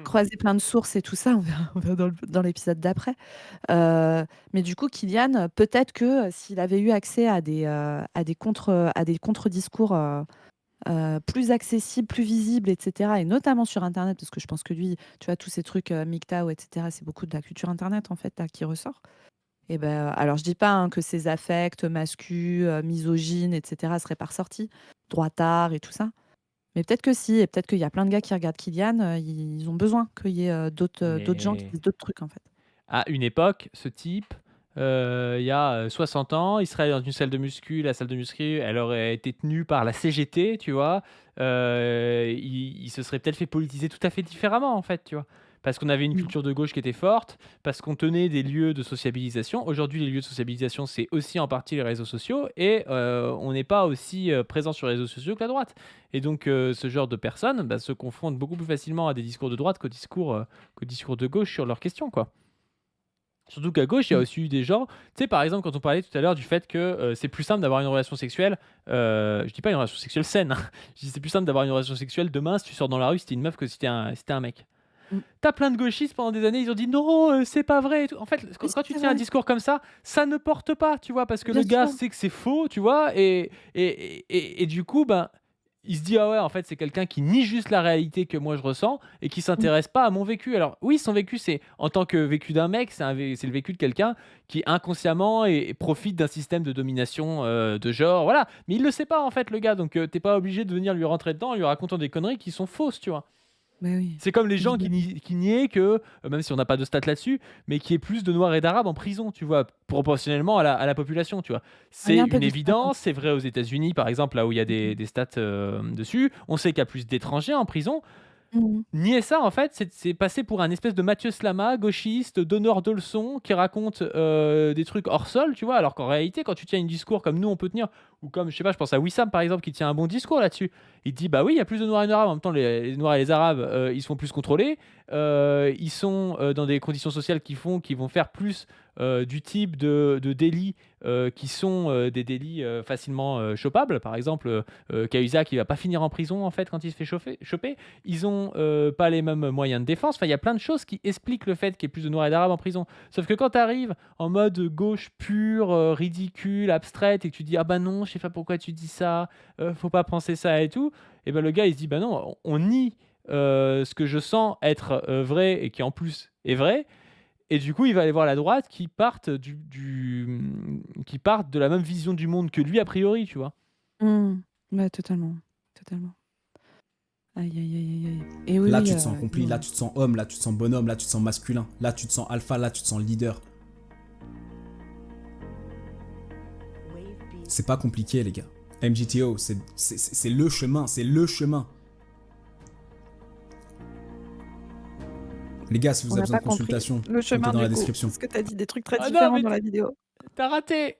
croisé plein de sources et tout ça, on verra dans l'épisode d'après. Mais du coup, Kylian, peut-être que, s'il avait eu accès à des contre-discours, plus accessibles, plus visibles et cetera et notamment sur internet, parce que je pense que lui, tu vois, tous ces trucs, MGTOW et cetera, c'est beaucoup de la culture internet, en fait, là, qui ressort. Et ben, alors je dis pas, hein, que ces affects masculins, misogynes et cetera seraient pas ressortis, droitards et tout ça. Mais peut-être que si et peut-être qu'il y a plein de gars qui regardent Kylian, ils ont besoin qu'il y ait, d'autres gens qui Mais disent d'autres trucs, en fait. à une époque, ce type, il y a 60 ans, il serait dans une salle de muscu. La salle de muscu, elle aurait été tenue par la CGT, tu vois. Il se serait peut-être fait politiser tout à fait différemment, en fait, tu vois. Parce qu'on avait une Mmh. culture de gauche qui était forte, parce qu'on tenait des lieux de sociabilisation. Aujourd'hui, les lieux de sociabilisation, c'est aussi en partie les réseaux sociaux, et on n'est pas aussi présent sur les réseaux sociaux que la droite. Et donc, ce genre de personnes bah, se confrontent beaucoup plus facilement à des discours de droite qu'aux discours de gauche sur leurs questions, quoi. Surtout qu'à gauche, il y a Mmh. aussi eu des gens, tu sais, par exemple, quand on parlait tout à l'heure du fait que c'est plus simple d'avoir une relation sexuelle, je dis pas une relation sexuelle saine, hein. Je dis c'est plus simple d'avoir une relation sexuelle demain si tu sors dans la rue, si t'es une meuf que si t'es un mec. Mmh. T'as plein de gauchistes pendant des années, ils ont dit non, c'est pas vrai et tout. En fait, Mais quand tu c'est tiens un vrai, discours comme ça ne porte pas, tu vois, parce que bien le gars sûr. sait que c'est faux, tu vois, et du coup, ben, il se dit ah ouais, en fait, c'est quelqu'un qui nie juste la réalité que moi je ressens et qui Mmh. s'intéresse pas à mon vécu. Alors oui, son vécu, c'est en tant que vécu d'un mec, c'est le vécu de quelqu'un qui inconsciemment et profite d'un système de domination de genre, voilà. Mais il le sait pas en fait, le gars, donc t'es pas obligé de venir lui rentrer dedans en lui racontant des conneries qui sont fausses, tu vois. Mais oui, C'est comme les gens évidemment. qui niaient que, même si on n'a pas de stats là-dessus, mais qu'il y ait plus de Noirs et d'Arabes en prison, tu vois? Proportionnellement à la population, tu vois? Ah, il y C'est a un peu une de ça quand évidence, c'est vrai aux États-Unis, par exemple, là où il y a même. des stats, dessus. On sait qu'il y a plus d'étrangers en prison. Mmh mh. Nier ça, en fait, c'est passer pour un espèce de Mathieu Slama, gauchiste, donneur de leçons, qui raconte, des trucs hors sol, tu vois? Alors qu'en réalité, quand tu tiens un discours comme nous, on peut tenir, ou comme, je sais pas, je pense à Wissam, par exemple, qui tient un bon discours là-dessus. Il dit: «Bah oui, il y a plus de Noirs et d'Arabes. En même temps, les Noirs et les Arabes, ils se font plus contrôler. Ils sont, dans des conditions sociales qui vont faire plus, du type de délits, qui sont, des délits, facilement, chopables. Par exemple, Cahuzac, il va pas finir en prison, en fait, quand il se fait choper. Ils ont pas les mêmes moyens de défense. Enfin, il y a plein de choses qui expliquent le fait qu'il y ait plus de Noirs et d'Arabes en prison. Sauf que quand tu arrives en mode gauche pure, ridicule, abstraite, et que tu dis ah bah non, je sais pas pourquoi tu dis ça, faut pas penser ça et tout, et ben le gars il se dit bah non, on nie ce que je sens être vrai et qui en plus est vrai. Et du coup, il va aller voir la droite qui partent qui partent de la même vision du monde que lui a priori, tu vois. Ouais, totalement. Totalement. Aïe, aïe, aïe, aïe, aïe. Et oui, Là, oui, tu te sens accompli, ouais. là, tu te sens homme, là, tu te sens bonhomme, là, tu te sens masculin, là, tu te sens alpha, là, tu te sens leader. C'est pas compliqué, les gars. MGTO, c'est le chemin, c'est le chemin. Les gars, si vous On avez n'a besoin pas de consultation, compris le tout est chemin dans la du coup. description. Parce que t'as dit des trucs très Ah non, différents mais dans la vidéo. T'as raté.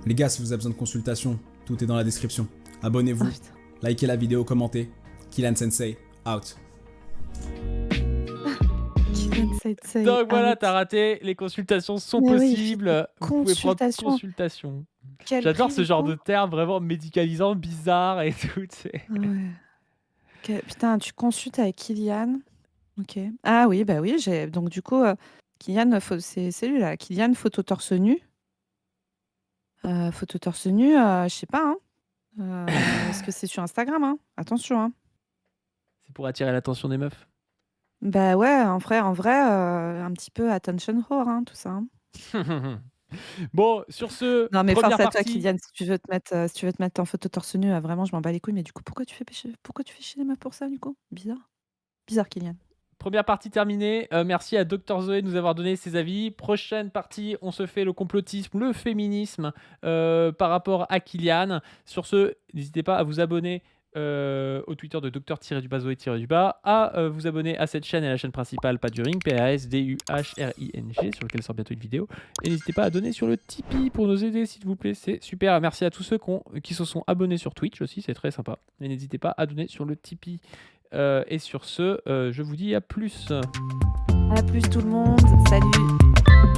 Les gars, si vous avez besoin de consultation, tout est dans la description. Abonnez-vous, Oh, putain. likez la vidéo, commentez. Killan Sensei, out. Donc voilà, t'as raté. Les consultations sont Mais oui, possibles. Vous pouvez prendre consultation. consultation. Quel J'adore prix, ce du genre coup de terme vraiment médicalisant, bizarre et tout. Ouais. Putain, tu consultes avec Kylian. Ok. Ah oui, bah oui, j'ai. Donc du coup, Kylian, c'est lui là. Kylian, photo torse nu. Photo torse nu, je sais pas. Hein. Est-ce que c'est sur Instagram hein. Attention. Hein. C'est pour attirer l'attention des meufs. Bah ouais, en vrai, un petit peu attention whore, hein, tout ça. Hein. Bon, sur ce, Non mais première force à toi, partie. Kylian, si tu veux te mettre en photo torse nu, vraiment, je m'en bats les couilles. Mais du coup, pourquoi tu fais chier les meufs pour ça, du coup? Bizarre, Kylian. Première partie terminée. Merci à Dr Zoé de nous avoir donné ses avis. Prochaine partie, on se fait le complotisme, le féminisme par rapport à Kylian. Sur ce, n'hésitez pas à vous abonner au Twitter de Dr-Zoé-, à vous abonner à cette chaîne et à la chaîne principale Paduring, PASDUHRING, sur lequel sort bientôt une vidéo. Et n'hésitez pas à donner sur le Tipeee pour nous aider, s'il vous plaît. C'est super. Merci à tous ceux qui se sont abonnés sur Twitch aussi, c'est très sympa. Et n'hésitez pas à donner sur le Tipeee. Et sur ce, je vous dis à plus. À plus tout le monde. Salut.